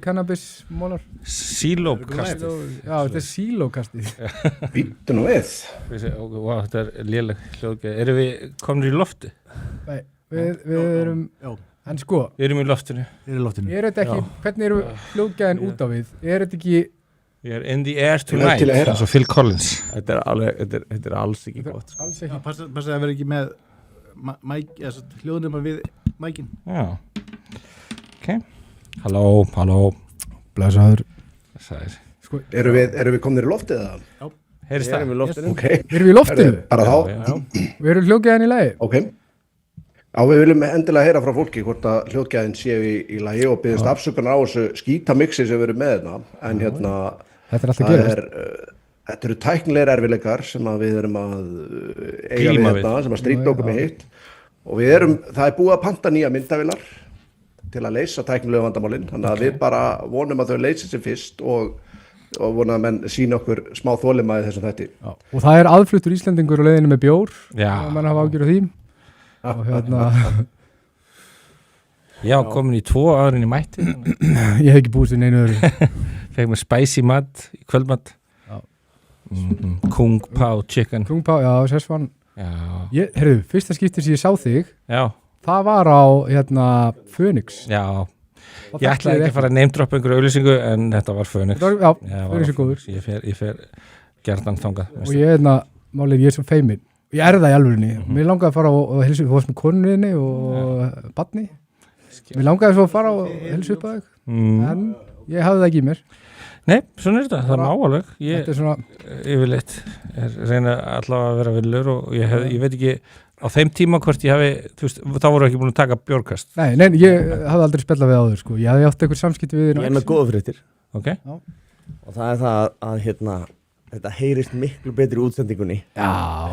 Cannabis-mólar. Sílókastið. Já, þetta sílókastið. Býttu nú við. Vá, þetta léleg hljóðgæði. Erum við komnir í lofti? Nei, við erum, en sko. Við erum í loftinu. Þetta ekki, hvernig eru hljóðgæðin út á við? Þetta ekki... We are in the air tonight. Svo Phil Collins. Þetta er alls ekki gott. Alls ekki. Passa að vera ekki með hljóðnum við mækin. Já. Ok. Halló. Blessaður. Sko, erum við komnir í loftið eða? Já. Heyrist það? Erum við í loftinu? Okay. Erum við í loftinu? Bara þá. Við erum hljóðgæðin í lagi. Ok. Já, við viljum endilega heyra frá fólki hvort að hljóðgæðin séu í lagi og byggðist afsökunar á þessu skítamixi sem við erum með hérna. En hérna, þetta er alltaf gerast. Þetta eru tæknilegir erfiðleikar sem að við erum að eiga við hérna, sem að stríta okkur með hitt. Og það er búið að panta nýja myndavélar til að leysa tæknilegu vandamálin. Þannig að við bara vonum að þau leysi sig fyrst og vonum að menn sína okkur smá þolinmæði þessum þætti. Já. Og það er aðfluttur Íslendingur á leiðinu með bjór. Já. Og menn hafa ágjör á því. Og hérna... Já, komin í 2 árin í mætti. Ég hef ekki búist við neinu öðru. Fekk mér spicy mat, kvöldmat. Kung Pao chicken. Kung Pao, já, Szechuan. Já. Heyrðu, fyrsta skipti sem ég sá þig. Já. Það var á, Phoenix. Já. Ég ætlaði ekki að fara að name-droppa einhverju auglýsingu, en þetta var Phoenix. Já, Phoenix er góður. Ég fer gjarnan þangað. Og ég málið, ég er svo feimin. Ég það í alvörinni. Mér langaði að fara og hilsa upp með konuninni og barni. Mér langaði svo að fara og hilsa upp að þig. En ég hafði það ekki í mér. Nei, svona þetta. Það má alveg. Þetta er svona... Yfirleitt reyna allavega að vera villur og ég veit ekki á þeim tíma hvort ég hafi, þú veist, þá voru ekki búin að taka bjórkast. Nei, ég hafði aldrei spjallað við áður, sko. Ég hafði átt einhver samskipti við þér. Ég er með góða fréttir. Ok. Já. Og það er það að þetta heyrist miklu betri í útsendingunni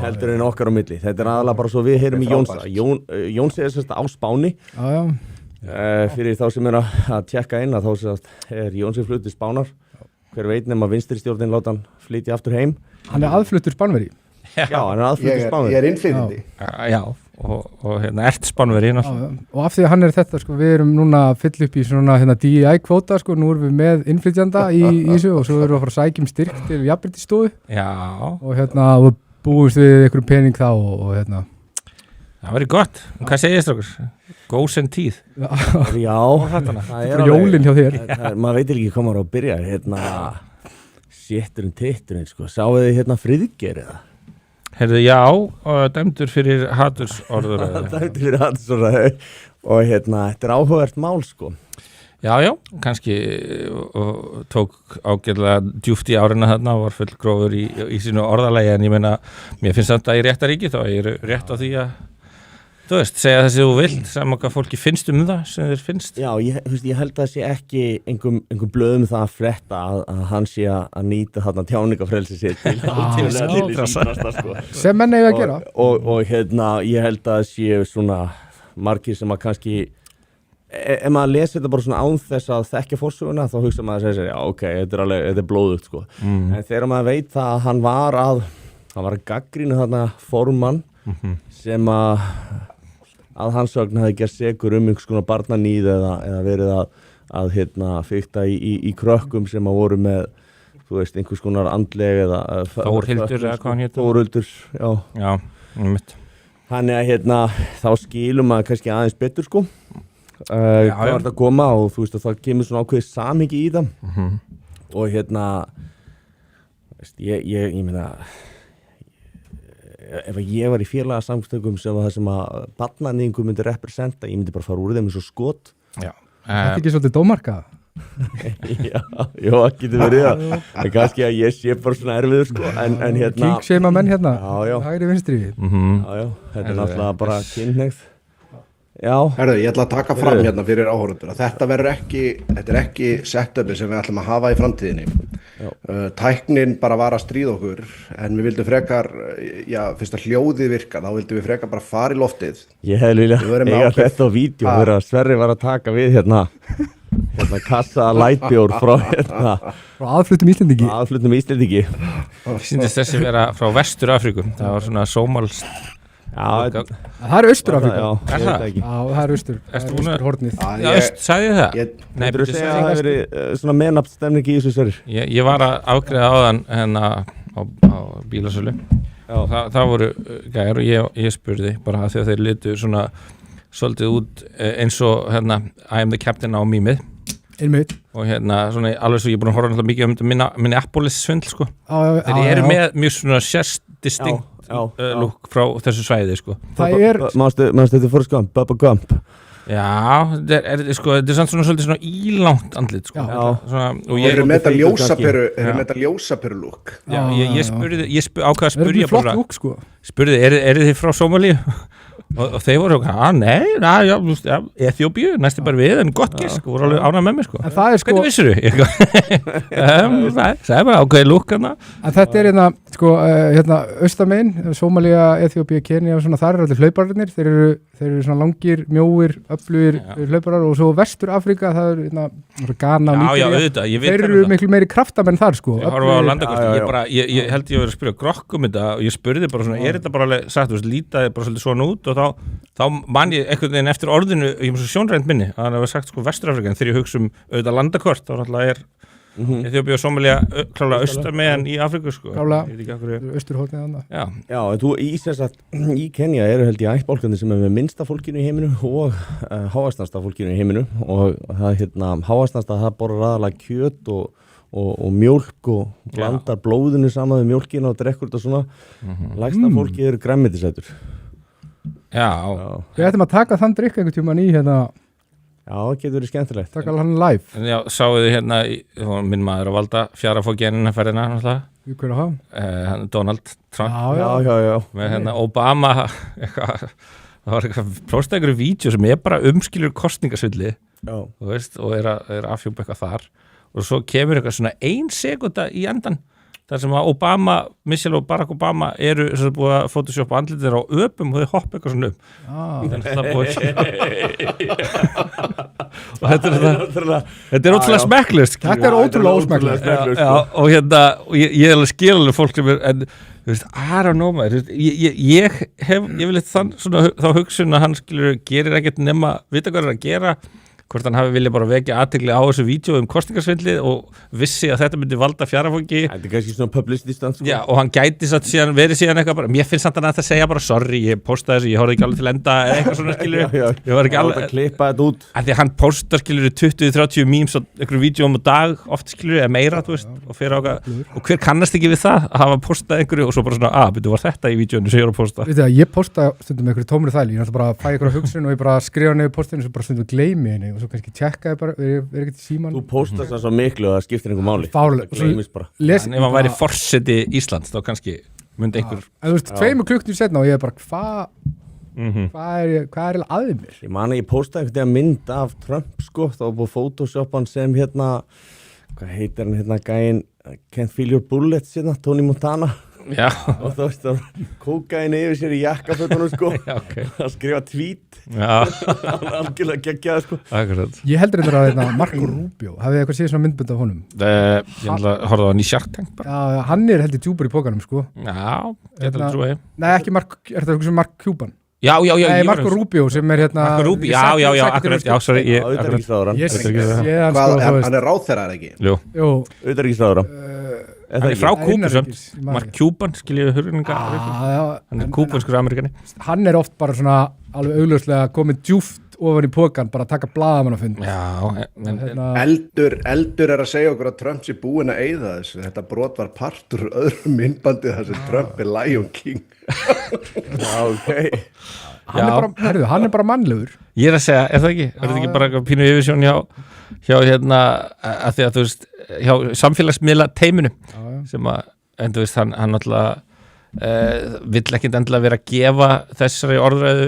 heldur en okkar á milli. Þetta er aðalega bara svo við heyrum í Jónsa. Jóns er sérst á Spáni. Já. Fyrir þá sem er að tjekka inn að þá er Jóns fluttur Spánar. Hver veit nema vinstri stjórnin láta hann flytja aftur heim. Hann er aðfluttur Spánveri. Já, hann er aðfluttur Spánveri. Ég er innflytjandi. Já, og ert Spánveri náttúrulega. Og af því að hann er þetta, sko, við erum núna að fylla upp í svona DEI-kvóta, sko, nú erum við með innflytjanda í þessu og svo erum við að fara að sækja styrk til jafnréttisstofu. Já. Og búumst við einhverjum pening þá og Það verður gott. Hvað segir þér okkur? Góðs en tíð. Já, það er jólin hjá þér. Maður veit ekki hvað maður á að byrja. Sétturinn titturinn, sko. Sáu þið Friðgeir eða? Heyrðu, já, og dæmdur fyrir hatursorðuræði. Dæmdur fyrir hatursorðuræði. Og þetta er áhugavert mál, sko. Já, kannski tók ágætlega djúpt í árina þarna og var fullgrófur í sínu orðalagi, en ég meina, mér finnst samt að í réttaríki þá ég er rétt á því að þú veist, segja það sem þú vilt, saman hvað fólki finnst það sem þeir finnst. Já, ég held að það sé ekki einhver blöðum það að frétta að hann sé að nýta þarna tjáningafrelsi sitt til síðasta, sko. Sem menn eiga að gera. Og ég held að það sé svona margir sem að kannski, ef maður lesi þetta bara svona án þess að þekkja forsöguna, þá hugsa maður að segja, já, ok, þetta er blóðugt, sko. En þegar maður veit það að hann var að gagnrýna þarna formann sem að hans sögn hafi gert sekur einhvers konar barnaníð eða verið að fikta í krökkum sem að voru með, þú veist, einhvers konar andleg eða Þórhildur eða hvað hann hétt. Þórhildur, já. Já, mitt. Þannig að þá skilum maður kannski aðeins betur, sko. Hvað var þetta að koma og þú veist að það kemur svona ákveðið samhengi í það. Og ég meina, ef ég var í félagasamstökum sem að barnaníðingu myndi representa, ég myndi bara fara úr þeim eins og skot. Já. Þetta er ekki svolítið dómarka? Já, það getur verið það. En kannski að ég sé bara svona erfiður, sko. En Kíkseima menn Já. Hægri vinstri. Já. Þetta er náttúrulega bara kynhneigð. Já. Herðu, ég ætla að taka fram fyrir áhorfendur að þetta er ekki setupi sem við ætlum að hafa í framtíðinni. Tæknin bara var að stríða okkur, en við vildum frekar, fyrst að hljóðið virka, þá vildum við frekar bara fara í loftið. Ég hefði viljað eiga þetta á vídeo þegar að Sverri var að taka við kassa lætbjór frá aðfluttum Íslendingi. Sýndist þessi vera frá Vestur Afríku. Það var svona Já, Það er Austur-Afríka. Já, Er það? ekki. Já, það er Austur-hornið. Já, sagði ég það? Ég, Nei, Þú segja að það hefur verið svona meðnafn stemning í þessu sverir. Ég var að afgreiða áðan hérna á bílasölu og það voru gæjar og ég spurði bara að því að þeir litu svona svolítið út eins og hérna I am the captain á mýmið Einmitt. og hérna svona alveg svo ég er búin að horfa náttúrulega mikið um Minneapolis svindl sko. Já, Þeir eru með mjög svona distinct look frá þessu svæði sko. Það er, Manstu þetta Forrest Gump, Bubba Gump. Já, þetta er samt svona svolítið svona ílangt andlit sko. Já. Svona, og Eru ég með feitur þetta ljósaperu lúk? ég ákvað að það er spurja mjög flott lúk, sko. spurði, eru þið frá Sómalíu? og þeir voru Eþjópíu, næstu bara við en gott gisk, voru alveg ánægð með mig sko. En það er sko, Hvernig vissirðu? Það er bara ákveðið lúk hana. en þetta er hérna Austamein, Sómalía, Eþjópía, Kenía og svona, þar eru allir hlaupararnir, þeir eru svona langir, mjóir, öflugir hlauparar og svo Vestur-Afríka, það er hérna Ghana og Já, Nígería. auðvitað, ég veit Þeir eru miklu meiri kraftamenn þar, sko. Ég horfa á Öflugir. landakorti, ég held ég að vera að spyrja Grokkum þetta og ég spurði bara svona, þetta bara alveg sagt, lítaði bara svolítið svona út og þá man ég einhvern veginn eftir orðinu, ég er svo sjónrænt minni, að það var sagt sko Vestur-Afríka, en þegar ég hugsa auðvitað landakort, þá náttúrulega Eþjópía og Sómalía klálega austar meðan í Afríku sko. Klálega, Austurhornið þarna. Já, En þú í Kenía eru held ég ættbálkandi sem er með minnsta fólkinu í heiminu og háastnasta fólkinu í heiminu og það háastnasta það borðar aðalega kjöt og mjólk og blandar blóðinu saman við mjólkina og drekkur þetta svona. Lægsta fólki eru grænmetisætur. Já. Við ættum að taka þann drikk einhvern tímann í hérna, Já, það getur verið skemmtilegt. taka hann live. En já, sáu þið hérna, minn maður að valda fjarafókjenina ferðina, náttúrulega, Við hverju að hafa? Donald Trump, Já. með hérna Obama, eitthvað, það var eitthvað, prófst einhverju vídeo sem er bara umskilur kostningasvilli, Já. þú veist, og er að afhjúpa eitthvað þar, og svo kemur eitthvað svona 1 sekúnda í endan, þar sem að Michelle og Barack Obama eru sem búið að photoshoppa andlitir á öpum og þau hoppa eitthvað svona þannig að það búið og þetta er ótrúlega smekklist. Þetta er ótrúlega ósmekklist. Og hérna, ég alveg skil alveg fólk sem en þú veist, I don't know maður, ég vil þá hugsun að hann skilur gerir ekkert nema, vita hvað að gera, hvort hann hafi viljað bara vekja athygli á þessu vídeo kosningasvindlið og vissi að þetta myndi valda fjarafóki. Þetta er kannski svona publicity stunt sko. Já, og hann gæti satt síðan, verið síðan eitthvað bara, mér finnst samt að það segja bara sorry, ég postaði þessu, ég horfði ekki alveg til enda eða eitthvað svona skilur, ég var ekki alveg að klippa þetta út. Af því að hann postar skilur 20-30 memes á einhverjum vídeoum á dag, oft skilur, eða meira, þú veist, og fyrir ákvað, og hver kannast ekki við það að hafa postað einhverju og svo bara svona, byrju, var þetta í vídeónu sem ég var að posta? Veitu það, ég posta stundum einhverju tómri þæli, ég náttúrulega bara fæ einhverja hugsun og ég bara skrifa niður postinu og svo bara stundum gleymi henni og svo kannski tjekkaði bara, er ekkert í síman. Þú postast það svo miklu að það skiptir einhver máli. Fárlega. Það gleymist bara. En ef hann væri forseti Íslands, þá kannski myndi einhver... En þú veist, 2 klukkutímum setna og ég er bara, hvað er að mér? Ég man að ég postaði einhvern veginn mynd af Trump sko, þá var búið photoshoppan sem hérna, hvað heitir hann hérna gæinn, Can't Feel Your Bullets hérna, Tony Montana. Já. Og þá veist það, kókaðin yfir sér í jakkafötunum sko, að skrifa tweet, hann algjörlega geggjaði sko. Akkurat. Ég heldur þetta að Marco Rubio, hafið þið eitthvað séð svona myndbund af honum? Ég horfði á hann í Shark Tank bara. Já, hann er heldur djúpur í pókanum sko. Já, getur það trúið. Nei, ekki Mark, er þetta eitthvað sem Mark Cuban? Já. Nei, Marco Rubio sem er hérna... Marco Rubio, já, akkurat, já, sorry. Hann er ráðherra, ekki? Jú. Utanríkisráðherra. Hann er frá Kúbu samt, Mark Cuban, skiljiðu hurninga, hann er kúbanskur amerikani. Hann er oft bara svona alveg augljóslega komið djúft ofan í pókan, bara að taka blaðamannafund. Já, Eldur er að segja okkur að Trump sé búinn að eyða þessu. Þetta brot var partur öðrum myndbandi þar sem Trump er Lion King. Já, ok. Hann er bara mannlegur. Ég er að segja, er það ekki? Er þetta ekki bara pínu yfirsjón hjá hérna, að því að þú veist, hjá samfélagsmiðla teiminu sem að, en þú veist, hann náttúrulega vill ekkert endilega vera að gefa þessari orðræðu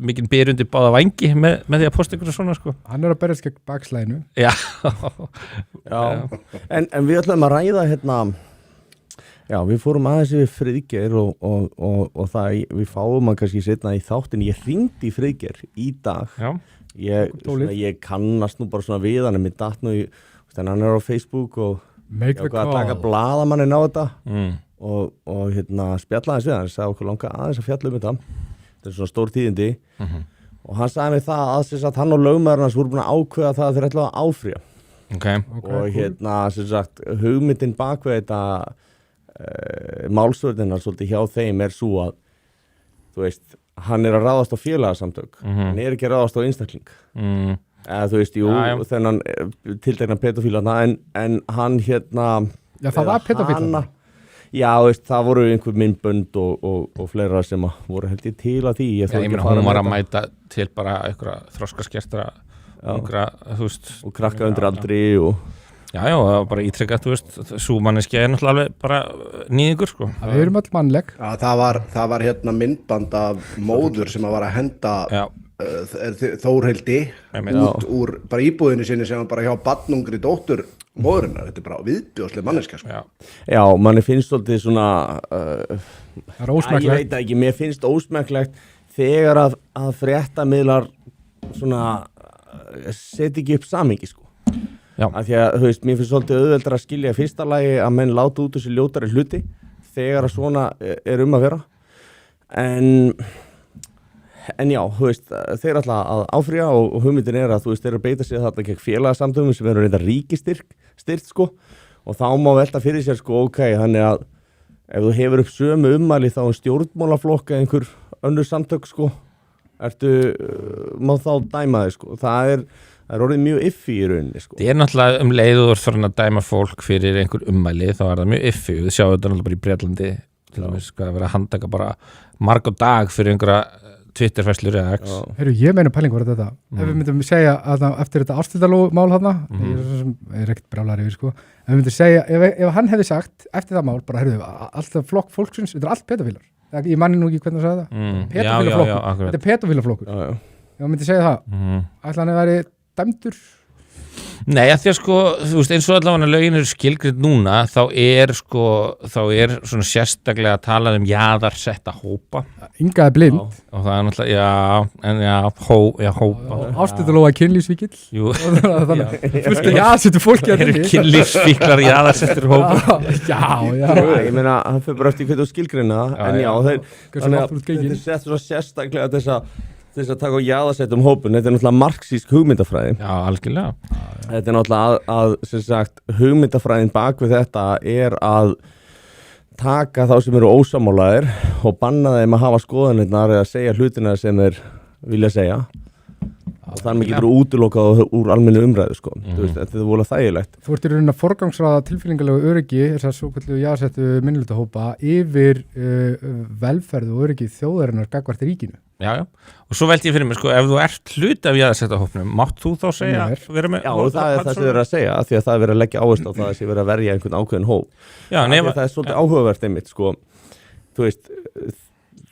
mikinn byrjundi báða vangi með því að posta ykkur svona sko. Hann er að berjast gegn bakslæginu. Já. En við ætlum að ræða hérna, já, við fórum aðeins yfir Friðgeir og það, við fáum hann kannski setna í þáttin, ég hringdi í Friðgeir í dag. Já. Ég kannast nú bara svona við hann, en mér datt nú hann er á Facebook og ég var að taka blaðamannin á þetta og hérna spjalla aðeins við hann, sagði okkur langa aðeins að fjalla þetta. þetta er svona stór tíðindi og hann sagði mig það að sem sagt hann og lögmaðurinn hans voru búin að ákveða það að þeir ætlaðu að áfrýja og hérna sem sagt hugmyndin bakvið þetta málsvörðina svolítið hjá þeim svo að þú veist, hann að ráðast á félagasamtök hann ekki að ráðast á einstakling eða þú veist, þennan tiltekna pedofíla en hann hérna Já, það var pedofíla Já, veist, það voru einhver myndbönd og fleira sem voru held ég til að því ég meina hún var að mæta til bara einhverja þroskaskertra einhverja, þú veist og krakka undir aldri og Já, það var bara ítrykkað, þú veist, sú manneski náttúrulega alveg bara nýðingur, sko. Við erum öll mannleg. Já, það var hérna myndband af móður sem var að henda Þórhildi út úr bara íbúðinu sinni sem var bara hjá barnungri dóttur móðurinnar. Þetta bara viðbjóðsleg manneska, sko. Já, manni finnst svolítið svona, það ósmekklegt. Ég veit ekki, mér finnst ósmekklegt þegar að fréttamiðlar svona setja ekki upp samhengi, sko. Af því að, þú veist, mér finnst svolítið auðveldar að skilja fyrsta lagi að menn láta út þessi ljótari hluti þegar að svona er að vera en já, þú veist, þeir ætla að áfrýja og hugmyndin að, þú veist, þeir að beita sig þarna gegn félagasamtöfum sem eru reynda ríkistyrt, sko og þá má velta fyrir sér, sko, ok, þannig að ef þú hefur upp sömu ummæli þá stjórnmálaflokk eða einhver önnur samtök, sko má þá dæma þig, sko, það er orðið mjög iffi í rauninni, sko. Það náttúrulega leiður þú farin að dæma fólk fyrir einhver ummæli, þá það mjög iffi. Við sjáum þetta náttúrulega bara í Bretlandi, til dæmis, að vera að handtaka bara marg og dag fyrir einhverja Twitter-fæslur eða X. Heyrðu, ég meina pæling var þetta. Ef við myndum segja að eftir þetta ástildalómál þarna, ég er ekkert brjálar yfir, sko, ef við myndum segja, ef hann hefði sagt eftir það mál, bara, heyrðu, alltaf flokk fólksins, þetta er allt pedofílar. Ég manni nú ekki hvernig þú sagði það. Þetta er pedofílaflokkur. Ef við myndum segja það, ætla hann að veri dæmdur? Nei, að því að sko, þú veist, eins og allavega lögin eru skilgreind núna, þá er svona sérstaklega að tala jaðarsetta hópa. Inga er blind. Og það er náttúrulega, hópa. Ástættalóa kynlífsvíkill. Jú. Þannig, fullt að jaðarsettu fólki að þetta. Kynlífsvíklar jaðarsettur hópa. Já. Ég meina, hann fyrir bara eftir hvernig þú skilgreina það, en já, þetta sett svo sérstaklega þess að taka á jaðarsettum hópun, þetta er náttúrulega marxísk hugmyndafræði. Já, algjörlega. Þetta er náttúrulega að sem sagt, hugmyndafræðin bak við þetta er að taka þá sem eru ósammálaðir og banna þeim að hafa skoðanirnar eða segja hlutina sem þeir vilja segja. Og þannig getur þú útilokað úr almennu umræðu, sko. Þú veist, þetta er volið þægilegt. Þú ert í rauninni að forgangsraða tilfinningalegu öryggi, þess að svo kallu jaðarsettu minnihlutahópa yfir velferð og öryggi þjóðarinnar gagnvart ríkinu. Já. Og svo veldi ég fyrir mig, sko, ef þú ert hluti af jaðarsettahópnum, mátt þú þá segja vera með? Já, og það er það sem þið verið að segja, því að það er verið að leggja áherslu á það að sé verið að verja einhvern ákveðin hóp. Já, það er svolítið áhugavert einmitt, sko. Þú veist,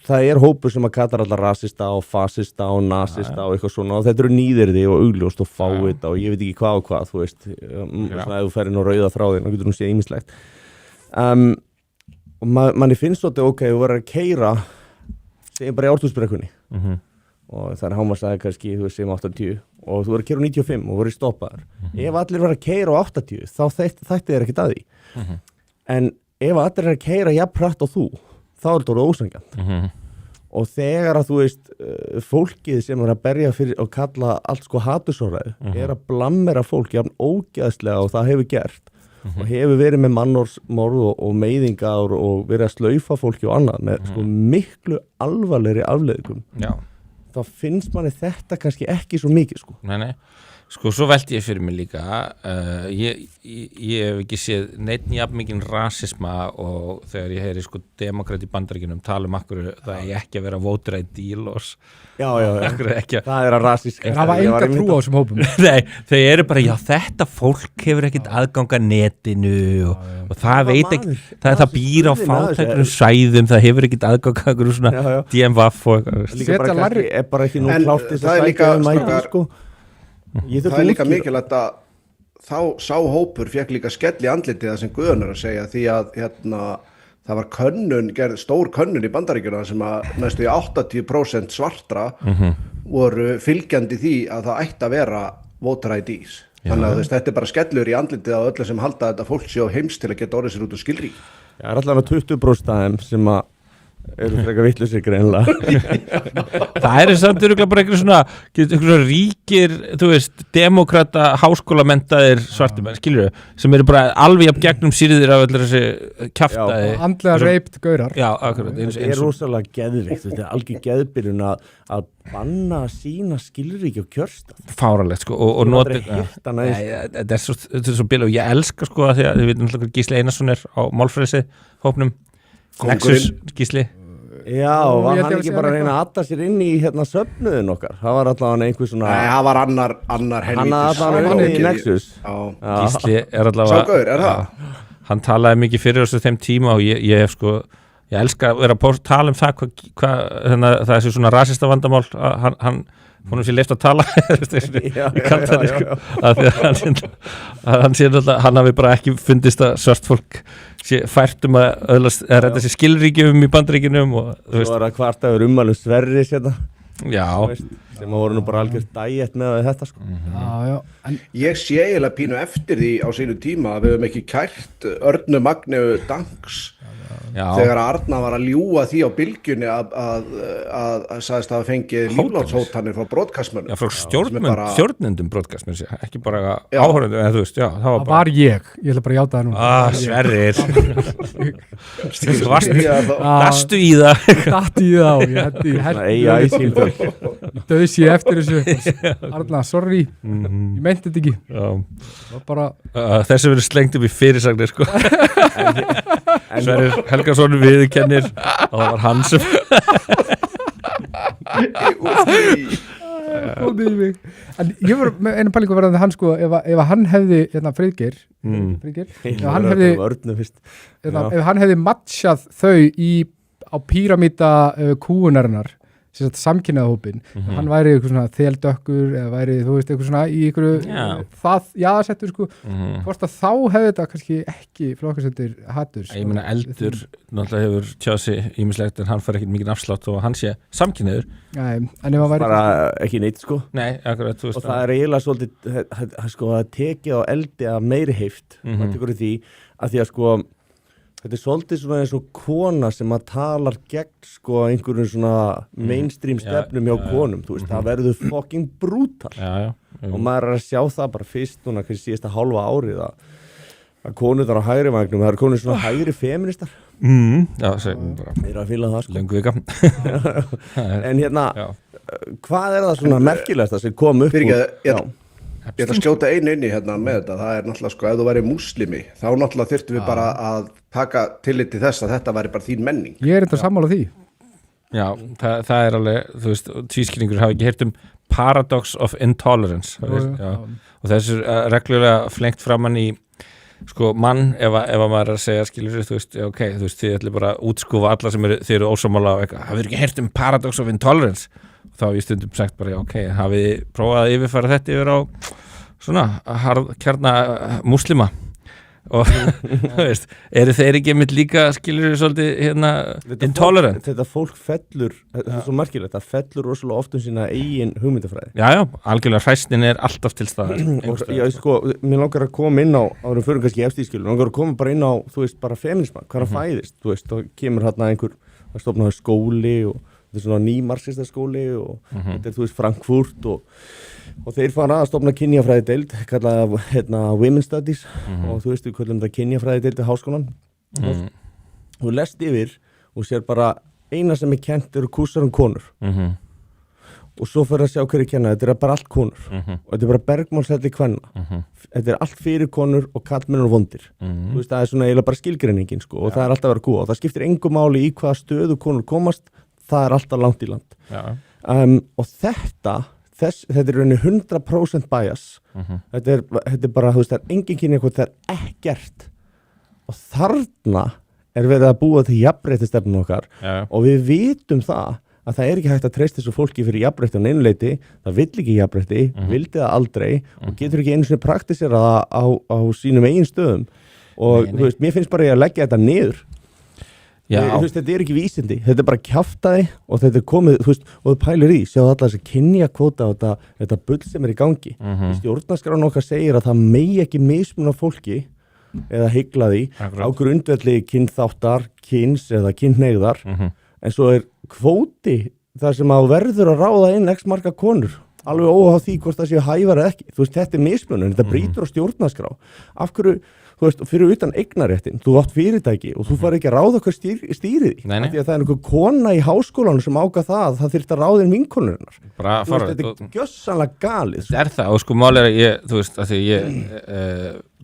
það er hópur sem að kallar allar rasista og fasista og nasista og eitthvað svona og þetta eru nýðirði og augljóst og fáið og ég veit ekki hvað og hvað, þú veist, svona ef þú ferinn og rauða þráðin, þá getur þú séð ýmislegt. Og manni finnst svolítið, ok, þú verður að keyra segjum bara í Ártúnsbrekkunni og það er hámarksaði kannski, þú veist, segjum 80 og þú verður að keyra 95 og verður stoppaður. Ef allir verður að keyra á 80, þá þætti þér ekkert að því. En ef allir er að keyra jafn hratt og þú, þá er þetta orðið ósanngjarnt. Og þegar að þú veist, fólkið sem er að berja fyrir og kalla allt sko hatursorðræðu er að blammera fólk jafn ógeðslega og það hefur gert og hefur verið með mannorðsmorð og meiðingar og verið að slaufa fólki og annað með sko miklu alvarlegri afleiðingum. Já. Þá finnst manni þetta kannski ekki svo mikið, sko. Nei. Sko, svo velti ég fyrir mig líka, ég hef ekki séð neitt jafn mikinn rasisma og þegar ég heyri sko demokrat í Bandaríkjunum tala akkur það er ekki að vera voter ID loss. Já, það er að rasísk. Það var enga trú á þessum hópum. Nei, þau eru bara, já þetta fólk hefur ekkert aðgang að netinu og það veit ekki, það býr á fátækrum svæðum, það hefur ekkert aðgang að einhverju svona DMVF og eitthvað. Er bara ekki nú klárt þess að sækja mæti, sko. Það er líka mikilvægt að sá hópur fekk líka skell í andlitið það sem Guðjón er að segja því að það var stór könnun í Bandaríkjunum sem að næstu í 80% svartra voru fylgjandi því að það ætti að vera voter IDs. Þannig að þetta er bara skellur í andlitið á öllu sem halda þetta fólk sé á heims til að geta orðið sér út úr skilrík. Það er allavega 20% af þeim sem að eru frekar vitlausir greinilega. Það samt örugglega bara einhver svona ríkir, þú veist, demokrata háskólamenntaðir svartumenn, skilurðu, sem eru bara alveg jafn gegnum sýrðir af allir þessi kjaftaði. Andlega reipt gaurar. Já, akkurat. Það er rosalega geðvikt, þetta er algjör geðbyrjun að banna sína skilríki og kjörstað. Fáralegt, sko, og nota þetta er svo bilað og ég elska, sko, að því að við veitum alltaf hvað Gísli Einarsson er á málfrelsi hópnum, Nexus Gísli. Já, var hann ekki bara að reyna að adda sér inn í söfnuðin okkar? Það var allavega einhver svona... Nei, það var annar helvítis. Hann var í Nexus. Gísli er allavega... Ságaur, er það? Hann talaði mikið fyrir þessu þeim tíma og ég hef sko... Ég elska að vera að tala það það er svona rasista vandamál hann sé leyft að tala ég kann það sko að hann hafi bara ekki fundist að svart fólk sé fært að redda sér skilríkjum í Bandaríkjunum og þú var að kvartaður ummælum Sverris já sem voru nú bara algjört dæett með þetta sko. Ég sé eiginlega pínu eftir því á sínu tíma að við höfum ekki kært Örnu Magneu Danks þegar Arna var að ljúga því á bylgjunni að sagðist að fengið líflátshótanir frá broadcastmönnum. Já, frá stjórnendum broadcastmönnum, ekki bara áhörðum, eða þú veist, já, það var ég ætla bara að játa það nú. Sverrir. Dastu í það. Dastu í það, AI símtöl. Döðs ég eftir þessu. Arna, sorry, ég meinti þetta ekki. Það bara... Þessu verður slengt upp í fyrirsagnir, sko. Sverrir Helgason viðurkennir og það var hann sem en ég var með einu pælingu verðandi hann sko ef hann hefði Friðgeir ef hann hefði matchað þau á píramíta kúunarinnar samkynnaðahópin, hann væri eitthvað svona þeldökkur eða væri, þú veist, eitthvað svona í einhverju það jaðarsettur sko hvort að þá hefði þetta kannski ekki flokkarsettir haturs. Ég meina Eldur náttúrulega hefur tjási ímislegt en hann fær ekkert mikið afslátt og hann sé samkynnaður. Nei, en ef hann væri bara ekki neitt sko. Nei, akkurat, þú veist. Og það er eiginlega svolítið sko að tekið á eldi að meiri heift maður tekur því að því að sko þetta er svolítið svona eins og kona sem að talar gegn sko einhverjum svona mainstream stefnum hjá konum, þú veist, það verður fucking brútal og maður er að sjá það bara fyrst núna hvernig síðasta hálfa árið að konur þar á hægri vagnum, það eru konur svona hægri feministar já, segjum bara þeir eru að fíla það sko löngu vika en hvað er það svona merkilegast það sem kom upp Ég ætla að skjóta einu inni hérna með þetta, það er náttúrulega sko, ef þú væri múslimi, þá náttúrulega þyrftum við bara að taka tillit til þess að þetta væri bara þín menning. Ég er eitthvað sammála því. Já, það er alveg, þú veist, tvískilningur hafa ekki heyrt paradox of intolerance, og þessu reglulega flengt framann í, sko, mann, ef maður er að segja, skilur, þú veist, ok, þú veist, þið ætli bara að útskúfa alla sem þið eru ósámála á eitthvað, hafið ekki heyrt paradox of intolerance? Þá hef ég stundum sagt bara, ok, hafið þið prófað að yfirfæra þetta yfir á svona harðkjarna múslima og þú veist, eru þeir ekki mitt líka skilur svolítið intolerant? Þetta fólk fellur, þetta er svo merkilegt, það fellur rosalega oft sína eigin hugmyndafræði. Já, algjörlega hræsnin er alltaf til staðar. Já, sko, mér langar að koma inn á, árum fyrir kannski eftirskilur, langar að koma bara inn á, þú veist, bara feminisma, hvað það fæðist, þú veist, þá kemur hérna einhver að stofna skóli og þetta er svona nýmarxista skóli og þetta er, þú veist, Frankfurt og þeir fara að stofna kynjafræði deild kallað Women's Studies og þú veist, við kallum þetta kynjafræði deild við háskólan og þú lest yfir og sér bara eina sem er kennt eru kúsar konur og svo fyrir að sjá hverju kenna, þetta er bara allt konur og þetta er bara bergmálshelli kvenna þetta er allt fyrir konur og kallmenn og vondir þú veist, það er svona eiginlega bara skilgreiningin sko, og það er alltaf að vera góð og það skiptir engu máli í hvaða stöðu konur komast, það er alltaf langt í land og þetta er rauninni 100% bias þetta er bara, þú veist, það er engin kynni eitthvað, það er ekkert og þarna er verið að búa til jafnréttistefnun okkar og við vitum það að það er ekki hægt að treysta þessu fólki fyrir jafnrétti á neinleiti, það vill ekki jafnrétti vildi það aldrei og getur ekki einu sinni praktisera það á sínum eigin stöðum og þú veist, mér finnst bara ég að leggja þetta niður þú veist, þetta er ekki vísindi, þetta er bara kjaftaði og þetta er komið, þú veist, og þú pælir í sjáðu alla þessi kynjakvóta og þetta bull sem er í gangi stjórnarskráin okkar segir að það megi ekki mismuna fólki eða hygla því á grundvelli kynþáttar, kyns eða kynhneigðar en svo kvóti þar sem að verður að ráða inn x marga konur alveg óháð því hvort það séu hæfar eða ekki þú veist, þetta mismunun, þetta brýtur á stjórnarskrá af hverju, þú veist, fyrir utan eignaréttin, þú átt fyrirtæki og þú fari ekki að ráða hvað stýrið því af því að það einhver kona í háskólanum sem ákvað það þyrfti að ráða inn vinkonunnar þetta gjössanlega galið það, og sko mál þú veist, að því ég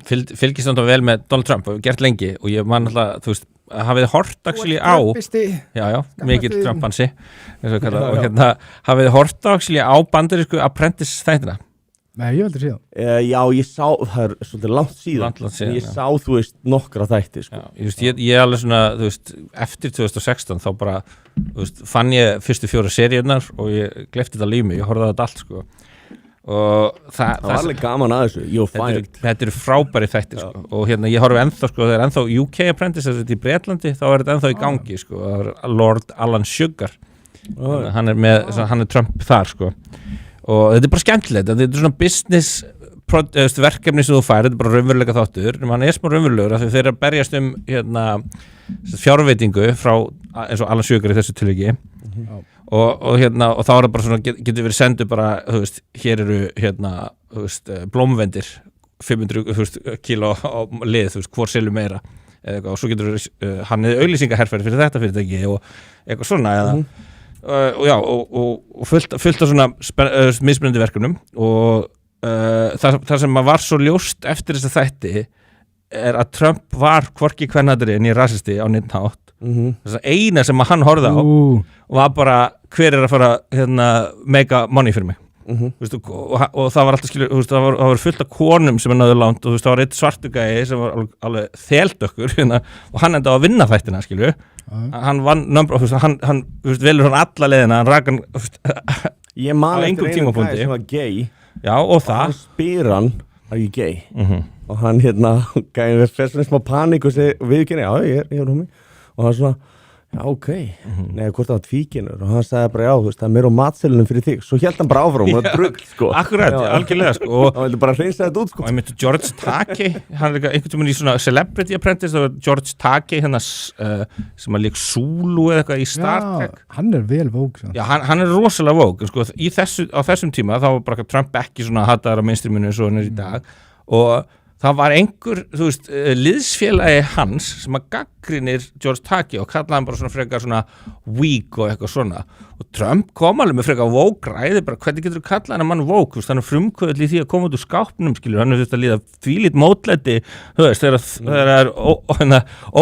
fylgist náttúrulega vel með Donald Trump og gert lengi og ég man alltaf, þú veist hafið hort actually á mikill Trumpansi og hafið hort actually á bandarísku Apprentice þættina. Nei, ég veldi síðan. Já, ég sá, það svolítið langt síðan, en ég sá, þú veist, nokkra þætti, sko. Já, ég alveg svona, þú veist, eftir 2016 þá bara, þú veist, fann ég fyrstu 4 seríurnar og ég gleypti þetta líf mig, ég horfði á þetta allt, sko. Og það var alveg gaman að þessu, þetta eru frábæri þættir, sko, og hérna ég horfi ennþá, sko, það ennþá UK Apprentice, þetta í Bretlandi, þá þetta ennþá í gangi, sko, það var Lord Alan Sugar, hann er Trump þar, sko. Og þetta bara skemmtilegt, þetta svona business verkefni sem þú fær, þetta bara raunveruleika þáttur, en hann smá raunverulegur af því þeir að berjast hérna, fjárveitingu frá eins og Alan Sugar í þessu tilviki og þá það bara svona, getur verið sendu bara, þú veist, hér eru hérna, þú veist, blómvendir 500 kíló á lið, þú veist, hvor selur meira eða, og svo getur hann auglýsingaherferð fyrir þetta fyrirtæki og eitthvað svona eða og fullt af svona mismunandi verkefnum og það sem var svo ljóst eftir þess að þætti að Trump var hvorki kvennadri en ég rasisti á neitt hátt þess að eina sem hann horfði á var bara hver að fara make money fyrir mig Vistu, og það var alltaf skilur, það var fullt af konum sem náðu langt og það var eitt svartu gæi sem var alveg þeldökkur og hann endaði að vinna þættina skilur hann vann hann velur hann alla leiðina hann rak hann ég man eftir einu gæi sem var gay og hann spyr hann are you gay og hann gæi við fyrst smá panik og viðkynni ég er hommi og hann svona já, ok, nei, hvort það var tvíkinur og hann sagði bara, já, þú veist, það meira á matselunum fyrir þig svo hélt hann bara áfram og það drugg, sko Akkurat, algjörlega, sko og hann vildi bara hreinsa þetta út, sko og ég myndi George Takei, hann einhvern tímann í svona Celebrity Apprentice, það var George Takei sem að líka Zulu eða eitthvað í Star Trek hann vel vók já, hann rosalega vók, sko, á þessum tíma þá var bara Trump ekki svona hataðar á mainstreaminu eins og hann í dag og það var einhver, þú veist, liðsfélagi hans sem að gagnrýnir George Takei og kallaði hann bara svona frekar svona weak og eitthvað svona og Trump kom alveg með frekar woke ræði bara hvernig getur þú kallað hann mann woke, þú veist, hann er frumkvöðl í því að koma út úr skápnum, skilur, hann er þurft að líða þvílít mótlæti, þú veist, þegar það er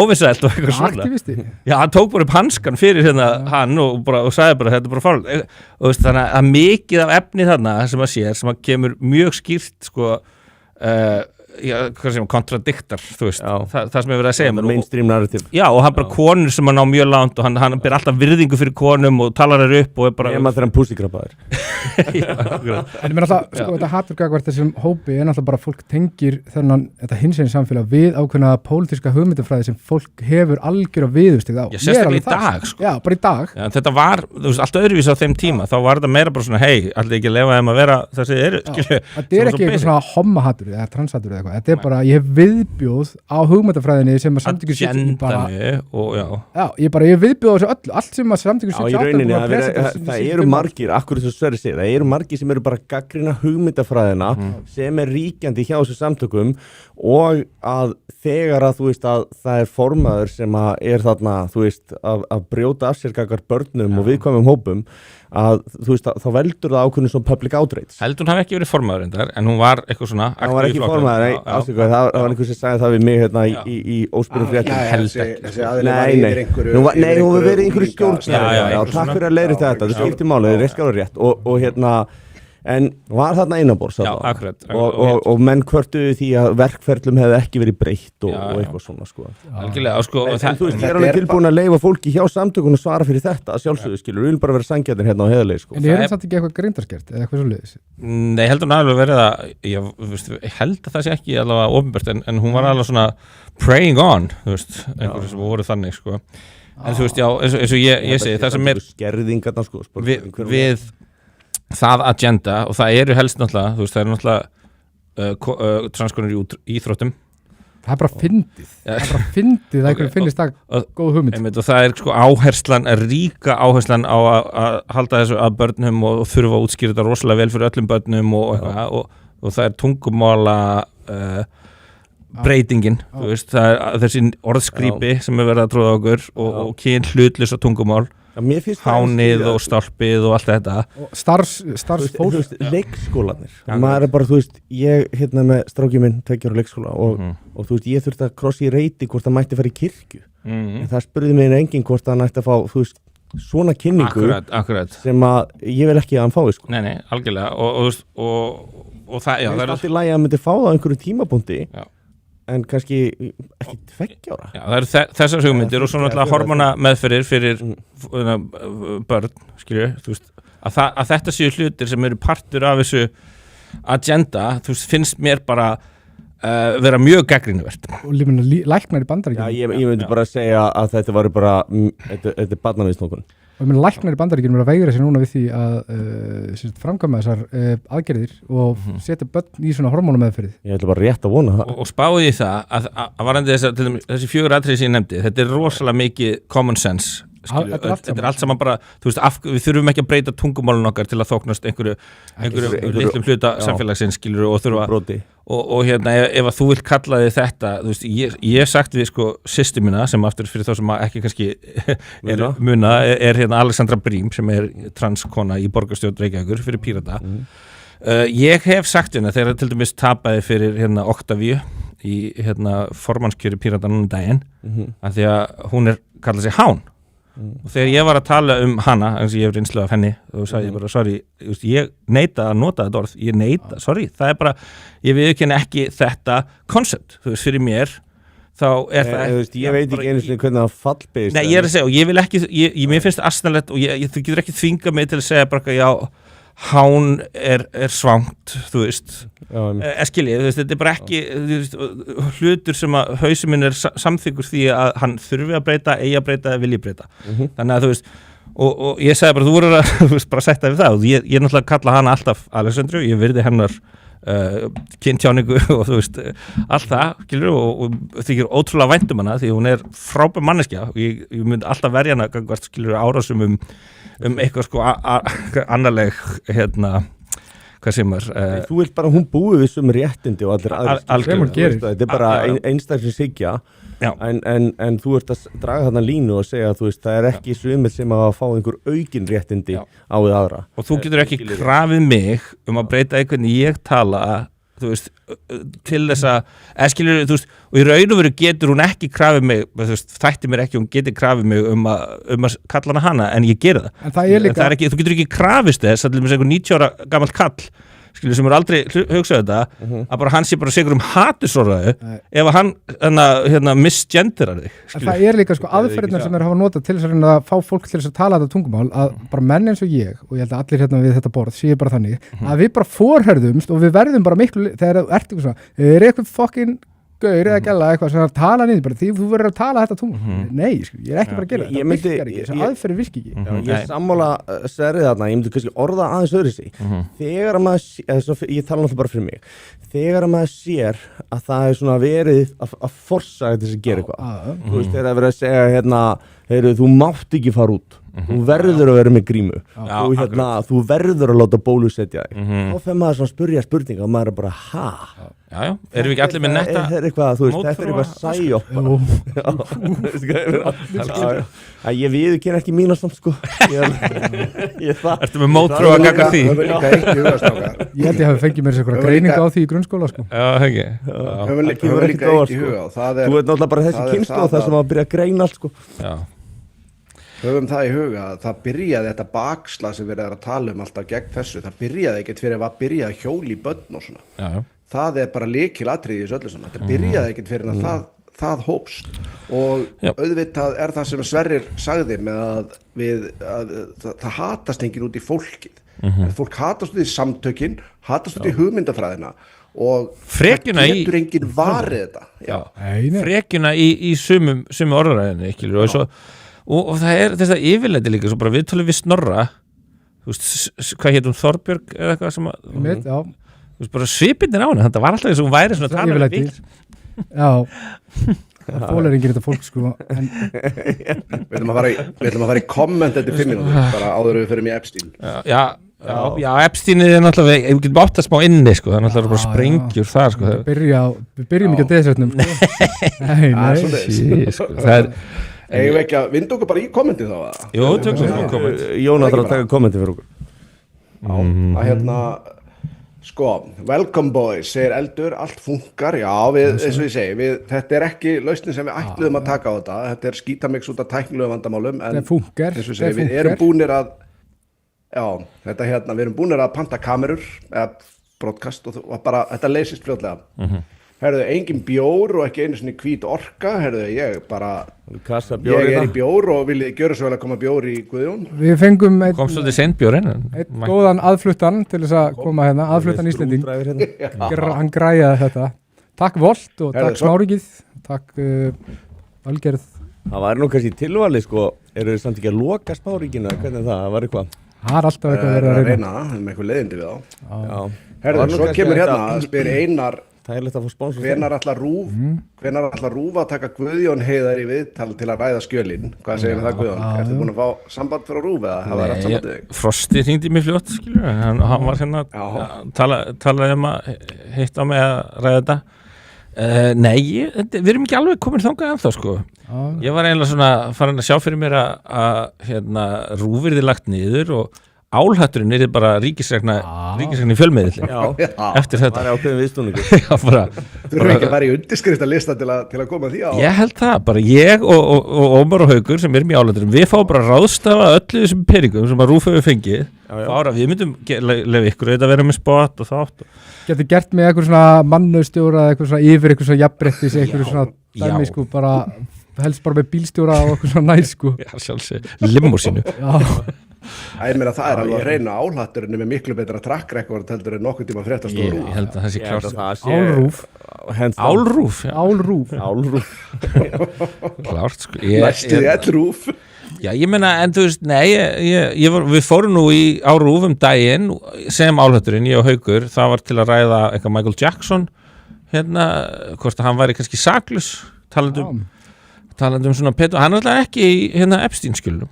óvissælt og eitthvað svona. Aktivisti? Já, hann tók bara upp hanskan fyrir hann og sagði bara þetta er bara farlega, og veist, þannig að mikið af efni þarna sem að sér, sem að kemur mjög skýrt, sko, hvað sem kontradiktar þú veist, það sem ég verið að segja mainstream narrative og hann bara konur sem hann á mjög langt og hann ber alltaf virðingu fyrir konum og talar þær upp og er bara þegar hann pússikrabbaður en mér alltaf, sko, þetta haturgagvart þessum hópi er alltaf bara fólk tengir þetta hinsegin samfélag við ákveðna pólitíska hugmyndafræði sem fólk hefur algjör að viðustig á sérstaklega í dag, sko. Já, bara í dag þetta var, þú veist, allt öðruvís á þeim tíma þá var þetta meira bara svona, hei, allir ekki lefa þeim að vera þessi eru, skilju þetta er ekki eitthvað svona homahatur eða transhatur eða eitthvað, þetta er bara, ég hef viðbjóð á hugmyndafræðinni sem að samtökjum ég hef viðbjóð á þessu öllu, allt sem að samtökjum í rauninni, það eru margir akkur þess að Sverri segir, það eru margir sem eru bara gagnrýna hugmyndafræðina sem er ríkjandi hjá þessu samtökum og að þegar að þú veist að það er formaður sem að er þarna, þú veist, að brjóta af sér gagnvart börnum og viðkvæmum hópum að þú veist að þá veldur það ákveðinu svona public outrage. Heldur hún hafi ekki verið formaður endar, en hún var eitthvað svona aktív í flokknum. Hún var ekki formaður, það var einhver sem sagði það við mig í óspyrum fréttum. Held ekki. Nei, hún hefur verið einhverju stjórn. Takk fyrir að leiðri þetta, það skiptir máli, það er reyskára rétt og en var þarna innanborðs og menn kvörtuðu því að verkferlum hefði ekki verið breytt og eitthvað svona sko. Algjörlega, sko, en þú veist, ég er alveg tilbúin að leyfa fólki hjá samtökunum að svara fyrir þetta að sjálfsögðu, skilur, við viljum bara vera sanngjarnir hérna á heiðarlegi sko. En er það samt ekki eitthvað greindarskert eða eitthvað svo leiðis? Nei, heldur hún alveg verið að ég held að það sé ekki allavega opinbert en hún var alveg svona preying on, þú veist, einhverjum sem voru þannig sko. En þú veist, já, eins og ég segi, það sem er skerðingarnar sko, við það agenda og það eru helst náttúrulega, þú veist, það eru náttúrulega transkonur í íþróttum það er bara fyndið það einhverjum finnist það góð hugmynd einmitt, og það sko ríka áherslan á að halda þessu að börnum og þurfa að útskýra þetta rosalega vel fyrir öllum börnum og það er tungumála breytingin, þú veist, það er þessi orðskrýpi sem er verið að tróða okkur og kyn hlutlausa tungumál hánið og stálpið og allt þetta og starfsfólk leikskólanir, maður er bara, þú veist ég með stráki minn 2 ára leikskóla og þú veist, ég þurfti að krossi í reyti hvort það mætti fara í kirkju en það spurði mig enginn hvort það nætti að fá, þú veist, svona kynningu akkurat. Sem að ég vil ekki að hann fái sko. Nei, algjörlega og það, já, það er alltaf í lagi að myndi fá það á einhverju tímapunkti en kannski ekki 2 ára. Já, það eru þessar hugmyndir og svona alltaf hormona meðferðir fyrir börn, skilju, þú veist, að þetta séu hlutir sem eru partur af þessu agenda, þú veist, finnst mér bara vera mjög gagnrýnivert. Og læknar í Bandaríkjunum. Já, ég myndi bara segja að þetta var bara, þetta er barnavísnókun. Og ég meina læknar í Bandaríkjunum er að veigra sér núna við því að framkvæma þessar aðgerðir og setja börn í svona hormónameðferð. Ég ætla bara rétt að vona það. Og spáði í það að varandi þessi 4 atriði sem ég nefndi, þetta er rosalega mikið common sense. Þetta er allt saman bara, þú veist, við þurfum ekki að breyta tungumálun okkar til að þóknast einhverju litlum hluta samfélagsins, skilur, og þurfa og ef að þú vilt kalla þig þetta, þú veist, ég hef sagt við sko systur mína sem aftur fyrir þá sem ekki kannski er Alexandra Brím sem er transkona í borgarstjórn Reykjavíkur fyrir Pírata. Ég hef sagt hérna þegar til dæmis tapaði fyrir Octavíu í formannskjöri Pírata núna daginn að því að hún kallað sig Hán. Og þegar ég var að tala hana, eins og ég hef reynslu af henni, þá sagði ég bara, sorry, ég neita að nota þetta orð, sorry, það er bara, ég viðurkenni ekki þetta koncept, þú veist, fyrir mér, þá er það ekki. Ég veit ekki einu sinni hvernig það fallbeist. Nei, ég er að segja, og ég vil ekki, mér finnst það asnalegt og þú getur ekki þvinga mig til að segja bara, já, hán er svangt, þú veist, skiljið, þú veist, þetta er bara ekki hlutur sem að hausinn minn er samþykkur því að hann þurfi að breyta, eigi að breyta eða vilji breyta. Þannig að þú veist, og ég sagði bara, þú voru að bara setja við það og ég náttúrulega kalla hana alltaf Alexandru, ég virði hennar kynntjáningu og þú veist, allt það, skilur, og þykir ótrúlega vænt hana því hún er frábær manneskja og ég myndi alltaf verja hana, skilur, árásum eitthvað sko annarleg hvað sem þú vilt bara hún búi við sem réttindi og allir aðrir þetta er bara einstaklingshyggja en þú ert að draga þarna línu og segja að þú veist það er ekki sumir sem að fá einhver aukin réttindi á við aðra og þú getur ekki krafið mig að breyta einhvern ég tala þú veist, til þess að skilur, þú veist, og í raun og veru getur hún ekki krafið mig, þú veist, þætti mér ekki hún getur krafið mig að kalla hana en ég gera það, en það er ekki, þú getur ekki krafist þess að einhver 90 ára gamall kall skilur, sem eru aldrei hugsað þetta að bara hann sé bara segur hatusorðaðu ef hann misgenderar þig en það er líka sko aðferðirnar sem hafa notað til þess að fá fólk til þess að tala þetta tungumál að bara menn eins og ég og ég held að allir við þetta borð séu bara þannig að við bara forherðumst og við verðum bara miklu þegar þú ert eitthvað svona er eitthvað fokkin gaur eða gæla eitthvað sem tala niður bara því þú verður að tala þetta tungumál nei, sko, ég er ekki bara að gera þetta virkar ekki, þessi aðferð virki ekki ég sammála Sverrið þarna, ég myndi kannski orða aðeins öðru sig þegar að maður, ég tala náttúrulega bara fyrir mig þegar að maður sér að það er svona verið að forsa þetta sem gerir eitthvað þú veist, þegar það verið að segja þú mátt ekki fara út þú verður að vera með grímu og þú verður að láta bólusetja þig þá fer maður svona að spyrja spurninga og maður er bara erum við ekki allir með netta þetta er eitthvað sæjópp ég viðurkenni ekki mína samt sko ertu með mótþróa að ganga því ég held ég hafi fengið mér eitthvað greininga á því í grunnskóla sko höfum líka eitt í huga þú veit náttúrulega bara þessi kynslóð þar sem að byrja að greina allt sko höfum það í huga að það byrjaði þetta bakslag sem við erum að tala alltaf gegn þessu, það byrjaði ekkert fyrir að byrjaði að hjóla í börn og svona það er bara lykilatriði í þessu öllu saman það byrjaði ekkert fyrir að það hópst og auðvitað er það sem Sverrir sagði með að það hatast enginn út í fólkið fólk hatast út í samtökin hatast út í hugmyndafræðina og frekjuna það getur enginn varið þetta frekjuna í sumu orðræðinni og það er þess að yfirleiti líka svo bara viðtalið við Snorra þú veist, hvað hétt Þorbjörg eða eitthvað sem að þú veist, bara svipindin á henni, þetta var alltaf þess að hún væri svona það fólar enginn þetta fólk sko en... Við ætlum að fara í komment eftir 5 mínútur, bara áður við fyrir mig Epstein. Já, Epsteinið er náttúrulega, við getum átt að smá inni sko, það er náttúrulega bara sprengjur þar sko. Við byrjum ekki að desertnum sko. Nei, sko, það er Eigum við ekki að vinda okkur bara í kommentið þá? Jú, tökum við komment. Jónas þarf að taka kommentið fyrir okkur. Að sko, welcome boys, segir Eldur, allt funkar, já, eins og ég segi, þetta er ekki lausnin sem við ætluðum að taka á þetta er skítamix út af tæknilegu vandamálum, en það funkar, eins og ég segi, við erum búnir að, við erum búnir að panta kamerur, eða broadcast og bara, þetta leysist fljótlega. Herðu, engin bjór og ekki einu svona hvít orka, herðu, ég er í bjór og viljið gjöra svo vel að koma bjór í Guðjón. Við fengum kom svolítið seint bjórinn. Einn góðan aðfluttan til þess að koma hérna, aðfluttan Íslending. Hann græjaði þetta. Takk Volt og takk Smárikið, takk Valgerð. Það var nú kannski tilvalið sko, eru þið samt ekki að loka Smárikinu, hvernig það var eitthvað? Það er alltaf eitthvað verið að reyna. Eitthvað leiðindi við á. Herðu, svo kemur hérna, spyr Einar, hvenær ætlar Rúf að taka Guðjón Heiðar í viðtal til að ræða skjölin? Hvað segir það Guðjón? Ertu búin að fá samband frá Rúf eða hafa rætt samband við þig? Frosti hringdi mig fljótt, skilur, hann var hérna talaði að hitta mig að ræða þetta. Nei, við erum ekki alveg komin þangað ennþá sko. Ég var eiginlega svona farin að sjá fyrir mér að Rúf yrði lagt niður og álhatturinn er bara ríkisregna í fjölmiðli eftir þetta. Það er ákveðin viðstóningur. Þú eru ekki að vera í undirskriftalista til að koma því á? Ég held það, bara ég og Ómar og Haukur sem erum í álhatturinn, við fáum bara ráðstafa öllu þessum peningum sem að Rúf hefur fengið. Við myndum lefa ykkur að vera með spot og þátt. Getur gert með eitthvað svona mannustjóra, eitthvað svona yfir eitthvað svona jafnbrettis, eitthvað svona dæmi sko, bara helst bara með bílstjóra og eitthvað svona næ sko. Já, sjálfsög, limúsínu. Ég meina það er alveg að reyna álhatturinn með miklu betra track record heldur en nokkuð tíma fréttastofu Rúf. Ég held að það sé klárt. Álrúf. Klárt sko. Næstuði Rúf. Já, ég meina, en þú veist, nei, við fórum nú á Rúf daginn sem álhatturinn, ég og Haukur, það var til að ræða eitthvað Michael Jackson, hérna, hvort að hann væri kannski saklaus, talandi um svona Petur, hann er alltaf ekki í hérna Epstein-skjölunum.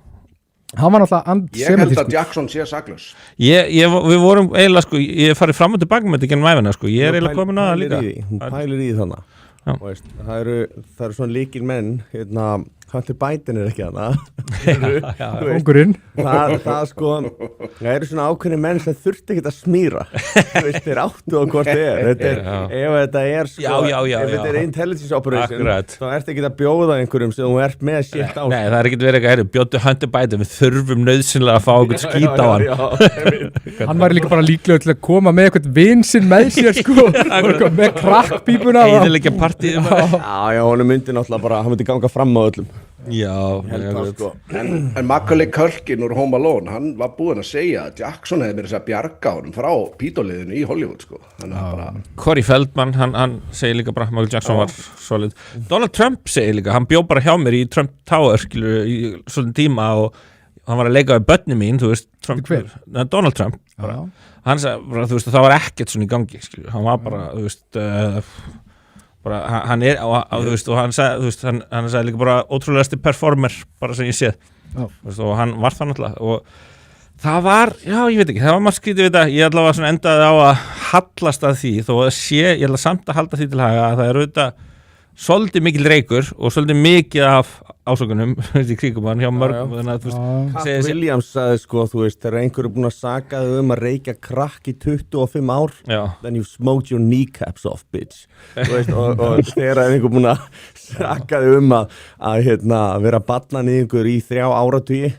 Hann var náttúrulega ég held að Jackson sé saklaus. Við vorum eiginlega sko, ég farið fram og tilbaka með þetta genum æfina sko, ég er eiginlega komin að það líka. Hún pælir í þannig. Það eru svona líkil menn, hérna, Hunter Biden er ekki hana. Ungurinn. Það sko, það eru svona ákveðni menn sem þurfti ekki að smíra. Þeir áttu á hvort þið er. Ef þetta er sko, ef þetta er intelligence operation, þá ertu ekki að bjóða einhverjum sem þú ert með shit á. Nei, það er ekki verið eitthvað, bjóðu Hunter Biden, við þurfum nauðsynlega að fá okkur skít á hann. Hann var líka bara líklegur til að koma með eitthvað vinsinn með sér sko, með krakkpípuna. Eyðileggja partíum. Já, honum myndi náttúrulega bara, hann myndi ganga fram á öllum. Já, sko. En Macaulay Culkin úr Home Alone, hann var búinn að segja að Jackson hefði verið að bjarga honum frá pítoliðinu í Hollywood sko. Corey Feldman, hann segir líka bara Michael Jackson var solid. Donald Trump segir líka, hann bjó bara hjá mér í Trump Tower skilur, í svona tíma og hann var að leika við börni mín, þú veist Donald Trump bara. Hann sagði, þú veist, það var ekkert svona í gangi skilur. Hann var bara, þú veist bara, hann er, þú veist, og hann sagði líka bara ótrúlegasti performer bara sem ég séð veist, og hann var það náttúrulega og það var, já ég veit ekki, það var maður skrítið við þetta, ég allavega svona endaði á að hallast að því, þó að ég ætla samt að halda því til haga að það er auðvitað svolítið mikil reykur og svolítið mikið af ásökunum í kringum hann hjá mörgum Cat Williams sagði sko, þú veist, þegar einhverju búin að saka þau að reykja krakk í 25 ár then you smoked your kneecaps off bitch veist, og þegar einhverju búin að saka þau að hérna, vera barnanýðingur í 3 áratugi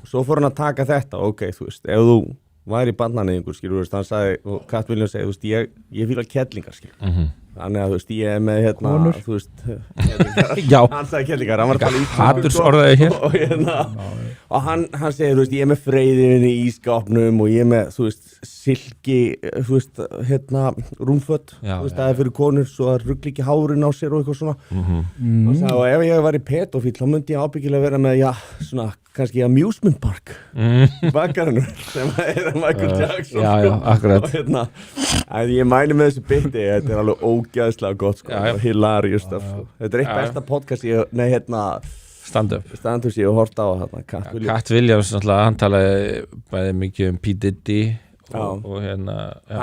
svo fór hann að taka þetta, ok, þú veist, ef þú væri barnanýðingur, skilur, þú veist, hann sagði og Cat Williams segi, þú veist, ég fíla kettlingar, skilur Þannig að þú veist, ég er með hérna, þú veist, hann sagði kellingar, hann var bara í hatursorðaði hér og hann segir, þú veist, ég er með freyðin í ískápnum og ég er með, þú veist, silki, þú veist, hérna, rúmfött, þú veist, það er fyrir konur svo að ruggli ekki hárin á sér og eitthvað svona og ef ég var í pedofíl, þá myndi ég ábyggilega vera með, já, svona, kannski amusement park í bakkarinu sem er Michael Jackson já, akkurat og hérna, ég mæli með þessu bytti, þetta er alveg ógeðslega gott sko, hilarious stuff sko. Þetta eitt besta podcast stand-up sem ég hef hort á Cat Williams náttúrulega, hann talaði bæði mikið P. Diddy og hann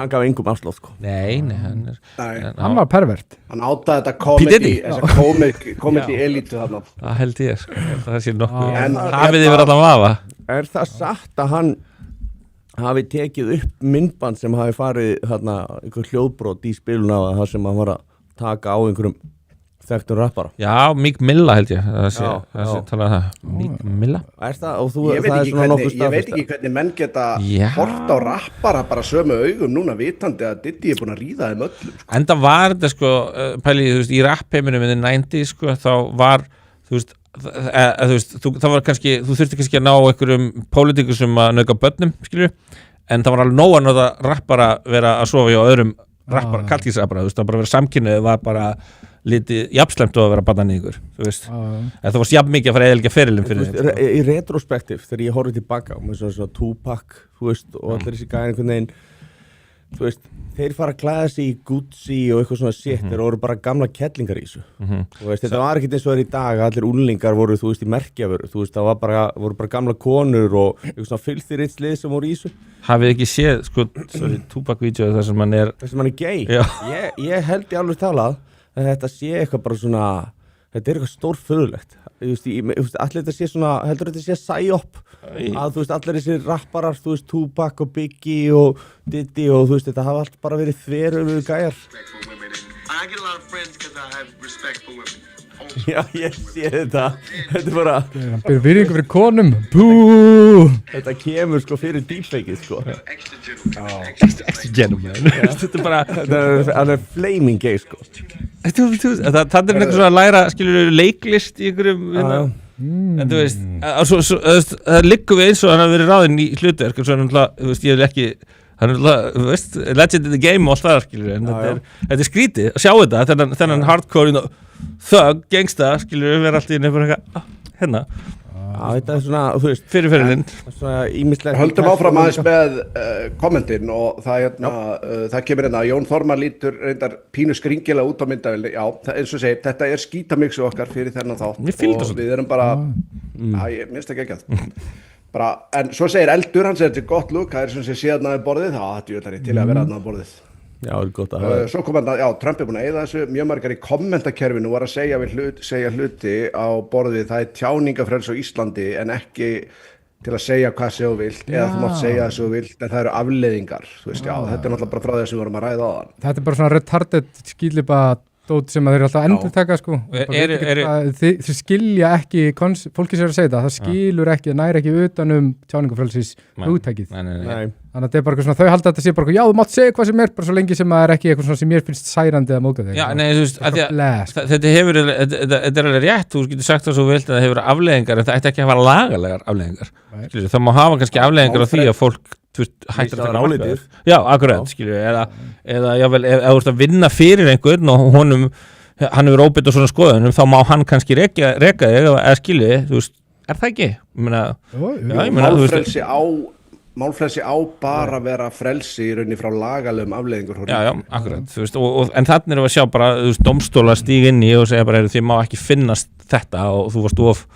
gaf engum afslátt sko. Nei, hann var pervert. Hann áttaði þetta komedi elítu þarna. Það held ég sko. Það sé nokkuð hafið yfir allan vafa. Er það satt að hann hafi tekið upp myndband sem hafi farið þarna einhver hljóðbrot í spiluna það sem hann var að taka á einhverjum þekktum rappara? Já, Meek Milla held ég það sé talað það Meek Milla? Ég veit ekki hvernig menn geta hort á rappara bara sömu augum núna vitandi að Diddy búin að ríða þeim öllum sko. Enda var þetta sko pælið, þú veist, í rappheiminum in the 90s sko, þá var þú veist, það var kannski þú þurfti kannski að ná einhverjum pólitíkus sem að nauðga börnum, skilur en það var alveg nóg að nota rappara vera að sofa hjá öðrum rappara, kaltísrappara, þú veist, það bara vera samkynnið var bara litið jafnslemt að vera bannaníkur, þú veist það var jafn mikið að fara eðelgja ferilum fyrir þeim í retrospektiv, þegar ég horfði tilbaka með svona Tupac, þú veist og allir þessi gæðin einhvern veginn þú veist, þeir fara að klæða sig í Gucci og eitthvað svona shit, þeir voru bara gamla kettlingar í þessu þú veist, þetta var ekkert eins og þeir í dag allir úlingar voru, þú veist, í merkjavöru þú veist, það voru bara gamla konur og eitthvað svona filthy rich lið sem voru í þessu Hafið ekki séð, sko, Tupac-vídeó þar sem hann er gay ég held í alveg talað að þetta sé eitthvað bara svona þetta er eitthvað stórfurðulegt allir þetta sé svona, heldur þetta sé psyop að þú veist, allir þessi rapparar þú veist, Tupac og Biggie og Diddy og þú veist, þetta hafa allt bara verið þveröfuðu gæjar I get a lot of friends because I have respect for women Já, ég sé þetta er bara virðingu fyrir konum þetta kemur sko fyrir deepfake-ið sko Extra gentleman Þetta er bara hann er flaming gay sko það er eitthvað svona að læra skilur leiklist í einhverjum en þú veist það liggur við eins og hann hafi verið ráðinn í hlutverk og svona, þú veist, ég vil ekki hann er, þú veist, legend in the game og allt það skilur, en þetta er skrítið að sjá þetta, þennan hardcore thug, gangsta, skilur, vera allt í hérna þetta er svona, þú veist, fyrirferðin svona ímislegt höldum áfram aðeins með kommentin og það það kemur hérna, Jón Þormar lítur reyndar pínu skringilega út á myndavélinni eins og segir, þetta er skítamixu okkar fyrir þennan þátt og við erum bara ég minnst ekki ekki en svo segir Eldur, hann segir þetta er gott lúk, það er sem sé síðan að borðið þetta er til að vera að borðið gott að hafa svo kom hann Trump er búin að eyða þessu mjög margar í kommentakerfinu var að segja hluti á borðið það er tjáningafrelsi á Íslandi en ekki til að segja hvað sem þú vilt eða þú mátt segja það sem þú vilt en það eru afleiðingar þú veist, þetta er náttúrulega bara frá því sem við vorum að ræða á þann þetta er bara svona retarded skýlipa dót sem að þeir alltaf endurtaka sko þeir skilja ekki fólki sem er að segja það skilur ekki, næri ekki utanum tjáningafrelsis hugtækið þannig að þetta er bara svona, þau halda þetta sé bara já, þú mátt segja hvað sem er, bara svo lengi sem það er ekki eitthvað svona sem mér finnst særandi að móta þig Já, nei, þú veist, þetta er alveg rétt, þú getur sagt það svo vilt að það hefur afleiðingar, en það ætti ekki að hafa lagalegar afleiðingar, það má hafa kannski afleiðingar á því að fólk hættir að taka álitið Já, akkurat, skilju, eða jável, ef þú ert að vinna fyrir einhvern og hann hefur óbeitt á svona skoðunum, þá má hann kannski reka þig eða skilju, þú veist, er það ekki? Málfrelsi á bara að vera frelsi í rauninni frá lagalegum afleiðingur Já, akkurat, þú veist, en þannig erum við að sjá bara, þú veist, dómstólar stíg inn í og segja bara, þið má ekki finnast þetta og þú varst of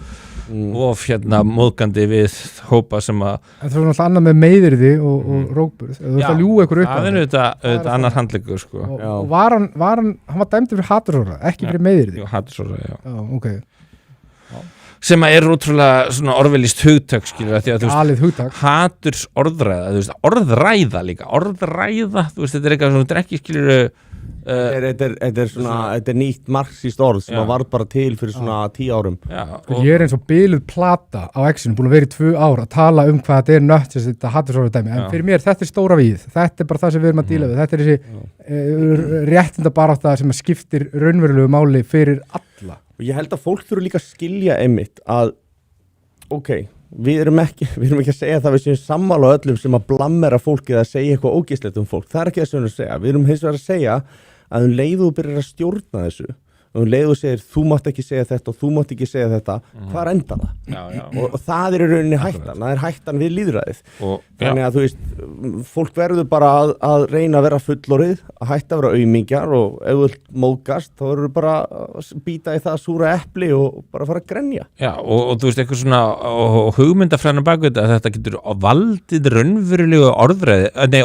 móðgandi við hópa sem að En það var náttúrulega annað með meiðyrði og rókburð, þú veist að ljúga ykkur upp það er auðvitað annar handleggur, sko Og hann var dæmdur fyrir hatursóra, ekki fyrir meiðyrði Jú, hatursóra, já ok sem að er útrúlega svona orðvelist hugtök skilur því að þú veist haturs orðræða, þú veist, orðræða líka orðræða, þú veist, þetta er eitthvað svona þetta er ekki skilur þetta er svona, þetta er nýtt marxist orð sem var bara til fyrir svona 10 árum Ég er eins og biluð plata á X-inu, búin að vera í 2 ár að tala hvað þetta er nött þetta hattursorða dæmi, en fyrir mér þetta er stóra við þetta er bara það sem við erum að díla við þetta er þessi réttindabarátta sem skiptir raunverulegu máli fyrir alla Og ég held að fólk þurfa líka að skilja einmitt að við erum ekki að segja það við séum sammála öllum sem að blammera fólki eða segja eitthvað ógeðslegt fólk, það er ekki það sem við erum að segja við erum hins vegar að segja að leiðu byrjar að stjórna þessu og leiðu segir þú mátt ekki segja þetta og þú mátt ekki segja þetta, hvar endar það? Og það í rauninni hættan, það hættan við lýðræðið þannig að þú veist, fólk verður bara að reyna að vera fullorðið, að hætta að vera aumingjar og ef þú vilt móðgast þá verður bara að býta í það súra epli og bara fara að grenja. Já, og þú veist, eitthvað svona hugmyndafræðina bak við að þetta getur valdið raunverulegu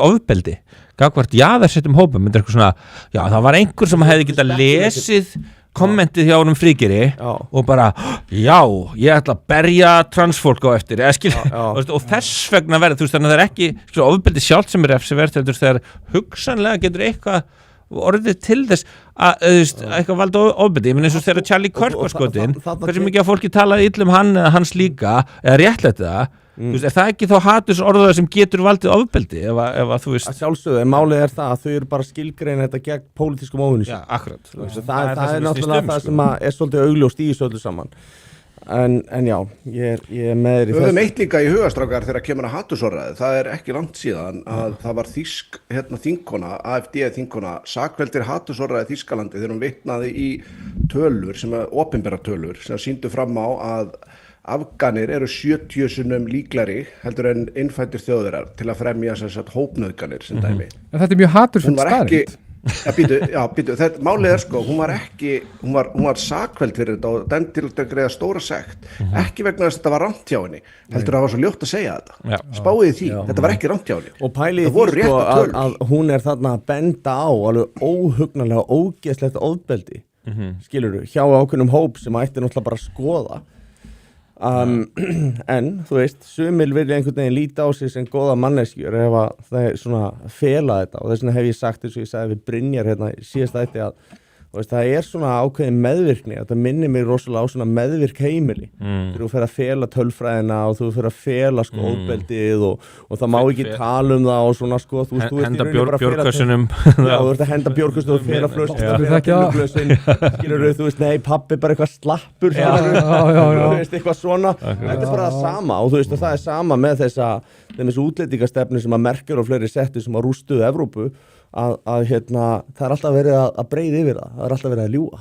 ofbeldi gagvart jaðarsettum hópum, myndir eitthvað svona, já, það var einhver sem hefði getað lesið kommentið hjá honum Fríkeri og bara, já, ég ætla að berja transfólk á eftir, og þess vegna verður, þú veist, þannig að það er ekki ofbeldi sjálft sem er refsivert, heldur þegar hugsanlega getur eitthvað orðið til þess að eitthvað valda ofbeldi, ég menn eins og þegar Charlie Kirk var skotin, hversu mikið að fólki talaði illa hann eða hans líka, eða réttlætti það. Þú veist, er það ekki þá hatursorðaður sem getur valdið ofbeldi ef þú veist að sjálfsögðu, en málið er það að þau eru bara skilgreina þetta gegn pólitískum óvinnism. Já, akkurat. Það er náttúrulega það sem er svolítið augljóst í þessu öllu saman en já, ég er með þér í þessu. Við höfum eitt líka í hugastrákar þegar kemur að hatursorðræðu, það er ekki langt síðan að það var þýsk þingkona, AfD þingkona, sakveldir hatursorðræðu Þýskalandi þegar hún vitnaði í tölur sem opinbera tölur sem sýndu fram á að Afganir eru 70 sinnum líklari heldur en innfæddir Þjóðverjar til að fremja hópnauðganir sem dæmi. En þetta er mjög hatursfull staðreynd. Býtu, þetta málið er sko, hún var sakveld fyrir þetta og dæmd til að greiða stóra sekt, ekki vegna þess að þetta var rangt hjá henni, heldur að það var svo ljótt að segja þetta. Spáðið því, þetta var ekki rangt hjá henni. Og pælið því sko að hún er þarna að benda á alveg óhugnalega ógeðslegt ofbeldi, skilurðu, hjá ákveðnum hóp sem ætti náttúrulega bara að skoða. En þú veist, sumir vilja einhvern veginn líta á sig sem góða manneskjur ef að það er svona fela þetta og þess vegna hef ég sagt eins og ég sagði við Brynjar hérna síðast ætti að það er svona ákveðin meðvirkni, þetta minnir mig rosalega á svona meðvirk heimili þegar þú fer að fela tölfræðina og þú fer að fela sko ofbeldið og það má ekki tala um það og svona sko henda bjórkössunum þú ert að henda bjórkössunum og fela flössin skilur þú veist, nei pabbi bara eitthvað slappur þú veist, eitthvað svona þetta er bara það sama og þú veist að það er sama með þessu útlendingastefnu sem að Merkel og fleiri settu sem að rústuðu Evrópu að það er alltaf verið að breiða yfir það er alltaf verið að ljúga.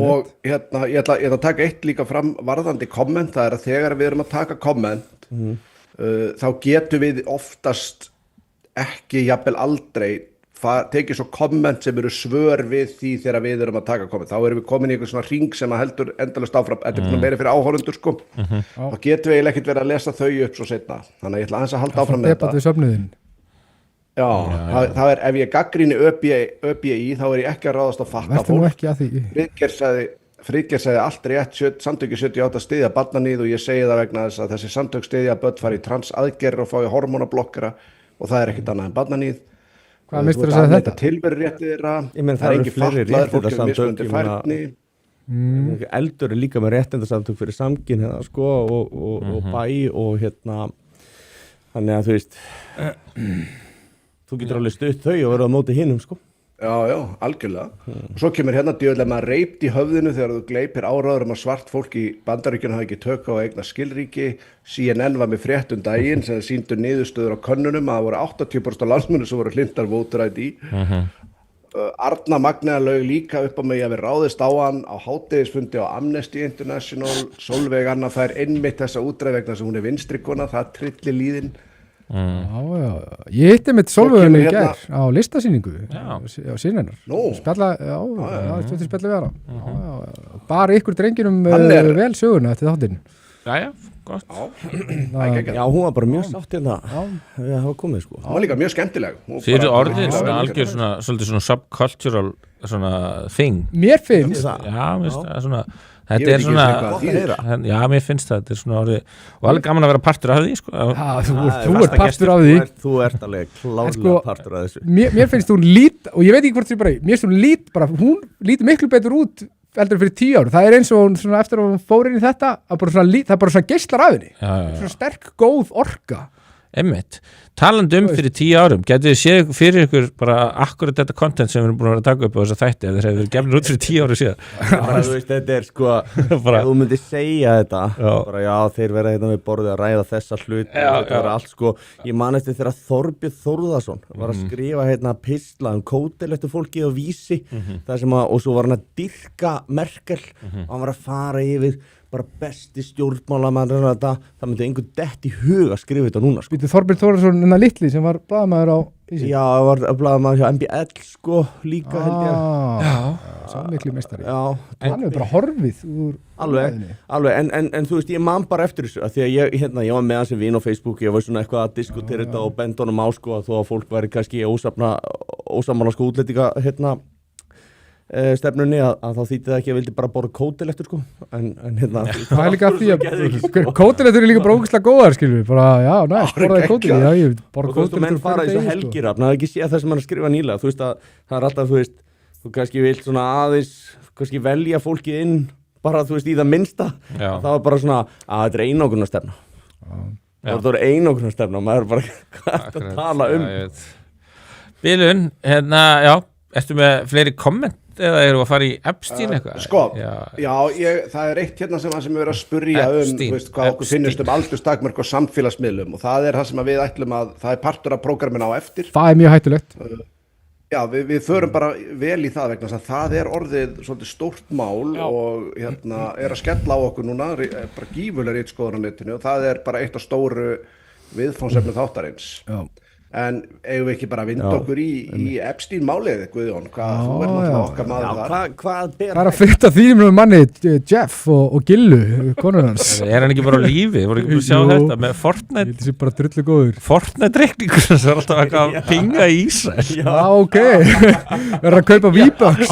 Og ég ætla að taka eitt líka fram varðandi komment, það er að þegar við erum að taka komment þá getum við oftast ekki jafnvel aldrei tekið svo komment sem eru svör við því þegar við erum að taka komment, þá erum við komin í einhvern svona hring sem að heldur endalaust áfram, þetta er meira fyrir áhorundur sko, þá getum við eiginlega ekkert verið að lesa þau upp svo seinna, þannig að ég ætla aðeins að halda áfram með þetta. Já, það er, ef ég gagnrýni ÖBI þá er ég ekki að ráðast að fakka fólk. Friðgeir sagði allt rétt, samtöki 78 styðja barnaníð og ég segi það vegna þess að þessi samtök styðja börn fari í transaðgerðir og fái hormónablokkara og það er ekkert annað en barnaníð. Hvað mistur að segja þetta? Tilveru réttið þeirra, það er ekki fatlaður fólk með mismunandi færni. Eldur er líka með réttindasamtök fyrir samkyn sko og bæ og þannig að þú veist þú getur alveg stutt þau og verið á móti hinum sko. Já, algjörlega. Og svo kemur djöfull maður reipt í höfðinu þegar þú gleipir áráður að svart fólk í Bandaríkjunum hafi ekki tök á að eigna skilríki. CNN var með frétt daginn sem sýndu niðurstöður á könnunum að það voru 80% af landsmönnum sem voru hlynntar voter ID. Arna Magnaða laug líka upp á mig að við ráðist á hann á hádegisfundi á Amnesty International. Sólveig Anna fær einmitt þessa útreið vegna sem hún er vinstrikona, það trillir líðin. Ég hitti með Sólveigunni í gær á listasýningu á síninnar spjalla við hana bara ykkur drenginum vel söguna eftir þáttinn. Jæja, gott. Já, hún var bara mjög sátt við að hafa komið sko. Hún var líka mjög skemmtileg. Fyrir orðið svona algjör svolítið svona subcultural svona thing. Mér finnst svona þetta er svona, já, mér finnst það, þetta er svona orðið, og alveg gaman að vera partur af því, sko. Þú ert partur af því. Þú ert alveg klárlega partur af þessu. Mér finnst hún lít, og ég veit ekki hvort því bara, mér finnst hún lít bara, hún lít miklu betur út heldur fyrir 10 ár. Það er eins og hún svona eftir að hún fór inn í þetta, það er bara svona geislar af henni. Svona sterk, góð orka. Einmitt. Talandi fyrir 10 árum, getið þið séð fyrir ykkur bara akkurat þetta content sem við erum búin að vera að taka upp á þessa þætti eða þeir hefur verið gefnir út fyrir 10 árum síðan? Þú veist, þetta sko, ef þú myndir segja þetta, bara já, þeir vera hérna við borðið að ræða þessa hluti, þetta vera allt sko, ég man eftir þegar Þorbjörn Þórðarson var að skrifa hérna pistla kótilettu fólki á Vísi, það sem að, og svo var hann að dyrka Merkel, og hann var að fara yfir bara besti stjórnmálamann það myndi einhvern dett í hug að skrifa þetta núna sko. Þorbjörn Þórðarson innan litli sem var blaðamaður á Vísi. Já, var blaðamaður hjá MBL sko líka held ég. Samvikli meistari. Já, hann er bara horfið úr alveg, en þú veist, ég man bara eftir þessu að því að ég var með hans sem vin á Facebook, ég var svona eitthvað að diskutera þetta og benda honum á sko að þó að fólk væri kannski ósammála sko útlendinga stefnunni að þá þýtti það ekki að vildi bara borða kótilettur sko en hérna það líka að því að kótilettur er líka bara ógeðslega góðar skilur við bara já, næst, borðaði kótilettur já, ég borða kótilettur menn fara í svo helgirafn það er ekki séð það sem hann skrifa nýlega þú veist að það er alltaf, þú veist þú kannski vilt svona aðeins kannski velja fólkið inn bara, þú veist, í það minnsta það var bara svona að þetta er einangrunarstefna það er einangrunarstefna og maður bara hvað að tala Bilun, hérna, já ertu með fleiri komment eða eru að fara í Epstein eitthvað? Sko, það er eitt hérna sem við erum að spurja þú veist, hvað okkur finnst aldurstakmörk og samfélagsmiðlum og það er það sem við ætlum að, það er partur af prógraminu á eftir. Það er mjög hættulegt. Já, við förum bara vel í það vegna þess að það er orðið svolítið stórt mál og hérna er að skella á okkur núna, bara gífurlega ritskoðun á netinu og það er bara eitt af stóru viðfangsefnum þáttarins. Já. En eigum við ekki bara að vinda okkur í Epstein málið, Guðjón, hvað þú náttúrulega okkar maður þar. Hvað er að fyrta þínum manni Jeff og Gillu, konur hans? Er hann ekki bara á lífi? Voru ekki búin að sjá þetta með Fortnite? Þetta sé bara drullu góður. Fortnite-reikningur sem er alltaf eitthvað að pinga í Ísrael. Já, ok. Verður að kaupa V-Bucks,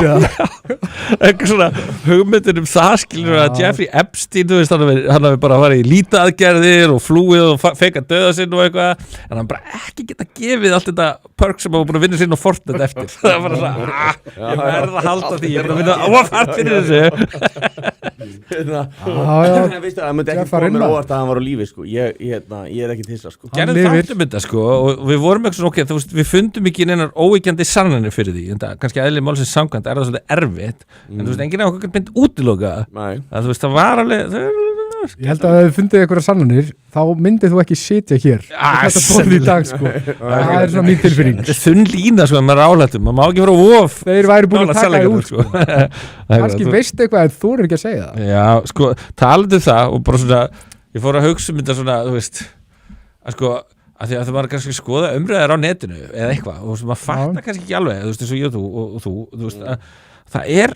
Eitthvað svona hugmyndin það skilur að Jeffrey Epstein, þú veist, hann hafi bara farið í lítaaðgerðir og flúið og fekk að döða sinn og eitthvað, en hann bara ekki geta gefið allt þetta perk sem hann var búin að vinna sín og Fortnite eftir það var bara svona, ég verð að halda því ég er búin að vinna áfært fyrir þessu það myndi ekki fóra mér óvart að hann var á lífi sko. ég er ekki tissa sko. Gerðum þáttum þetta sko og við vorum ekki svona ok, þú veist, við fundum ekki neinar óíkjandi sannanir fyrir því, en það kannski eðli málsins samkvæmt það svolítið erfitt, en þú veist, enginn af okkur mynd útiloka að þú veist, það var alveg ég held að ef þið fundið einhverja sannanir þá myndið þú ekki sitja hér þetta bóðið í dag sko það er svona mín tilfinning þetta er þunn lína sko, maður álættum, maður má ekki vera of þeir væri búin að taka það út sko kannski veistu eitthvað en þú er ekki að segja það já, sko, talandi það og bara svona, ég fór að hugsa þetta svona, þú veist að sko, að því að það var kannski að skoða umræðar á netinu eða eitthvað, og maður fattar kannski ekki alveg, þú veist, eins og ég og þú veist, það er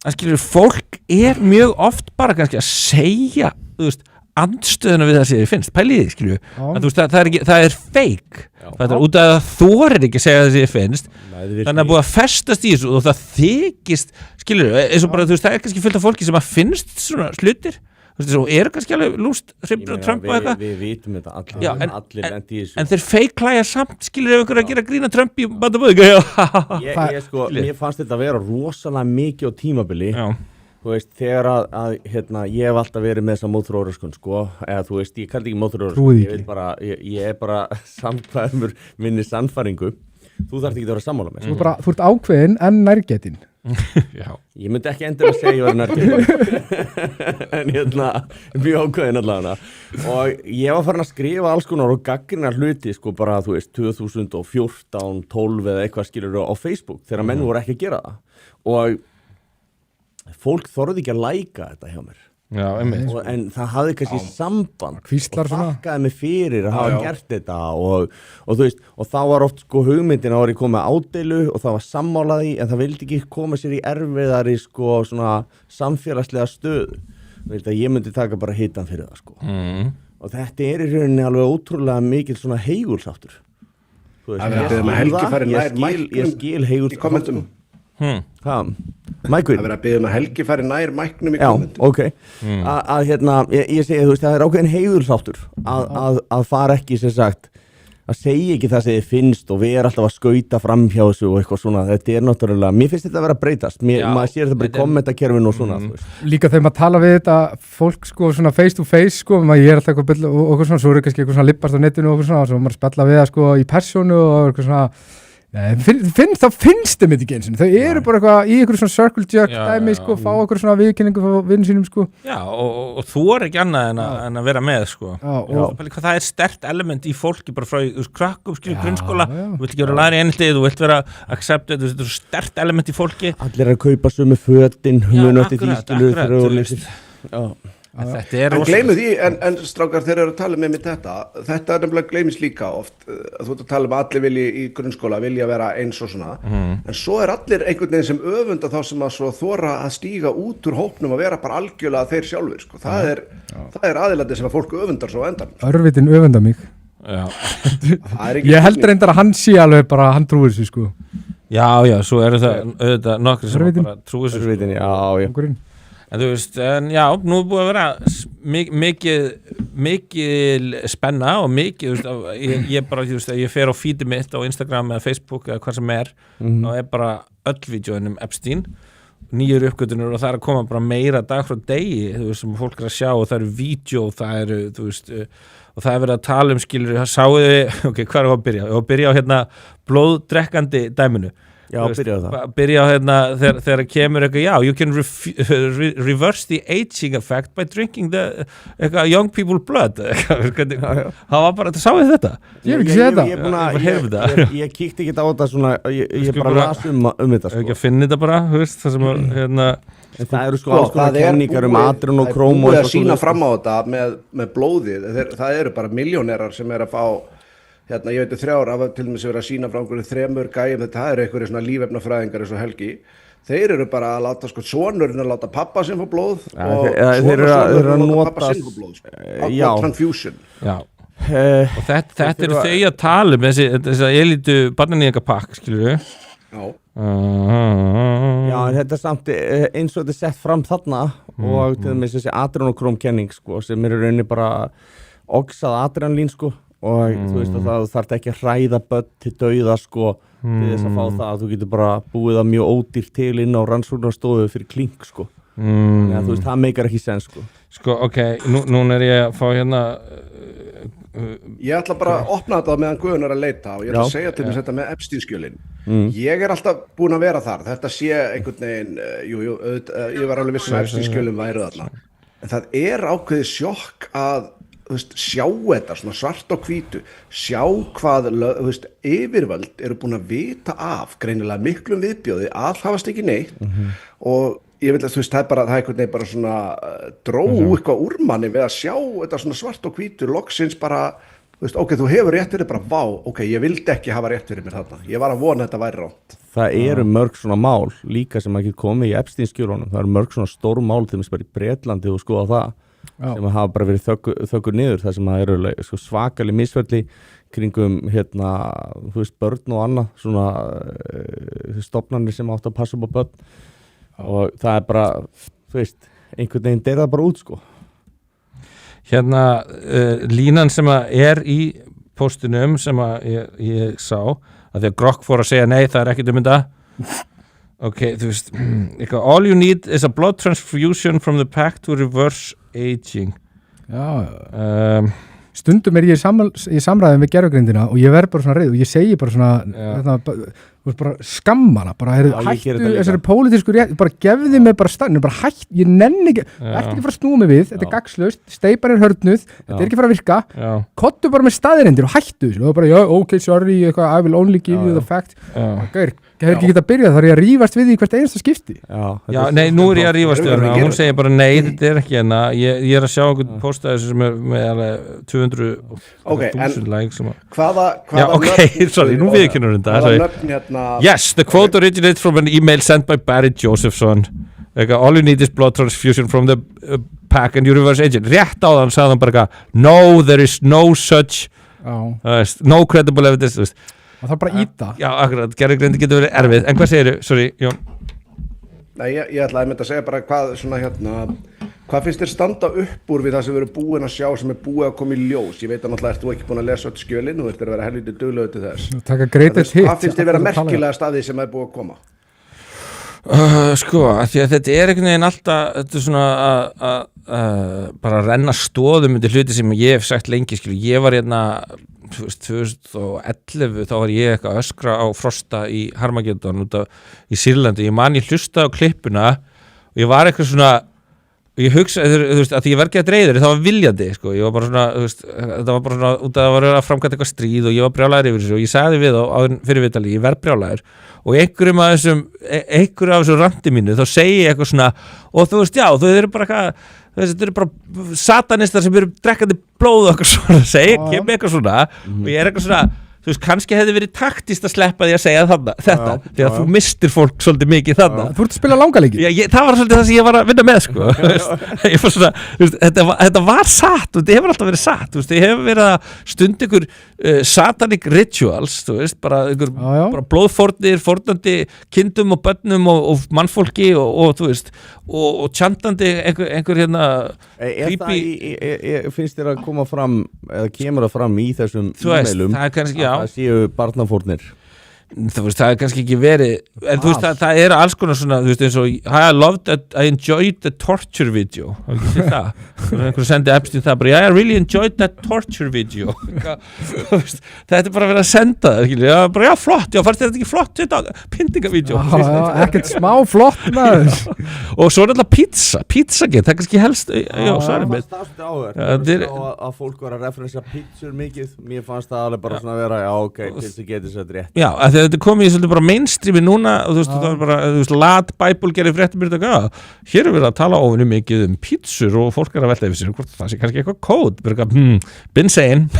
að skilur, fólk er mjög oft bara kannski að segja, þú veist, andstöðuna við það sem þið finnst, pæliði, skilju að þú veist, það er fake það er út af að þú er ekki að segja það sem þið finnst þannig að búið að festast í þessu og það þykist, skilju, eins og bara, þú veist, það er kannski fullt af fólki sem að finnst svona slutir þú veist, og eru kannski alveg lúst Hrifnir og Trump og eitthvað við vitum þetta, allir lendi í þessu en þeir feiklæja samt, skilur ef ykkur að gera grína Trump í bandaböðu sko, mér fannst þetta að vera rosalega mikið á tímabili þú veist, þegar að ég hef alltaf verið með þessa mótoróröskun sko, eða þú veist, ég kalli ekki mótoróröskun ég er bara samkvæmur minni sannfæringu þú þarft ekki að vera sammála með þú ert ákveðin en nærgætin ég myndi ekki endur að segja ég var nærgætin en mjög ákveðin allavega og ég var farin að skrifa alls konar og gagnrýna hluti sko bara þú veist 2014, 12 eða eitthvað skilur á Facebook þegar menn voru ekki að gera það og fólk þorði ekki að læka þetta hjá mér en það hafði kannski samband Hvíslar og þakkaði mig fyrir að hafa gert þetta og þú veist, og þá var oft sko hugmyndin að ég kom með ádeilu og það var sammálaði en það vildi ekki koma sér í erfiðari sko svona samfélagslega stöðu veist að ég myndi taka bara hitan fyrir það sko og þetta er í rauninni alveg ótrúlega mikil svona heigulsáttur ég skil heigulsáttur Mækvin það verður að byggja að Helgi fari nær mæknum í kommentum ok ég segi þú veist það er ákveðin heiðursláttur að fara ekki sem sagt að segja ekki það sem þið finnst og við alltaf að skauta fram hjá þessu og eitthvað svona, þetta náttúrulega, mér finnst þetta að vera að breytast, maður sér þetta bara í kommentakerfinu og svona, þú veist. Líka þegar maður tala við þetta fólk sko svona face to face sko, ég alltaf eitthvað og eitthvað svona, svo kannski eitthvað svona lippast á netinu og eitthvað svona, svo maður spjalla við það sko í persónu og eitthvað svona, þá finnst þeim þetta ekki eins og þau eru bara eitthvað í eitthvað svona circle jerk dæmi sko, fá eitthvað svona viðkynningu frá vinnum sínum sko. Já, og þú er ekki annað en að vera með sko. Og það sterkt element í fólki bara frá krakkum, grunnskóla, þú vilt ekki vera að læra í einheltið, þú vilt vera accepted, þetta er sterkt element í fólki. Allir að kaupa sömu fötin, munu eftir því skilu þegar þú leysir. En gleymu því, en strákar þeir eru að tala með mér þetta er nefnilega gleymist líka oft, þú ert að tala um að allir vilji í grunnskóla, vilja vera eins og svona, en svo er allir einhvern veginn sem öfunda þá sem að svo þora að stíga út úr hópnum og vera bara algjörlega þeir sjálfur, sko. Það er aðilandi sem að fólk öfundar svo á endan. Örvitin öfundar mig. Ég heldur reyndar að hann sé alveg bara, hann trúir þessu, sko. Já, svo eru það auðvitað nokkur sem bara trúir þessu. Örvitin, já. En þú veist, nú er búið að vera mikil spenna og mikið, þú veist, ég bara, þú veist, ég fer á feedið mitt á Instagram eða Facebook eða hvað sem og er bara öll vídeóin Epstein, nýjur uppgötunur og það er að koma bara meira dag frá degi, þú veist, sem fólk er að sjá og það eru vídeó, það eru, þú veist, og það er verið að tala skilur, það sáuðu, hvað er það að byrja? Ég var að byrja á blóðdrekkandi dæminu. Já, byrja á það. Byrja á þegar kemur eitthvað, you can reverse the aging effect by drinking the young people blood. Það var bara, sáu þið þetta? Ég hef ekki séð þetta. Ég kíkti ekki á þetta svona, ég bara las þetta. Sko. Ekki að finna þetta bara, það sem það eru sko alls konar kenningar adrenokrom og eitthvað. Það er búið að sína fram á þetta með blóðið, það eru bara milljónerar sem er að fá ég veit 3 ára til dæmis verið að sína frá einhverju 3 gæjum, þetta eru einhverju svona lífefnafræðingar eins og Helgi, þeir eru bara að láta sko sonurinn að láta pappa sinn fá blóð og þeir eru að láta pappa sinn fá blóð sko, transfusion. Já. Og þetta eru þau að tala um þessi elítu barnaníðingapakk, skilur við? Já. Já, en þetta er samt eins og þetta er sett fram þarna og til dæmis þessi adrenokrom kenning sko, sem eru rauninni bara oxað adrenalín sko, og þú veist að það þarf ekki að hræða börn til dauða sko til þess að fá það að þú getur bara búið það mjög ódýrt til inn á rannsóknarstofu fyrir klink sko. Ja, þú veist, það meikar ekki sens sko. Sko, ok, núna er ég að fá hérna Ég ætla bara að opna þetta meðan Guðun er að leita og ég ætla að segja til þess þetta með Epstein-skjölin. Ég er alltaf búin að vera þar, þetta sé einhvern veginn, ég var alveg viss að Epstein-skjölin væri þarna, en það er ákveðið sjokk að sjá þetta svona svart og hvítu, sjá hvað yfirvöld eru búin að vita af greinilega miklum viðbjóði, aðhafast ekki neitt og ég vil að það er bara, það er einhvern veginn bara svona dró eitthvað úr manni við að sjá þetta svona svart og hvítu, loksins bara, ok, þú hefur rétt fyrir, bara vá, ok, ég vildi ekki hafa rétt fyrir mér þarna, ég var að vona þetta væri rátt. Það eru mörg svona mál líka sem ekki komið í Epstein-skjölunum, það eru mörg svona stór mál til þess bara í Bretlandi og skoða það. Sem hafa bara verið þöggur niður, það sem eru sko, svakalig misferli kringum þú veist, börn og annað svona stofnanir sem átt að passa upp á börn og það er bara, þú veist, einhvern veginn deyr það bara út sko. Línan sem er í póstinum sem ég sá að því að Grokk fór að segja nei, það er ekkert þetta. Ok, þú veist, all you need is a blood transfusion from the pack to reverse aging. Já, stundum er ég í samræði með gerfugrindina og ég verð bara svona reið og ég segi bara svona bara skammana, bara hættu þessari pólitísku rétt, bara gefði mig bara stann, bara hættu, ég nenni ekki ekki fara að snúa mig við, þetta er gagnslaust, steypan er hörnuð, þetta er ekki fara að virka kottu bara með staðirendir og hættu þessu og bara, já, ok, sorry, eitthvað, I will only give you the fact gauður, hefur ekki getað að byrja, þá er ég að rífast við í hvert einasta skipti. Já, nei, nú er ég að rífast við hana, hún segir bara nei, þetta er ekki hérna, ég er að sjá einhvern posta þessu sem er með alveg 200,000 likes. Já, ok, sorry, nú viðurkennur þetta. Yes, the quote originates from an email sent by Barry Josephson. All you need is blood transfusion from the pack and you reverse aging. Rétt á þann sagði hann bara no, there is no such no credible evidence. Það þarf bara að íta. Já, akkurat, gerfugrindi getur verið erfið. En hvað segirðu? Sorry, Jón. Nei, ég ætlaði að mynda að segja bara hvað svona Hvað finnst þér standa upp úr við það sem við erum búin að sjá sem búið að koma í ljós? Ég veit að náttúrulega ert þú ekki búin að lesa öll skjölin og ert að vera helviti duglegur til þess. Taka greatest hits. Hvað finnst þér vera merkilega staði sem búið að koma? Sko, því að þetta einhvern veginn alltaf, þetta svona bara að renna stóðum undir hluti sem ég hef sagt lengi, ég var hérna 2011 þá var ég eitthvað öskra á Frosta í Harmageddon út af í Sýrlandi, ég man ég hlusta á klippuna og ég var eitthvað svona ég hugsa, þú veist, að því ég verði að reyður það var viljandi, sko, ég var bara svona þú veist, þetta var bara svona, út af að það var að framkvæmta eitthvað stríð og ég var brjálæður yfir þessu og ég sagði við á fyrir viðtali, ég verð brjálæður og einhverjum af þessu randi mínu, þá segi ég eitthvað svona og þú veist, já, þau eru bara eitthvað þetta eru bara satanistar sem eru drekkandi blóð og eitthvað svona, kem eitthvað svona og ég eitthvað svona þú veist, kannski hefði verið taktist að sleppa því að segja þetta, því að þú mistir fólk svolítið mikið þarna. Þú ert að spila langa leiki. Það var svolítið það sem ég var að vinna með, sko. Ég var svona, þetta var satt, þetta hefur alltaf verið satt, ég hef verið að stunda ykkur satanic rituals, þú veist, bara ykkur bara blóðfórnir, fórnandi kindum og börnum og mannfólki og þú veist, og tjantandi einhver hérna finnst þér að koma fram, eða kemur það fram í þessum e-mailum? Það er kannski, já. Það séu barnafórnir. Þú veist, það er kannski ekki verið en þú veist, það er alls konar svona þú veist, eins og I enjoyed the torture video einhverju sendi Epstein það bara, I really enjoyed that torture video þetta er bara að vera að senda það, bara já, flott, já, fannst þetta ekki flott þetta pyntingavídeó ekkert smá flott maður og svo er alltaf pizzagate, það er kannski helst já, svarið mitt að fólk var að referensa pizzur mikið, mér fannst það alveg bara svona að vera, já, ok, pizzagate er svo rétt já, þetta komið í svolítið bara mainstreami núna og þú veist, það var bara, þú veist, lat Bible gerir fréttabyrð og hér er verið að tala ofinu mikið pizzur og fólk er að velta yfir sér hvort það sé kannski eitthvað kód been saying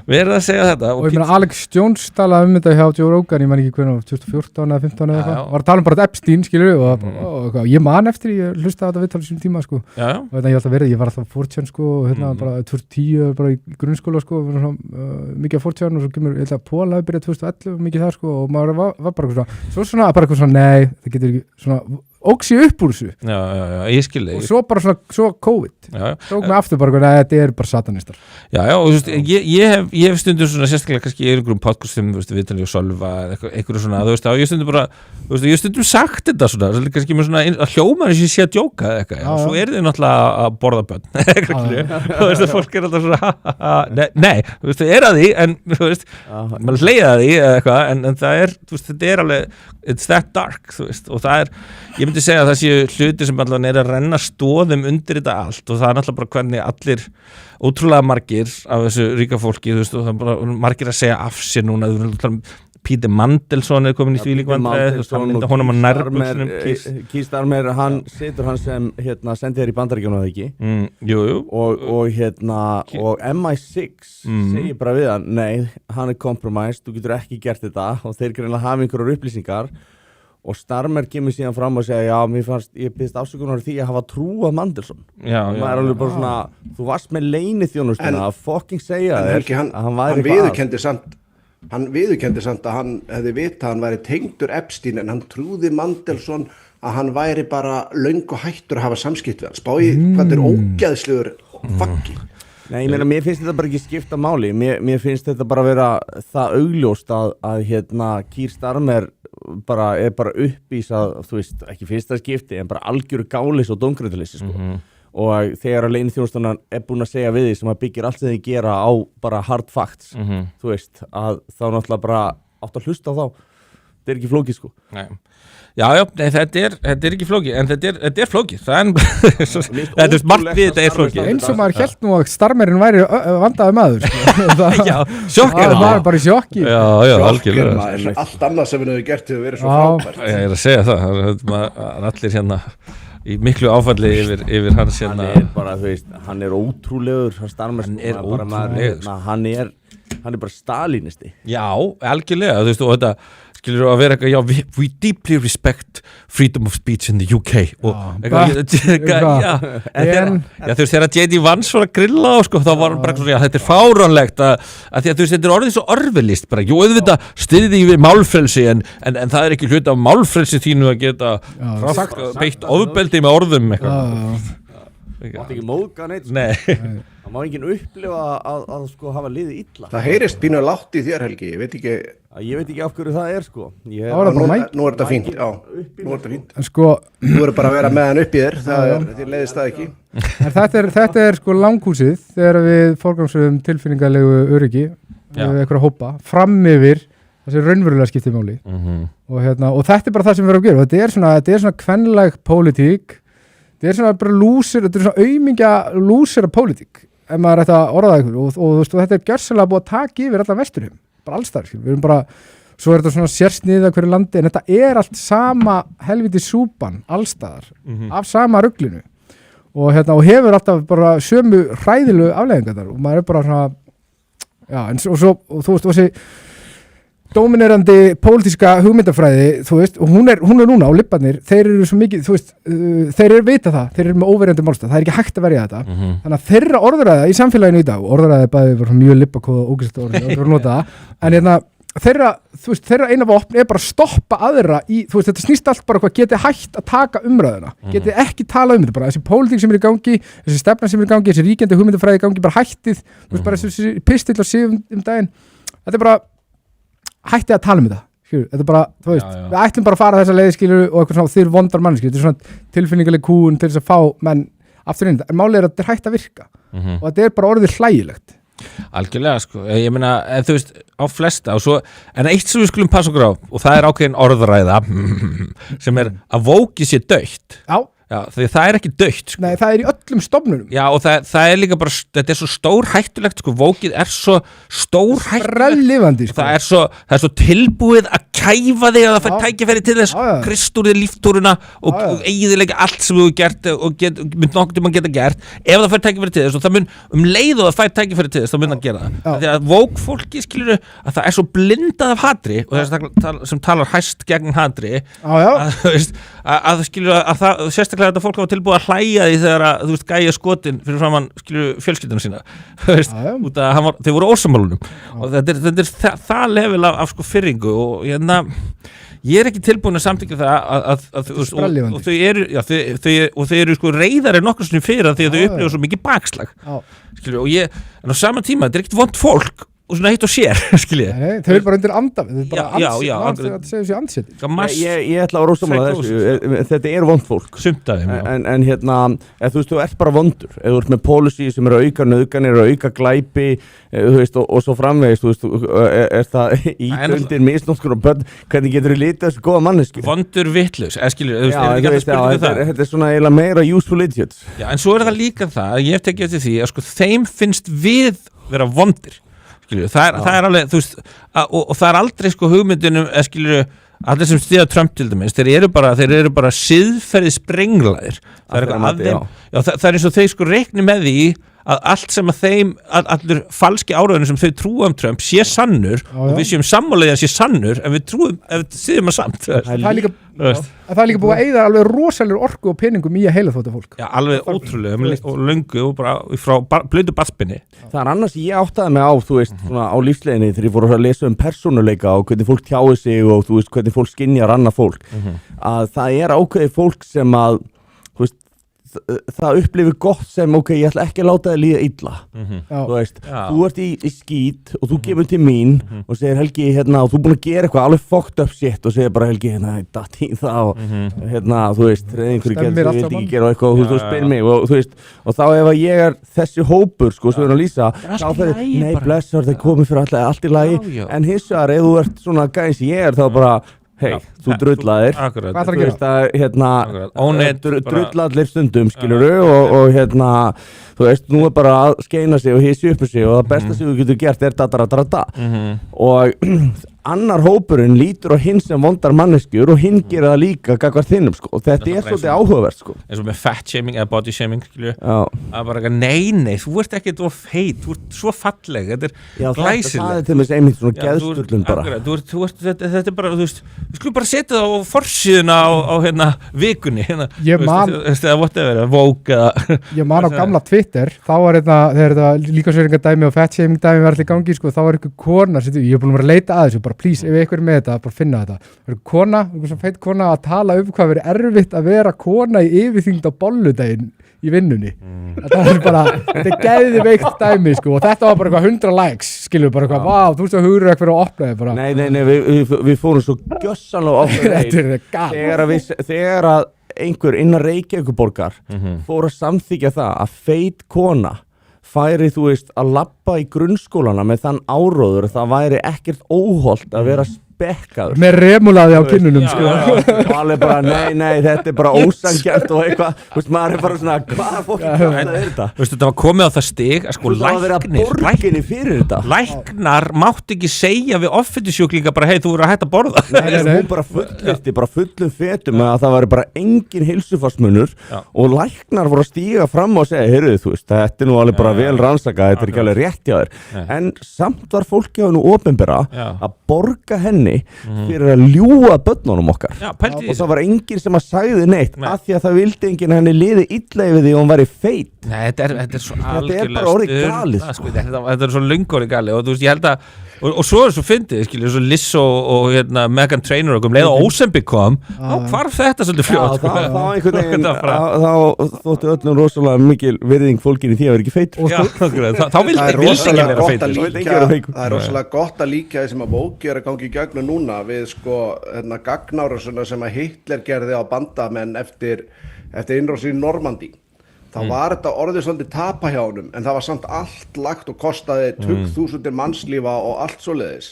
verið að segja þetta og ég meina Alex Jones talaði þetta hjá Joe Rogan, ég man ekki hvernig 2014 eða 15 eða eitthvað, var að tala bara Epstein, skilur og ég man eftir, ég hlusta á þetta viðtalið sín tíma, sko, og þetta ég alltaf verið, ég var alltaf 4chan, sko, og hérna bara 2010 bara í grunnskóla, sko, mikið 4chan og svo kemur, ég held að Paul hafi byrjað 2011 mikið það, sko, og maður var bara eitthvað svona, nei, það getur ekki svona óksi upp úr þessu já, ég skilði og svo bara svo COVID tók mig aftur bara, þetta er bara satanistar já, og þú veist, ég hef stundum svona sérstaklega kannski í einhverjum podcastum viðtalið og Sölva, einhverju svona þú veist, og ég stundum bara, þú veist, ég stundum sagt þetta svona, kannski með svona að hljóma eins og ég sé að djóka eða eitthvað, og svo er þið náttúrulega að borða bönn, þú veist, að fólk er alltaf svona, nei, þú veist, það er að því, en þú veist, maður hleyða því eða eitthvað, en það er, þú veist, þetta er alveg, it's that dark, þú veist, og það er, ég myndi segja að það séu hluti sem allavega er að renna stóðum undir þetta allt og það er náttúrulega bara hvernig allir ótrúlega margir af þessu ríka fólki, þú veist, og það er bara margir að segja af sér núna, þú veist, Pítur Mandelson er komin í því líka vandræði, honum að nærbuksunum Keir Starmer, hann setur hann sem sendi þér í Bandaríkjunum eða ekki jú. og MI6 segir bara við hann, nei, hann er compromised, þú getur ekki gert þetta og þeir greinlega hafa einhverjar upplýsingar og Starmer kemur síðan fram og segja já, ég byrðist afsökunar því að hafa trúað Mandelson og maður er alveg bara svona, þú varst með leyniþjónustuna að fucking segja þér að hann væri hann viðurkenndi samt að hann hefði vitað að hann væri tengdur Epstein en hann trúði Mandelson að hann væri bara löngu hættur að hafa samskipt við hann spáði hvað er ógeðslegur fucking Nei, ég meina, mér finnst þetta bara ekki skipta máli mér finnst þetta bara vera það augljóst að Keir Starmer er bara uppvísað, þú veist, ekki fyrsta skipti en bara algjöru gális og dómgreindarleysi, sko og þegar að leyniþjónustan er búin að segja við því sem að byggir allt sem þið gera á bara hard facts, þú veist, að þá náttúrulega bara átt að hlusta á þá þetta er ekki flókið, sko Nei. Já, nei, þetta er ekki flókið, en þetta er flókið, þetta er margt við þetta er flókið. Eins og maður hélt nú að Starmerinn væri vandaði maður, sko. Já, sjokkar. Það var bara í sjokki. Já, algjörlega. Allt annað sem við höfum gert hefur verið svo frábært. Ég er að segja það, allir hérna í miklu áfalli yfir hans hérna. Hann er bara, þú veist, hann er ótrúlegur, Starmer, hann er ótrúlegur. Hann er bara stalinisti. Já, algjörlega, þú veist, og þetta skilur að vera eitthvað, já, we deeply respect freedom of speech in the UK og já, þú veist, þegar J.D. Vance var að grilla á, sko, þá var hann bara svona, já, þetta er fáránlegt að því að þú veist, þetta er orðið svo orwellist bara, jú, auðvitað styðið við málfrelsi en það er ekki hluti af málfrelsi þínu að geta beitt ofbeldi með orðum eitthvað. Það er ekki móðga neitt. Nei. Það má enginn upplifa að sko hafa liðið illa. Það heyrist pínu lágt í þér, Helgi, ég veit ekki af hverju það er, sko. Nú er þetta fínt, já, nú er þetta fínt. En sko, þú eru bara að vera með hann upp í þér, þér leiðist það ekki. En þetta er sko langhúsið þegar við forgangsröðum tilfinningalegu öryggi við einhverja hópa, fram yfir þessi raunverulega skiptið máli og þetta er bara það sem við erum að gera. Þetta er svona kvenleg pólitík. Þetta er svona bara lúsir, þetta er svona aumingja lúsira pólitík ef maður ætti að orða það ykkur og þetta er gjörsamlega búið að taka yfir allan vesturheim, bara alls þar, við erum bara, svo er þetta svona sérsniða hverju landi en þetta er allt sama helviti súpan allstaðar af sama ruglinu og hefur alltaf bara sömu hræðilegu afleiðingar þar og maður er bara svona, já, en svo þú veist, þessi dóminerandi pólitíska hugmyndafræði, þú veist, og hún er núna á libbarnir, þeir eru svo mikið, þú veist, þeir eru vita það, þeir eru með óverjandi málstað, það er ekki hægt að verja þetta, þannig að þeirra orðræða í samfélaginu í dag, orðræði bæði var mjög libbakóða og ógæst orðræði, en þeirra eina vopn er bara að stoppa aðra í, þú veist, þetta snýst allt bara hvað geti hægt að taka umræðuna, geti ekki tala þetta, bara þessi pólitík sem er í gangi, þessi stefna sem er í gangi, þessi ríkjandi hugmyndafræði í gangi, bara hættið, þú veist, bara þessi pistill og síðum daginn, þetta er bara hætti að tala um þetta, þetta er bara, þú veist, við ætlum bara að fara þessa leið, skilur, og eitthvað svona þyr vondar mann, skilur, þetta er svona tilfinningaleg kúun til þess að fá menn aftur inn, en málið er að þetta er hægt að virka og þetta er bara orðið hlægilegt. Algjörlega, sko, ég meina, þú veist, á flesta og svo, en eitt sem við skulum passa okkur á og það er ákveðin orðræða sem er að vókið sé dautt. Já, því það er ekki dautt, sko. Nei, það er í öllum stofnunum. Já, og það er líka bara, þetta er svo stórhættulegt, sko, vókið er svo stórhættulegt. Sprelllifandi, sko. Það er svo tilbúið að kæfa þig að það fær tækifæri til þess, kristúrið líftúruna og eiginlega allt sem þú gert og mynd nokkuð mann geta gert, ef það fær tækifæri til þess og það mun leið og það fær tækifæri til þess, þá mun það gera það. Því að vók fólki, skilur, að það er svo blindað af hatri og þess sem talar hæst gegn hatri, að skilur að það sérstaklega þetta fólk var tilbúið að hlæja því þegar að, þú veist, gæja skotin fyrir framann, skilur, fjölskylduna sína, veist, út að þeir voru ósamálunum og þetta er það level af sko fyrringu og ég er ekki tilbúin að samþykkja það að og þau eru sko reiðari nokkru sinni fyrir að því að þau upplifa svo mikið bakslag, skilur, og en á sama tíma, þetta er ekkert vont fólk og svona heitt og sér, skiljið. Nei, þau eru bara undir andaf, þau eru bara segja sér andsett. Ég ætla að vera ósammála þessu, þetta er vond fólk. Sumt af þeim, já. En þú veist, þú ert bara vondur, ef þú ert með policy sem eru að auka nauðganir og auka glæpi, þú veist, og svo framvegist, þú veist, er það íbundir misnótkur og börn, hvernig getur þú litið þessu góða mannesku? Vondur vitlaus, skiljið, þetta er svona eiginlega meira useful idiots. Já, en svo er það líka það, ég hef tekið eftir því að sko þeim finnst við vera vondir. Það er alveg, þú veist, og það er aldrei sko hugmyndunum, skilur, allir sem stíða Trump til dæmis, þeir eru bara siðferði sprenglaðir. Það er eins og þeir sko reikni með því að allt sem að þeim, allur falski áraðunum sem þau trúa Trump sé sannur og við séum sammálaðið að sé sannur en við trúum, ef við síðum að samt. Það er líka búið að eyða alveg rosalega orku og peningum í að heila þótt fólk. Já, alveg ótrúlega og löngu og bara frá blödu barspinni. Það er annars ég áttaði mig á, þú veist, svona á lífsleiðinni þegar ég fór að lesa persónuleika og hvernig fólk tjáir sig og þú veist, hvernig fólk skynjar annað fólk, að það er ákveðið fólk sem að, þú veist, það upplifir gott sem, ok, ég ætla ekki að láta þig líða illa, þú veist, þú ert í skít og þú kemur til mín og segir Helgi, og þú búin að gera eitthvað alveg fucked up shit og segir bara Helgi, datt í það og þú veist, einhverju getur, þú veit ekki gera eitthvað og þú spyrir mig og þú veist, og þá ef að ég er þessi hópur, sko, svo er að lýsa, þá fyrir, nei, blessar, það komið fyrir allt í lagi, en hins vegar, ef þú ert svona gæns ég er, þá bara hei, þú drullaðir. Hvað þarf að gera? Drullallir stundum, skiluru, og þú veist, nú er bara að skeina sig og hysja upp með sig og það besta sem þú getur gert er da-da-da-da-da. Og annar hópurinn lítur á hinn sem vondar manneskjur og hinn gerir það líka gagnvart hinnum sko. Og þetta er svolítið áhugavert sko. eins og með fat shaming eða body shaming að bara ekki, nei, þú ert ekki þú feit, þú ert svo falleg þetta er glæsileg það er til þess einmitt svona geðsturlun bara þetta er bara, við skulum bara setja það á forsíðuna á hérna vikunni Ég man á gamla Twitter þá var þegar þetta líkamsveiringadæmi og fat shaming dæmi var allir í gangi sko, þá var einhver kona, ég er búin að vera að leita að þessu bara please, ef einhver er með þetta, bara finna þetta það er kona, einhver sem feit kona að tala hvað verið erfitt að vera kona í yfirþyngd á bolludaginn í vinnunni þetta er bara, þetta er geðveikt dæmi sko, og þetta var bara eitthvað 100 likes skilur bara eitthvað, vá, þú veist að hugur eitthvað að opna þig bara. Nei, við fórum svo gjössanlega ofta þegar að einhver innan Reykjavíkurborgar fór að samþykja það að feit kona færi, þú veist, að labba í grunnskólana með þann áróður það væri ekkert óholt að vera spekkaður með remulaði á kinnunum sko. Og alveg bara, nei, þetta er bara ósanngjarnt og eitthvað, þú veist, maður er bara svona hvaða fólk er þetta? Þú veist, þetta var komið á það stig að sko læknar mátt ekki segja við offitusjúklinga bara, hei, þú verður að hætta að borða hún bara fullirti, bara fullum fetum að það væri bara engin heilsufarsmunur og læknar voru að stíga fram og segja, heyrðu, þú veist, þetta er nú alveg bara vel rannsakað, þetta er ekki alveg rétt hjá þér en samt var fólki á hennu opinbera að borga henni fyrir að ljúga börnunum okkar og það var enginn sem að sagði neitt af því að það vildi enginn henni liði illa yfir því og hún væri feit þetta er svo algjörlega bara orðið galið sko. þetta er svo lungorið galið og þú veist, ég held að og svo er svo fyndið, skilur, svo Lizzo og Meghan Trainor og leið og Ozempic kom þá hvarf þetta svolítið fljótt þá þóttu öllum rosalega mikil virðing fólkin í því að vera ekki feitur þá vildi enginn vera feitur það er rosalega gott að líka því sem að Vogue er að gangi í gegnum núna við sko gagnárásuna sem að Hitler gerði á bandamenn eftir innrásir í Normandí þá var þetta orðið svolítið tapa hjá honum en það var samt allt lagt og kostaði 20.000 mannslífa og allt svoleiðis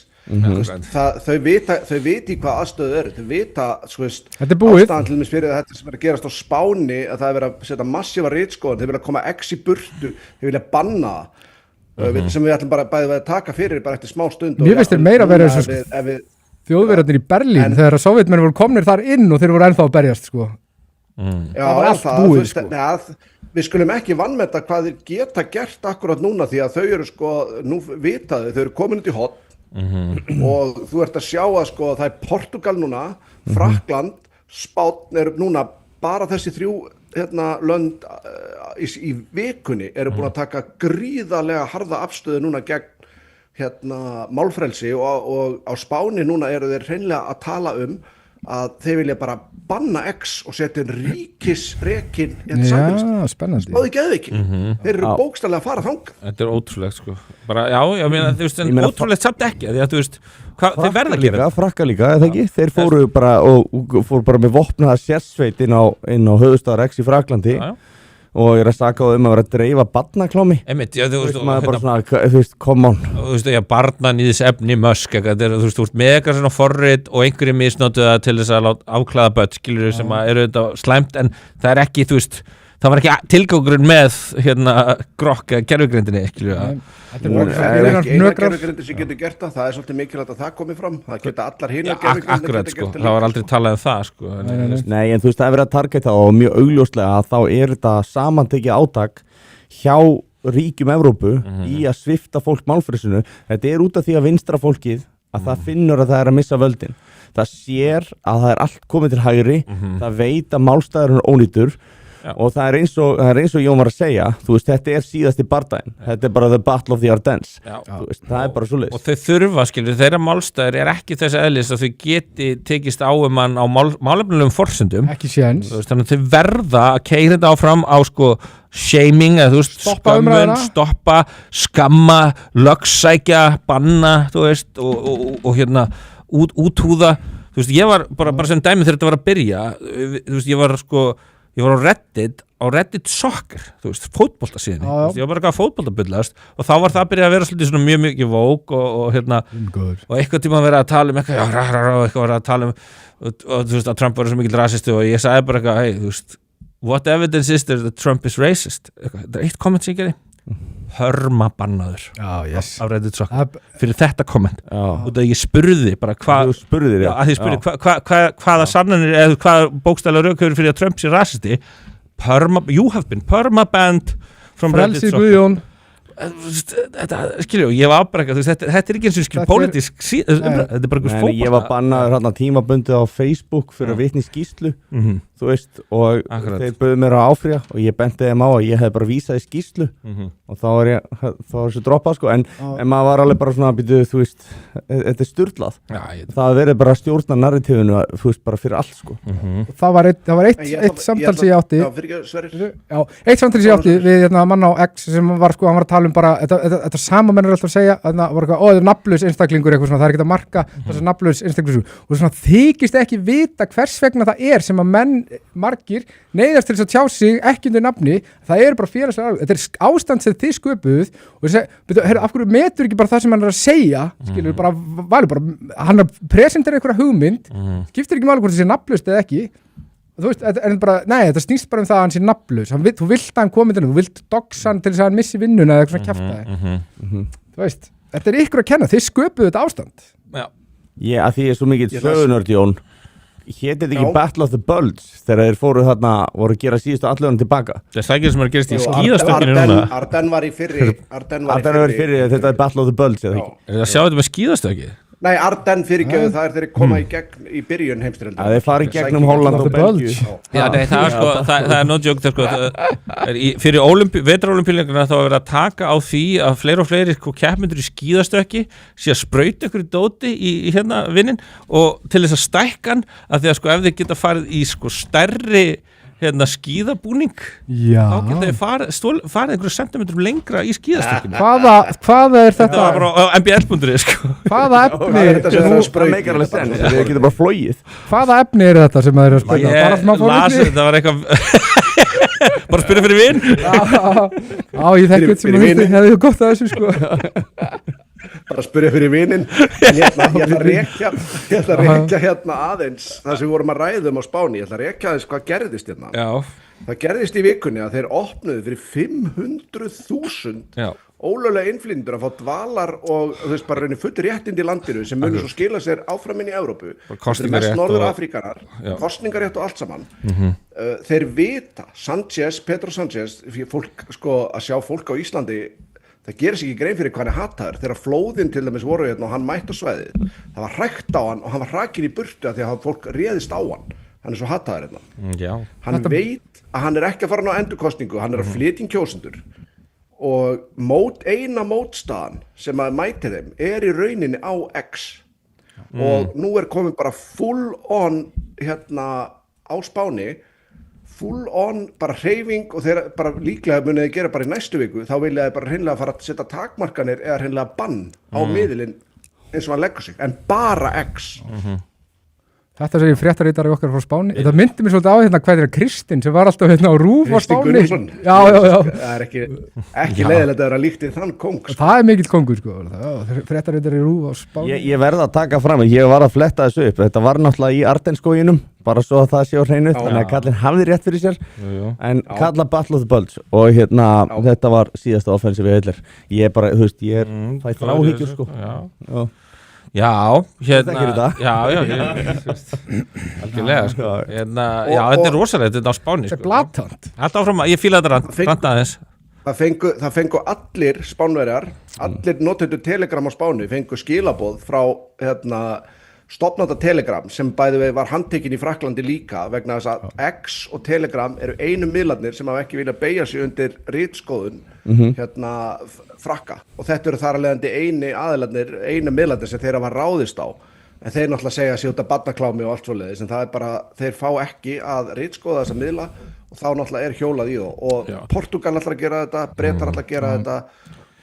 þau viti hvað aðstöðu eru þau vita, sko veist ástæðan til dæmis fyrir þetta sem er að gerast á Spáni að það er verið að setja massífa ritskoðun þeir vilja koma í burtu, þeir vilja banna sem við ætlum bara bæðið að taka fyrir bara eftir smá stund Mér finnst þeir meira verið þjóðverðarnir í Berlín þegar að Sovétmenn voru komnir þar inn og þeir voru ennþá að berjast sko það var allt búið sko við skulum ekki vanmeta hvað þeir geta gert akkurat núna því að þau eru sko nú vitaði, þau eru komin út í hotn og þú ert að sjá að sko það er Portugal núna, Frakkland Spánn eru núna bara þessi 3 lönd í vikunni eru búin að taka gríðarlega harða afstöðu núna gegn málfrelsi og á Spáni núna eru þeir hreinlega að tala að þeir vilja bara banna X og setja ríkisrekin spennandi spáði geðviki þeir eru bókstaflega að fara þang þetta er ótrúlegt sko bara, ég meina, þú veist, en ótrúlegt samt ekki því að þú veist, þeir verða að gera Frakka líka, eða ekki? Þeir fóru bara og fóru bara með vopnaða sérsveit inn á höfuðstaðar X í Fraklandi og ég er að saka á að vera að dreifa barnaklámi þú veist, maður bara svona, þú veist, come on þú veist, barnan í þess efni mösk þú veist, með eitthvað svona forrit og einhverjum misnótuð það til þess að afklæða börn, skilur sem að eru þetta slæmt en það er ekki, þú veist það var ekki tilgangurinn með grokk eða gerfugrindinni, skilur það er ekki eina gerfugrindi sem getur gert það er svolítið mikilvægt að það komi fram það geta allar hinar gerfugrindir akkurat, sko, það var aldrei talað það, sko Nei, en þú veist, það er verið að targeta og mjög augljóslega að þá er þetta samantekið átak hjá ríkjum Evrópu í að svipta fólk málfrelsinu þetta er út af því að vinstra fólkið að það finnur að það er að missa völdin það sér að það er allt komið til hægri það veit að málstæðurinn er ónýtur og það er eins og Jón var að segja þú veist, þetta er síðasti bardaginn þetta er bara the battle of the Ardennes veist, það er bara svoleiðis og þau þurfa, skilur, þeirra málstæður er ekki þess eðlis að þau geti tekist á hann á málefnilegum forsendum ekki séns þannig að þau verða að keyra þetta áfram á sko shaming, eða þú veist, stoppa, skamma, lögsækja, banna, þú veist og úthúða, þú veist, ég var bara sem dæmi þegar þetta var að byrja, þú veist, ég var á Reddit soccer, þú veist, fótboltasíðinni ég var bara eitthvað fótboltabullast og þá var það að byrja að vera svolítið svona mjög mikið Vogue og eitthvað tíma að vera að tala eitthvað var að tala og þú veist að Trump var svo mikil rasisti og ég sagði bara eitthvað, hey, þú veist what evidence is there that Trump is racist? Það er eitt komment sem ég gerði permabannaður yes. á Reddit Soccer fyrir þetta komment út af ég spurði bara Þú spurðir, að ég spurði hvaða sannanir eða hvaða bókstæðlega rök hefur fyrir að Trump sé rasisti you have been permabanned from Reddit Frelsi Soccer Guðjón þetta skilju, ég var ábrekka þetta er ekki eins og skil pólitísk þetta er bara einhvers fótbolta ég var bannaður hérna tímabundið á Facebook fyrir að vitna í skýrslu þú veist, og þeir bauðu mér að áfrýja og ég benti þeim á að ég hef bara vísað í skýrslu og þá var þessu droppað sko, en maður var alveg bara svona að býtu, þú veist, þetta er sturlað það verið bara að stjórna narratífinu þú veist, bara fyrir allt sko það var eitt samtal sem ég átti eitt samtal sem ég átti við mann á X sem var sko, hann var að tala bara, þetta sama menn alltaf að segja þetta er nafnlaus einstaklingur eitthvað svona, það er ekki að marka þess að nafnlaus einstaklingur og svona þykist ekki vita hvers vegna það er sem að menn margir neyðast til þess að tjá sig ekki undir nafni, það eru bara félagslega þetta er ástand sem þið sköpuð og þess að, af hverju metur ekki bara það sem hann er að segja, skilur, bara hann er presentar einhverja hugmynd skiptir ekki máli hvort það sé nafnlaust eða ekki þú veist, þetta snýst bara um það að hann sé nafnlaus, þú vilt að hann komið þú vilt doxa hann til þess að hann missi vinnuna eða eitthvað svona kjaftaði þú veist, þetta er ykkur að kenna, þið sköpuðu þetta ástand að því er svo mikið sögunörd Jón, hétt þetta ekki Battle of the Bulge þegar þeir fóru þarna voru að gera síðustu allöðunum tilbaka það er sækir sem er að gerast í skíðastökkinu núna Arden var í fyrri þetta er Battle of the Bulge eða ekki er það að sjá þetta með skíðastökki? Nei, Arden fyrirgjöðu það þeir koma í gegn í byrjun heimstyrjaldar þeir fara í gegnum Holland og Belgíu það er no joke fyrir vetraolimpíuleikana þá er verið að taka á því að fleiri og fleiri keppmyndur í skíðastökki sé að sprauta ykkur í dóti í hérna vinnin og til þess að stækka hann að því að ef þeir geta farið í stærri skíðabúning þá geta þeir farið einhverju sentimetrum lengra í skíðastökkinu hvaða er þetta? Það var bara á mbl.is hvaða efni það meikar alveg senn, þeir geta bara flóið hvaða efni er þetta sem það er að spila? Ég las þetta var eitthvað bara spyrja fyrir vin ég þekki þetta sem að hefði gott að þessu sko bara spyrja fyrir vinin en ég ætla að rekja hérna aðeins það sem við vorum að ræðum á Spáni ég ætla að rekja aðeins hvað gerðist hérna það gerðist í vikunni að þeir opnuðu fyrir 500.000 ólöglega innflytjendur að fá dvalar og þú veist bara reyni full réttindi í landinu sem munur svo skila sér áfram inn í Evrópu þetta er mest norður Afríkanar kostningarétt og allt saman þeir vita Pedro Sánchez fólk sko að sjá fólk á Íslandi það gerir sig ekki grein fyrir hvað hann er hataður þegar flóðin til dæmis voru hérna og hann mætti á svæðið það var hrækt á hann og hann var hrakinn í burtu að því að fólk réðist á hann er svo hataður hérna hann veit að hann er ekki að fara á endurkosningu hann er að flytja inn kjósendur og eina mótstaðan sem að mæti þeim er í rauninni á X og nú er komin bara full on hérna á Spáni full on, bara hreyfing og þeir bara líklega munið að gera bara í næstu viku þá vilja þeir bara hreinlega fara að setja takmarkanir eða hreinlega bann á miðilinn eins og hann leggur sig, en bara X Þetta segir fréttaritari okkar frá Spáni. Þetta myndi mér svolítið á hérna hvað er Kristinn sem var alltaf hérna á RÚV á Spáni. Kristinn Gunnarsson. Já. Það er ekki leiðilegt að vera líkt í þann kóng. Sko. Það er mikill kongur sko. Fréttaritari RÚV á Spáni. Ég verð að taka fram, ég var að fletta þessu upp. Þetta var náttúrulega í Ardenskóginum, bara svo að það sé á hreinu, þannig að kallinn hafði rétt fyrir sér. En kalla Battle of the Bulge og hérna þetta var síðasta offensive heilir. Ég bara, þú veist, ég fæ þráhyggjur sko. Já, hérna, já, algjörlega, sko, hérna, já, þetta er rosalegt, þetta á Spáni, sko. Þetta er blatant. Alltaf áfram, ég fíla þetta ranta aðeins. Það fengu allir Spánverjar, allir notendur Telegram á Spáni, fengu skilaboð frá, hérna, stofnanda Telegram sem bæði við var handtekinn í Frakklandi líka vegna þess að X og Telegram eru einu miðlarnir sem hafa ekki viljað beygja sig undir ritskoðun hérna Frakka og þetta eru þar að leiðandi einu miðlarnir sem þeir hafa ráðist á en þeir náttúrulega segja sig út af barnaklámi og allt svoleiðis en það er bara, þeir fá ekki að ritskoða þessa miðla og þá náttúrulega er hjólað í þá og Portúgal ætlar að gera þetta, Bretar ætlar að gera þetta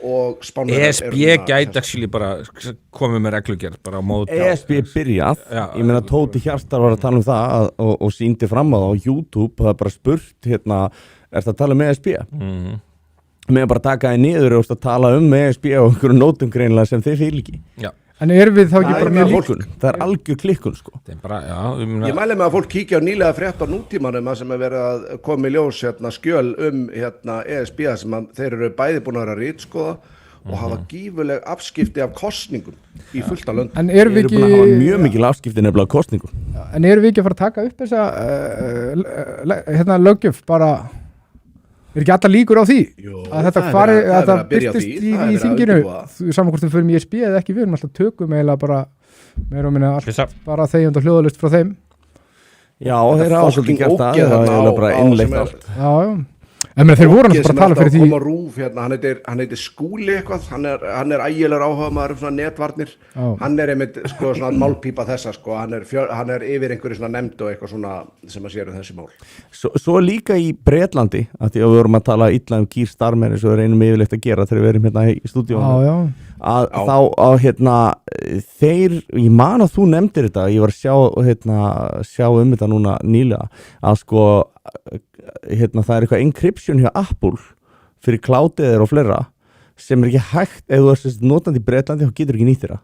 og ESB gæti actually bara komið með reglugerð bara á móti ESB byrjað, ég meina Tóti Hjartar var að tala um það og sýndi fram á YouTube, það er bara spurt hérna, ertu að tala um ESB? Með bara taka þið niður og tala um ESB og einhverju nótum greinlega sem þeir fylgi En erum við þá ekki Það bara er mjög mjög lík? klikkun, það er algjör klikkun sko. Það er bara, já, Ég mæli með að fólk kíkja á nýlega frétt á nútímanum að sem er verið að koma í ljós skjöl ESB sem að þeir eru bæði búin að vera rítskoða og hafa gífuleg afskipti af kosningum í fullt af löndum. En erum við Þeir eru búin að hafa ekki mjög mikil afskipti nefnilega af kosningum. En erum við ekki að fara að taka upp þessa löggjöf bara ekki alltaf líkur á því Jú, að þetta það er að það byrja á byrtist því, í það er verið að þinginu undirbúa. saman hvort við förum í ESB eða ekki, við erum alltaf tökum eiginlega bara meira og minna allt Hlissa. bara þegjand og hljóðalust frá þeim. Já, þeir hafa svolítið gert það, ógeð það er þarna eiginlega bara á innleitt sem er- allt. Já. En þeir voru Fólkið alltaf bara sem að tala er fyrir því. koma á rúf, hann heitir Skúli eitthvað, hann er ægilegur áhugamaður svona netvarnir, Já. hann er einmitt sko svona málpípa þessa sko, hann er yfir einhverju svona nefnd og eitthvað svona sem að sér þessi mál. Svo líka í Bretlandi, að því að við vorum að tala illa um Keir Starmer eins og við reynum yfirleitt að gera þegar við erum hérna í stúdíónu. Já. Þá þeir, ég man að þú nefndir þetta, ég var að sjá þetta núna nýlega, að sko það er eitthvað encryption hjá Apple fyrir cloudið og fleira sem er ekki hægt, ef þú ert notandi í Bretlandi þá getur ekki nýtt þeirra.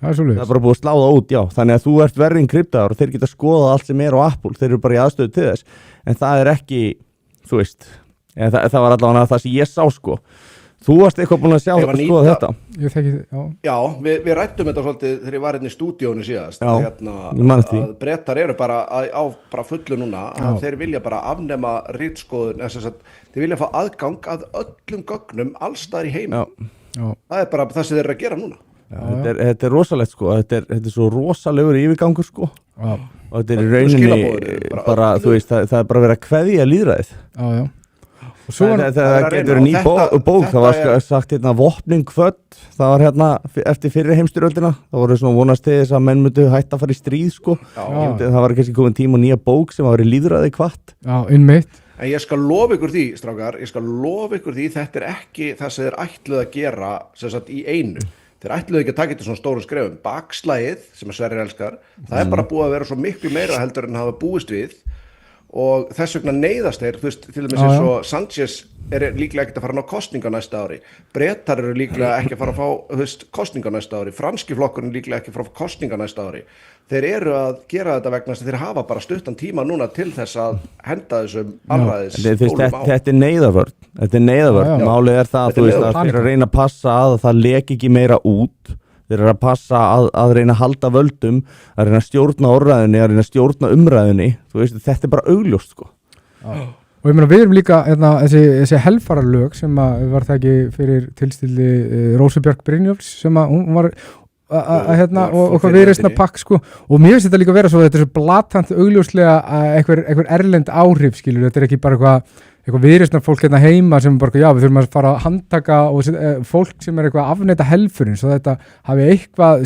Það er Það svolítið. er bara búið að slá það út, já, þannig að þú ert verið encryptaður og þeir geta skoðað allt sem er á Apple, þeir eru bara í aðstöðu til þess, en það er ekki, þú veist, það var allavega það sem ég sá sko. Þú varst eitthvað búin að sjá Ég var skoða nýta- þetta. Ég þekki, já. Já, við rættum þetta svolítið þegar ég var hérna í stúdíónu síðast, Já, ég man eftir því. að Bretar eru bara á bara fullu núna, að þeir vilja bara afnema ritskoðun, þeir vilja fá aðgang að öllum gögnum allstaðar í heimi. Já. Það er bara það sem þeir eru að gera núna. Þetta er rosalegt sko, þetta er svo rosalegur yfirgangur sko Já. og þetta er í Öllum rauninni skilaboðinu, bara, þú veist, það er bara verið að kveðja lýðræðið. Já. Og svo Það er að getur reyna verið ný og bók, það var þetta er- sagt hérna vopning kvöld, það var hérna eftir fyrri heimstyrjöldina, það voru svona vonast til þess að menn myndu hætta að fara í stríð sko, það var kannski komin tíma og nýja bók sem var verið lýðræði kvatt. Já, innmitt. En ég skal lofa ykkur því, strákar, þetta er ekki það sem þeir ætluð að gera sem sagt í einu. Þeir ætluðu ekki að taka þetta svona stórum skrefum. Bakslægið, sem að Sverrir elskar, það er bara búið að vera svo miklu meira heldur en hafa búist við og þess vegna neyðast þeir, þú veist, til dæmis eins og Sanchez er líklega ekki að fara að ná kosninga næsta ári. Bretar eru líklega ekki að fara að fá, þú veist, kosninga næsta ári. Franski flokkurinn líklega ekki að fara að fá kosninga næsta ári. Þeir eru að gera þetta vegna þess að þeir hafa bara stuttan tíma núna til þess að henda þessum alræðis Þetta er neyðavörn, Já. málið er það, Þetta þú er veist, að neyðarvörn. þeir eru að reyna að passa að það leki ekki meira út, þeir eru að passa að reyna að halda völdum, að reyna að stjórna orðræðinni, að reyna að stjórna umræðinni, þú veist, þetta er bara augljóst sko. Og ég meina við erum líka þessi helfararlög sem að var það ekki fyrir tilstilli Rósu Björk Brynjólfs sem að hún var og hvað viðreisna pakk sko og mér finnst þetta líka vera svo þetta er svo blatant augljóslega einhver erlend áhrif skilur, þetta er ekki bara eitthvað viðreisna fólk hérna heima sem bara já við þurfum að fara að handtaka og fólk sem er eitthvað að afneita helfurinn svo þetta hafi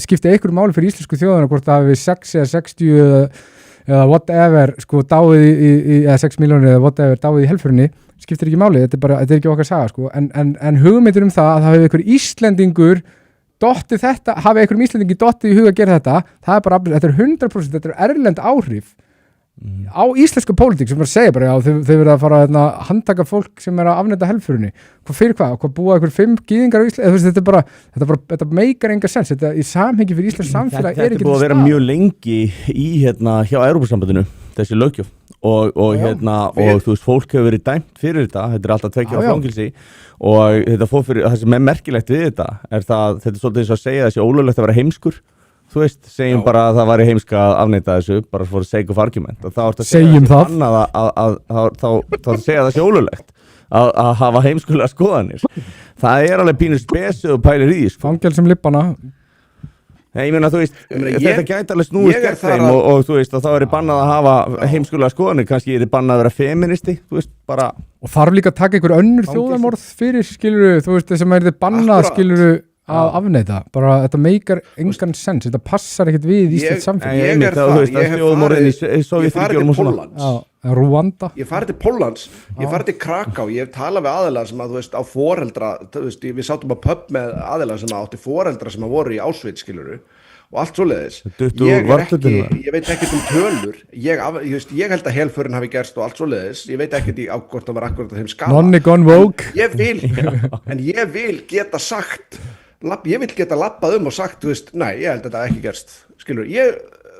skipti einhverju máli fyrir íslensku þjóðuna hvort það hafi 6 eða 60 eða whatever sko dáið eða 6 milljónir eða whatever dáið í helfurinni skiptir ekki máli, þetta er ekki okkar saga sko en hugmyndir það að það hafi einhver Íslendingur dottið þetta, hafi einhverjum Íslendingi dottið í huga að gera þetta er bara, þetta er 100%, þetta er erlend áhrif á íslensku pólitík sem bara segja bara já, þau verða að fara að handtaka fólk sem er að afneita helfurinni hvað búa einhver 5 gyðingar á Íslandi, þetta meikar enga sens, þetta í samhengi fyrir íslensk samfélag Þetta er búið að vera mjög lengi í hjá Evrópusambandinu, þessi löggjöf og þú veist, fólk hefur verið dæmt fyrir þetta er alltaf 2 ára fangilsi og þetta fór fyrir, það sem er merkilegt við þetta er það, þetta er svolítið eins og að segja þessi ólöglegt að vera heimskur þú veist, segjum bara að það væri heimska að afneita þessu, bara for sake of argument og þá ertu að segja það sé ólöglegt að hafa heimskulega skoðanir það er alveg pínur spesið og pælir í sko. Fangel sem lippana Ég meina, þú veist, þetta gæti alveg snúist gegn þeim og þú veist, og þá er bannað að hafa heimskulega skoðanir, kannski er bannað að vera feministi, þú veist, bara og þarf líka að taka einhver önnur þjóðarmorð fyrir, skiluru, þú veist, sem er bannað, skiluru, að afneita bara þetta meikar engan sens þetta passar ekkert við íslenskt samfélag ég farið til Póllands Rúanda ég farið til Póllands, ég farið til Kraká ég hef talað við aðilar sem að þú veist á foreldra, þú veist, við sátum á pub með aðilar sem átti foreldra sem að voru í Auschwitz skiluru og allt svoleiðis ég veit ekkert tölur ég held að helförin hafi gerst og allt svoleiðis ég veit ekkert á hvort það var akkurat þeim skala Nonni gone woke en ég vil geta sagt ég vil geta lappað og sagt, þú veist, nei, ég held að þetta ekki gerst skilur,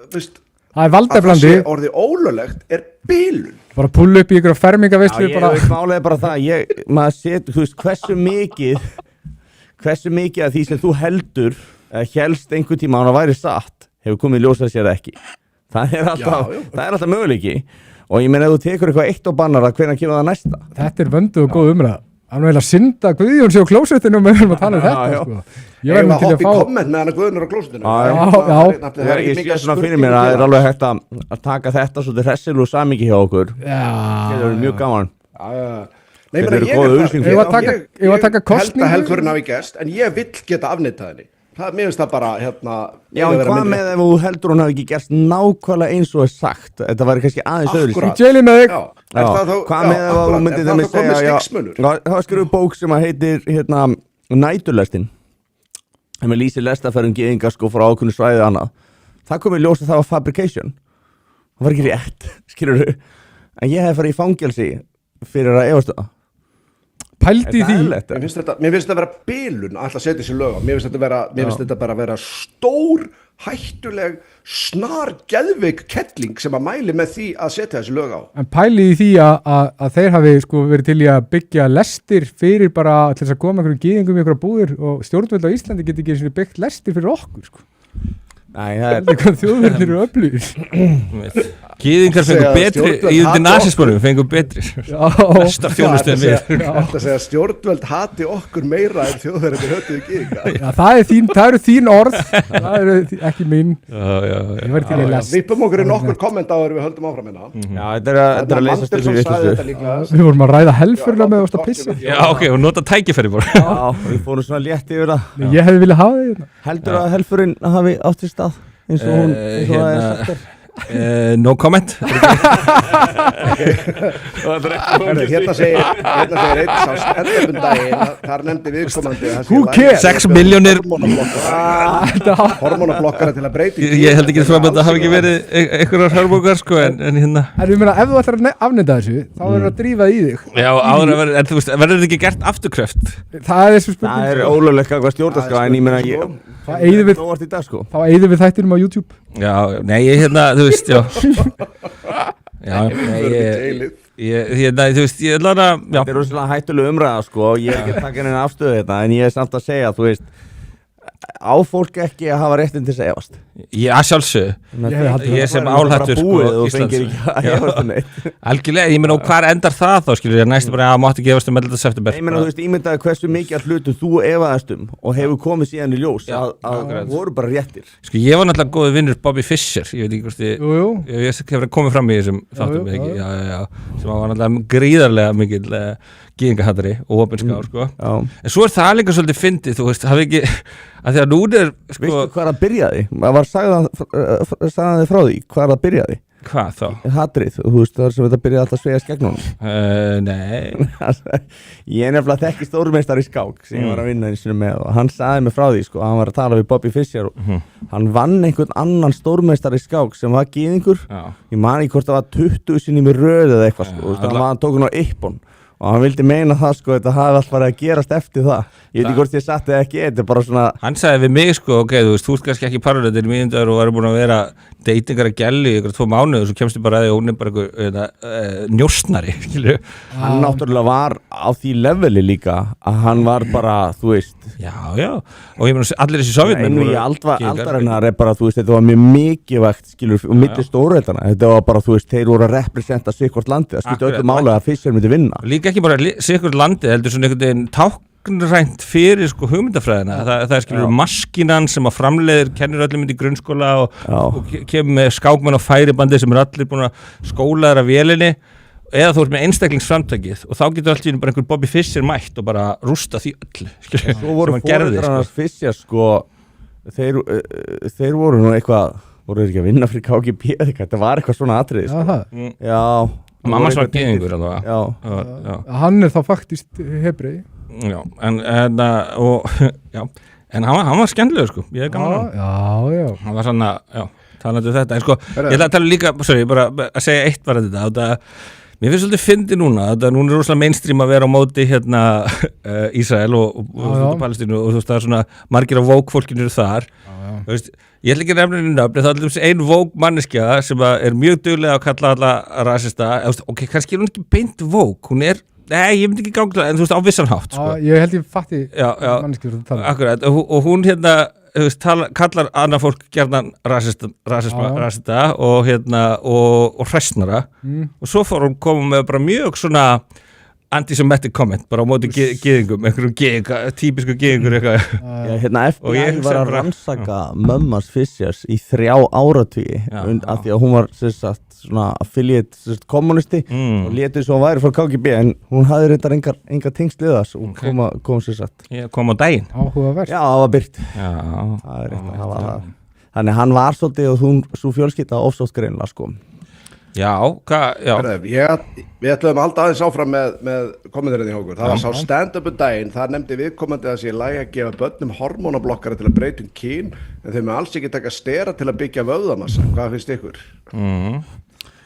þú veist Það að það valdablandi, sé orðið ólöglegt bilun. bara pull upp í ykkur fermingaveislu ég bara. veit málega bara það, maður setur, þú veist, hversu mikið af því sem þú heldur helst einhvern tíma að það væri satt hefur komið í ljós að sér ekki. Það er alltaf möguleiki og ég meina ef þú tekur eitthvað eitt og bannar að hvenær kemur það næsta. Þetta er vöndu og góð umræða. Það er eiginlega synda Guðjón sé á klósettinu og við erum að tala þetta sko. Ég verður til að fá komment með hann að Guðjón á klósettinu. Ég sé svona fyrir mér að það er alveg hægt að taka þetta svolítið hressil og samingi hjá okkur. Það er mjög gaman. Nei, ég held að helgurinn hafi gerst en ég vill geta afneitað henni. Mér finnst það bara Já, en hvað með ef þú heldur hún hafi ekki gerst nákvæmlega eins og sagt þetta væri kannski aðeins öðru Í jailin með þig Hvað með ef þú myndir það með segja það skrifu bók sem að heitir Næturlestin sem lýsir lestaferðum gyðinga sko frá ákveðnu svæði annað það kom í ljós að það var fabrication það var ekki rétt, skilurðu en ég hef farið í fangelsi fyrir að efast það Pældi því Mér finnst þetta vera bilun að setja þessi lög á Mér finnst þetta bara vera stór hættuleg snar geðveik kettling sem að mæli með því að setja þessi lög á En pæli því að þeir hafi sko verið til í að byggja lestir fyrir bara til þess að koma einhverjum gyðingum í einhverja búðir og stjórnvöld á Íslandi geti ekki byggt lestir fyrir okkur sko Nei, það er eitthvað þjóðverðir eru öflugir Gyðingar fengur betri í undir nasismunum fengur betri Bestar þjónustu en við Þetta segja stjórnvöld hati okkur meira en þjóðverðir hötuðu gyðinga Það eru þín orð Það eru ekki mín Ég verði til að lesa Vippum okkur í nokkur kommenta áður við höldum áfram hérna Já, þetta er að leysa styrfi Við vorum að ræða helfurina með að pissa Já, ok, og nota tækifæri bara Já, við fórum svona létt yfir það Ég hefði viljað hafa þig Heldur að helfurinn hafi átt sér stað eins og hún eins og það er sagt No comment Hérna segir einn sá endabundaginn þar nefndi viðkomandi 6 milljónir hormonaflokkara til að breyti Ég held ekki að það hafi ekki verið einhverjar hörmungar sko en hérna En ég meina ef þú ætlar að afneita þessu þá verður að drífa í þig Já, áður að verður, en þú veist, verður þetta ekki gert afturkröft Það er þessu spurning Það er ólöglegt hvað stjórnarskrá en ég meina Þá eyðum við þættinum á YouTube Já, nei, ég hérna, þú veist, já Já, hérna, þú veist, ég ætla að Þetta er rosalega hættuleg umræða, sko Ég er ekki að taka henni afstöðu þetta en ég er samt að segja, þú veist á fólk ekki að hafa réttin til þess að efast Já, sjálfsög Ég sem álhættur, sko, Íslands Algjörlega, ég meina, og hvar endar það þá, skilur ég, næstu bara að mátti gefast 11. september Ég meina, þú veist, ímyndaði hversu mikið að hlutu þú efaðast og hefur komið síðan í ljós að voru bara réttir Sko, ég var náttúrulega góður vinnur Bobby Fischer ég veit ekki hvort ég hefur komið fram í þessum þáttum, ekki, sem var náttúrulega gríðarlega mikil gyðingahattari og opinskár, sko en svo er það líka svolítið fyndið, þú veist, hafi ekki að því að núna er, sko Veistu hvað það byrjaði? Sagði þið frá því, hvað það byrjaði? Hvað þá? Hatrið, þú veist, það sem þetta byrjaði alltaf að sveigast gegn honum Nei Ég er nefnilega þekki stórmeistar í skák sem ég var að vinna eins og með og hann sagði mig frá því, sko, hann var að tala við Bobby Fischer og hann vann einhvern annan stórmeistar í skák sem var gyðingur ég man ekki hvort það var 20 sinni með röð eða eitthvað, sko, hann tók hann á Ippon og hann vildi meina það, sko, þetta hafi alltaf verið að gerast eftir það ég veit ekki hvort ég satt eða ekki, þetta er bara svona Hann sagði við mig, sko, ok, þú veist, þú ert kannski ekki parurleitir í mínundar og eru búin að vera datingar að gæli í ykkur 2 mánuði og svo kemstu bara að því og hún er bara einhver njósnari, skilju Hann náttúrulega var á því leveli líka að hann var bara, þú veist Já, og ég meina allir þessi sovjetmenn Í aldarinnar er bara, þú veist, þetta var mjög mikilvægt, skilur, og milli stórveldana þetta var bara, þú veist, þeir voru að representa sikkvort landið, það skipti öllu máli að Fischer myndi vinna Líka ekki bara sikkvort landið, heldur svona einhvern veginn táknrænt fyrir, sko, hugmyndafræðina það er, skilur, maskinan sem að framleiðir kennir öllum í grunnskóla og kemur með skákmenn á færibandi sem er allir búin að skólaðar af vélinni eða þú ert með einstaklingsframtakið og þá getur allir bara einhver Bobby Fischer mætt og bara rústa því öllu Svo voru fóreldrar Fischer, sko þeir voru nú eitthvað voru ekki að vinna fyrir KGB þetta var eitthvað svona atriði, sko Já Mamma var gyðingur alveg Hann er þá faktist hebrei Já, en hann var skemmtilegur, sko ég er gaman Já hann var svona, talandi þetta en sko, ég ætla að tala líka, sorry, bara að segja eitt bara þetta Mér finnst svolítið fyndi núna, núna er rosalega mainstream að vera á móti hérna Ísrael og Palestínu og þú veist það er svona margir af woke fólkinu þar. Þú veist, ég ætla ekki að nefna henni nöfn, það er alltaf ein woke manneskja sem er mjög duglega að kalla alla rasista. Ok, kannski er hún ekki beint woke, hún er, nei, ég myndi ekki ganga en þú veist á vissan hátt. Sko. Ég held ég fatti manneskjur. Akkurat, og hún hérna kallar annað fólk gerðan rasista og hérna og hræsnara og svo fór hún koma með bara mjög svona antisemitic comment bara á móti gyðingum, einhverjum típisku gyðingur eitthvað. Hérna FBI var að rannsaka Mömmas Fishers í 3 áratugi af því að hún var sagt, svona affiliate kommunisti og létið svo að væri frá KGB en hún hafði reyndar enga tengsliðas og kom sér satt. Kom á daginn. Áhugavert. Já, það var byrt. Það er rétt að hafa það. Þannig hann var svolítið og hún svo fjölskylda ofsótt greinlega sko. Já. Við ætlum að halda aðeins áfram með kommentarinn í okkur. Það var sá stand-up daginn, það nefndi viðkomandi að sé lægi að gefa börnum hormónablokkara til að breyta kyn, en þau með alls ekki taka stera til að byggja vöðvamassa. Hvað finnst ykkur?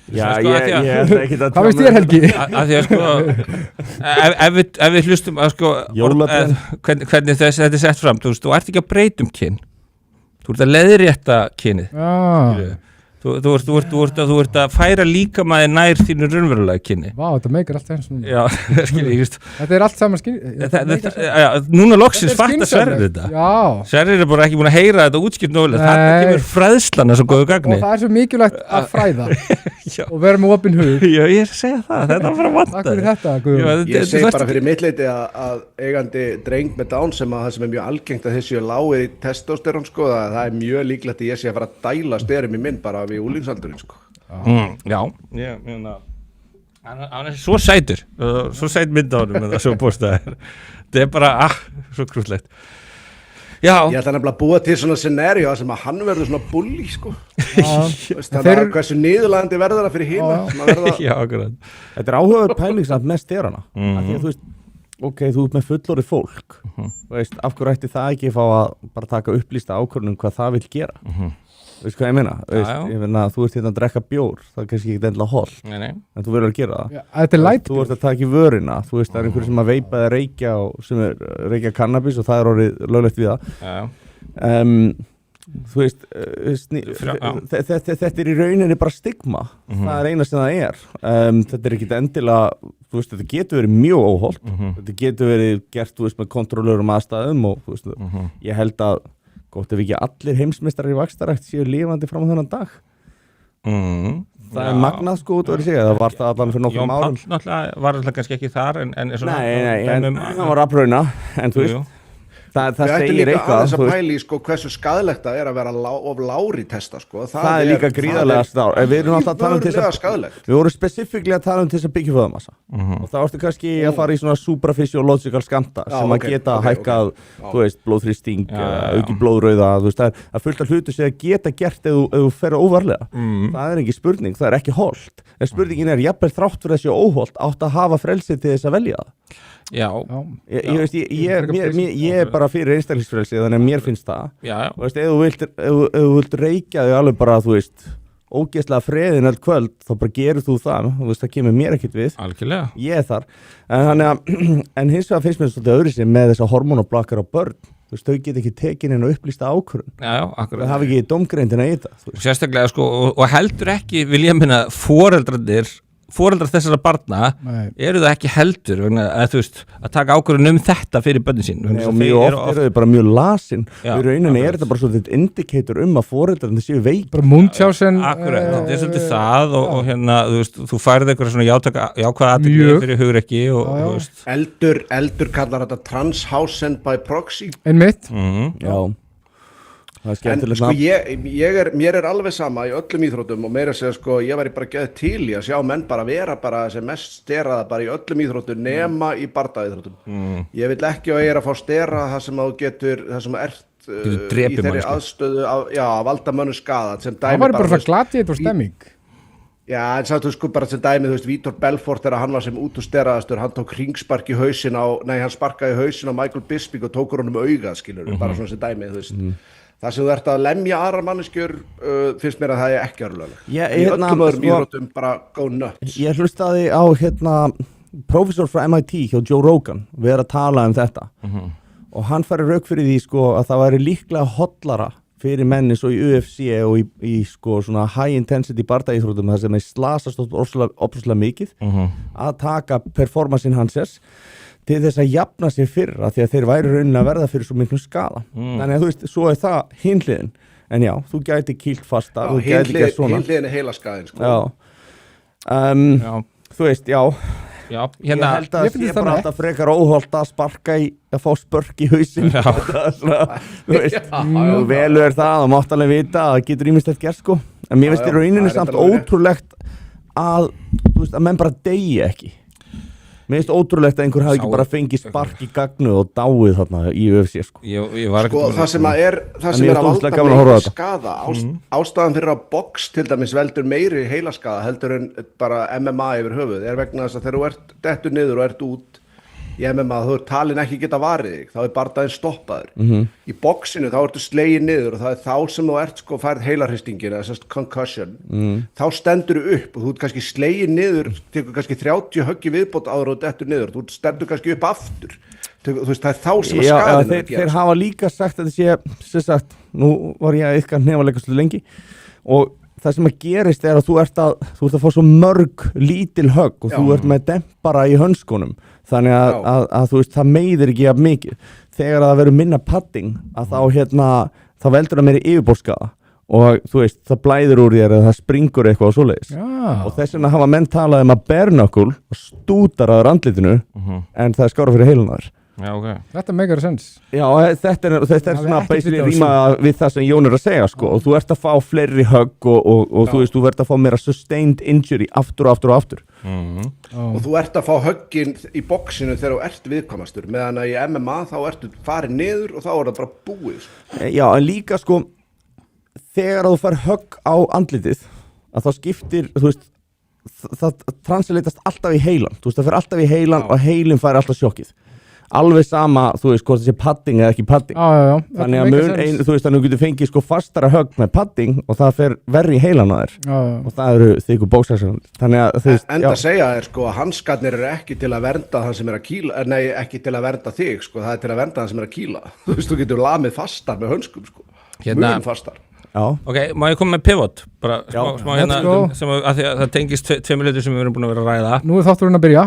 Já, ég ætla ekki að Hvað finnst þér Helgi? Af því að sko ef við hlustum að sko hvernig þetta er sett fram, þú ert ekki að breyta kyn. Þú ert að leiðrétta kynið. Þú ert að færa líkamæði nær þínu raunverulega kynni. Vá, þetta meikar allt eins núna. Já, skilji, Þetta er allt saman skilji. Núna loksins fattar Sverrir þetta. Já. Sverrir er bara ekki búin að heyra þetta útskipt nógulega. Þarna kemur fræðslana svo góðu gagni. Og það er svo mikilvægt að fræða og vera með opinn hug. Já, ég er að segja það. Þetta var bara vant. Takk fyrir þetta, Guðjón. Ég segi bara fyrir mitt leyti að eigandi dreng með Down sem er mjög algengt að þessi lágir í testosterón sko, það er mjög líklegt að ég sé að fara að dæla sterum í minn bara við úlingsaldurinn sko. Já, ég meina hann er svo sætur svo sæt mynd á honum en það svo postaðir þetta er bara, svo krúllegt. Já. Ég ætla nefnilega að búa til svona scenario sem að hann verður svona bully sko. Þannig að hversu niðurlægandi verður það fyrir hina Já, akkurat. Þetta er áhugaður pælingsand með sterana af því að þú veist, ok, þú ert með fullorðið fólk veist, af hverju ætti það ekki fá að bara taka upplýsta ákvörðun hvað það vil gera Veist hvað ég meina? Ég meina, þú ert hérna að drekka bjór, það er kannski ekki endilega hollt, en þú verður að gera það. Þetta er læti. Þú ert að taka í vörina, þú veist, það er einhverjum sem að veipa eða reykja sem reykja kannabis og það er orðið löglegt við það. Þú veist, þetta er í rauninni bara stigma, það er eina sem það er. Þetta er ekki endilega, þú veist, þetta getur verið mjög óhollt, þetta getur verið gert, þú veist, með kontrollörum aðstæðum og, þú veist, ég held að gott ef ekki allir heimsmeistarar í vaxtarækt séu lifandi fram á þennan dag. Það er magnað sko út að vera segja, það var það allan fyrir nokkrum árum. Jón Páll náttúrulega var alltaf kannski ekki þar en svona... Nei, en hann var að rauna, en þú veist, það segir eitthvað. Þess að pæli sko hversu skaðlegt það er að vera of lári testa sko. Það er líka gríðarlega stáð. Við erum alltaf að tala um til þess að... Við vorum spesifíklega að tala um til þess að byggja vöðvamassa. Og þá ertu kannski að fara í svona supraphysiological skamta sem að geta hækkað, þú veist, blóðþrýsting, auki blóðrauða, þú veist, það er fullt af hlutu sem að geta gert ef þú ferð óvarlega. Það er ekki spurning, það er ekki hollt. En spurningin er, jafnvel þrátt fyrir þessi óhollt, átt að hafa frelsið til þess að velja það. Já. Ég er bara fyrir einstaklingsfrelsi þannig að mér finnst það. Og veist, ef þú vilt reykja þig alveg bara, þú veist, ógeðslega freðin öll kvöld, þá bara gerir þú það, þú veist, það kemur mér ekkert við. Algjörlega. Ég er þar. En hins vegar finnst mér svolítið öðru sem með þessa hormónablokkar á börn. Þú veist, þau get ekki tekin inn og upplýsta ákvörðun. Já, akkurat. Það hafi ekki dómgreindina í þetta. Sérstaklega, sko, og heldur ekki, vil ég minna, foreldrar þessara barna eru það ekki heldur að, þú veist, að taka ákvörðun þetta fyrir börnin sín. Mjög oft eru þau bara mjög lasin. Í rauninni er þetta bara svolítið indikator að foreldrarnir séu veik. Bara Munchausen. Akkurat, þetta er svolítið það og hérna, þú veist, þú færði eitthvað svona jákvæða athygli fyrir hugrekki og þú veist. Eldur kallar þetta Transhausen by proxy. Einmitt. Já. En sko mér er alveg sama í öllum íþróttum og meira að segja sko ég væri bara geð til í að sjá menn bara vera bara sem mest steraða bara í öllum íþróttum nema í bardaíþróttum. Ég vil ekki að ég er að fá stera það sem þú getur, það sem ert í þeirri aðstöðu að valda mönnum skaða sem dæmi bara. Það var bara gladiator stemming. Já, en sagði sko bara sem dæmi, þú veist, Vítor Belfort þegar hann var sem útústeraðastur, hann tók hringspark í hausin hann sparkaði í hausin á Michael Bisping og tókur honum augað, skilur, bara svona sem dæmi, þú veist. Það sem þú ert að lemja aðrar manneskjur finnst mér að það ekki örlögleg. Í öllum öðrum íþróttum bara go nuts. Ég hlustaði á professor frá MIT hjá Joe Rogan við að tala þetta og hann færi rauk fyrir því sko að það væri líklega hollara fyrir menni svo í UFC og í sko svona high intensity bardaíþróttum þar sem þeir slasast ótrúlega mikið að taka performancein hansers til þess að jafna sig fyrr af því að þeir væri rauninni að verða fyrir svo miklu skada þannig að þú veist, svo það hinliðin en já, þú gæti kýlt fasta hinliðin heilaskaðin sko. Þú veist, Já, ég held að ég bara alltaf frekar óholt að sparka að fá spörk í hausin þú veist, velu það og mátt alveg vita að það getur ýmislegt gert sko, en mér finnst í rauninni samt ótrúlegt að, þú veist, að menn bara deyji ekki mér finnst ótrúlegt að einhver hafi ekki bara fengið spark í gagnu og dáið þarna í UFC sko. Sko það sem er að valda meiri skada ástæðan fyrir að box til dæmis veldur meiri heilaskaða heldur en bara MMA yfir höfuð vegna þess að þegar þú ert dettur niður og ert út í MMA þú ert talin ekki geta varið þig þá bardaginn stoppaður í boxinu þá ertu slegin niður og það þá sem þú ert sko færð heilarhristingin eða concussion þá stendur þú upp og þú ert kannski slegin niður tekur kannski 30 högg í viðbót áður og dettur niður þú stendur kannski upp aftur þú veist það þá sem að skaðin þeir hafa líka sagt að þessi sagt, nú var ég að ykkar nefnarleika svo lengi og það sem að gerist að þú ert að fá svo mörg lítil högg og þú ert með dempara í hönskunum þannig að þú veist það meiðir ekki jafn mikið þegar það verður minna padding að þá veldur það meiri yfirborðsskaða og þú veist það blæður úr þér eða það springur eitthvað og svoleiðis og þess vegna hafa menn talað um að bare knuckle stútar aður andlitinu en það er skára fyrir heilunar Já, okay. Þetta meikar sens. Já, þetta er svona basically rýma við það sem Jón að segja sko og þú ert að fá fleiri högg og þú veist, þú ert að fá meira sustained injury aftur og aftur og aftur og þú ert að fá höggin í boxinu þegar þú ert viðkvæmastur meðan að í MMA þá ertu farið niður og þá er það bara búið sko. Já, en líka sko þegar þú fær högg á andlitið að þá skiptir, þú veist það translatast alltaf í heilan þú veist, það fer alltaf í heilan og heilin fær alltaf sjokkið alveg sama, þú veist, hvort það sé padding eða ekki padding þannig að þú veist, þannig að þú getur fengið sko fastara högg með padding og það fer verri í heilan að þér og það eru þykku bóksæðsar þannig að þú veist, enda segja þér sko að hanskarnir eru ekki til að vernda þann sem er að kýla, nei, ekki til að vernda þig sko, það er til að vernda þann sem er að kýla þú veist, þú getur lamið fastar með hönskum sko mjög fastar Ok, má ég koma með pivot bara smá sem að það tengist tveimur hlutum sem við erum búin að vera að ræða Nú þátturinn að byrja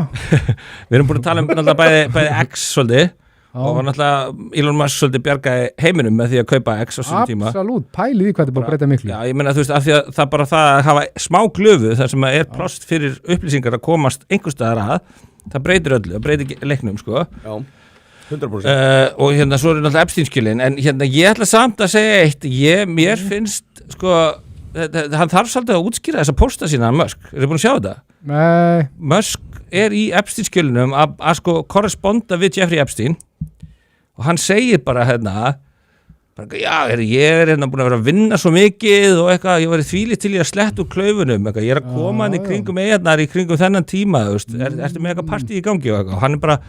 Við erum búin að tala bæði X svolítið og náttúrulega Elon Musk svolítið bjargaði heiminum með því að kaupa X á sínum tíma Absolutt, pælið í hvað þetta er búin að breyta miklu Já, ég meina þú veist, af því að það bara það að hafa smá glöfu þar sem er pláss fyrir upplýsingar að komast einhvers staðar að það breytir öllu, það breytir leiknum sko Já 100%. Og svo er náttúrulega Epstein-skilin en ég ætla samt að segja eitt mér finnst sko hann þarf svolítið að útskýra þessa pósta sína Musk, er þið búin að sjá þetta? Nei Musk er í Epstein-skilinum að sko korresponda við Jeffrey Epstein og hann segir bara já, ég er búin að vera að vinna svo mikið og eitthvað, ég var þvílið til ég að sletta úr klaufunum eitthvað, ég er að koma hann í kringum í kringum þennan tíma, ertu með eitthvað partí í gangi og hann er bara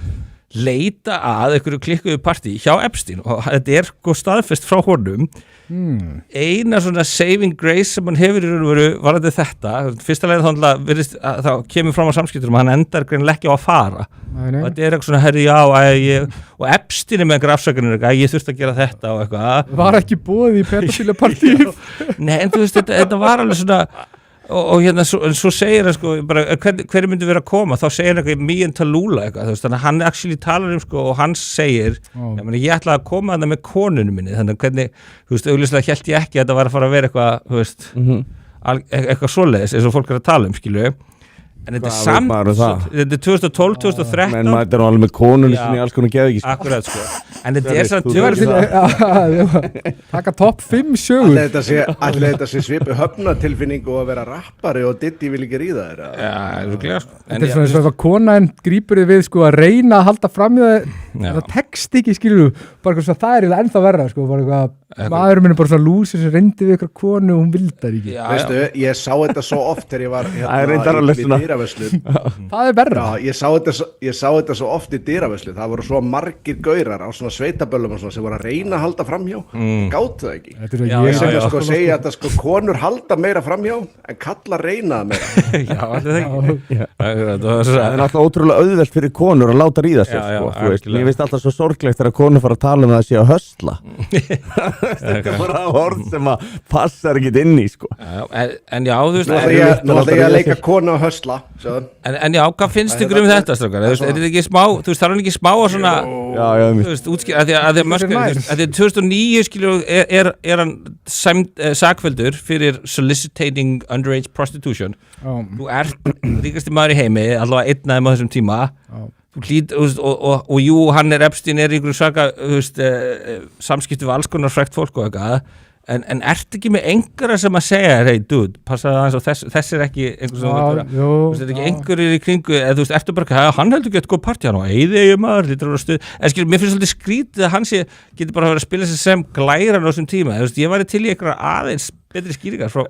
leita að einhverju klikkuðu partí hjá Epstein og þetta er sko staðfest frá honum eina svona saving grace sem hann hefur í raun og veru varðandi þetta fyrsta leið þá kemur fram á samskiptum og hann endar greinilega ekki á að fara og þetta er eitthvað svona herri og Epstein er með einhver afsökunir ég þurfti að gera þetta og eitthvað Var ekki boðið í pedofília partí Nei en þú veist þetta var alveg svona og svo segir hann sko bara, hver myndi vera að koma þá segir hann eitthvað me and Tallulah eitthvað þú veist þannig að hann actually talar sko og hann segir ég ætla að koma þarna með konunum minni þannig að hvernig þú veist augljóslega hélt ég ekki að þetta var að fara að vera eitthvað þú veist eitthvað svoleiðis eins og fólk er að tala skilju en þetta er samt þetta er 2012-2013 menn maður er alveg með konunum sinni alls konar geði ekki akkurat sko en þetta er samt taka topp 5 sögur allir þetta sé svipu höfnatilfinning og að vera rappari og Diddy vil ekki ríða þér þetta er svona eins og ef að konan grípur þið við sko að reyna að halda fram í það tekst ekki skilur bara það er ennþá verra sko bara eitthvað maðurinn minn er bara svona lúsir sem reyndi við ykkur konu og hún vildar ekki. Veistu, ég sá þetta svo oft þegar ég var í dýravöslun. Það er verra. Já, ég sá þetta svo oft í dýravöslun. Það voru svo margir gaurar á svona sveitaböllum og svona sem voru að reyna að halda framhjá, gátu það ekki. Ég sem ég sko segja að sko konur halda meira framhjá en kallar reyna það meira. Já, allir það Það er alltaf ótrúlega auðvelt fyrir konur að láta ríða sér, sko. Ég veist alltaf svo sorglegt þegar konur fara að tala um það að sé að höstla. Þetta er bara orð sem að passar ekki inn í, sko. En já, þú veist Nú ætla ég að leika konu að höstla. En já, hvað finnst ykkur þetta, strákar? Er þetta ekki smá, þú veist, þarf hann ekki smá að svona, þú veist, útskýra, að því að 2009, skilur, er hann sakfelldur fyrir soliciting underage prostitution. Þú ert ríkasti maður í heimi, allavega einn aðeim á þessum tíma. Þú hlýt, og jú, hann Epstein í einhverju svaka, samskipti við alls konar frækt fólk og eitthvað, en ertu ekki með einhverja sem að segja, hey dude, passaði aðeins á þess er ekki einhver sem þetta er ekki einhverjir í kringu, eða þú veist, ertu bara hann heldur ekki eitthvað partí, hann á eyði maður, lítur á stuð, en skilur, mér finnst svolítið skrítið að hann getur bara að vera að spila sig sem glæran á þessum tíma, þú veist, ég væri til í einhverja aðeins betri skýringar frá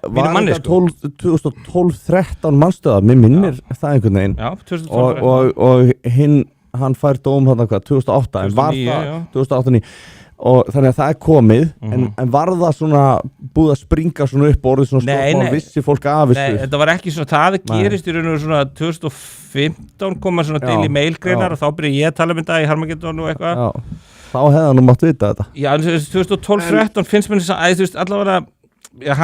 var þetta 12-13 mannstöða, mér minnir það einhvern veginn. Já, 2012 og hann fær dóm þarna hvað, 2008 en var það 2008 og þannig að það er komið en var það svona búið að springa svona upp og orðið svona stopp og vissi fólk af þessu? Nei, þetta var ekki svona, það gerist í raun og svona 2015 koma svona Daily Mail greinar og þá byrja ég að tala um þetta í Harmageddon og eitthvað. Þá hefði hann mátt vita þetta. Já, en 2012-13 finnst mér þess að, þú veist, allavega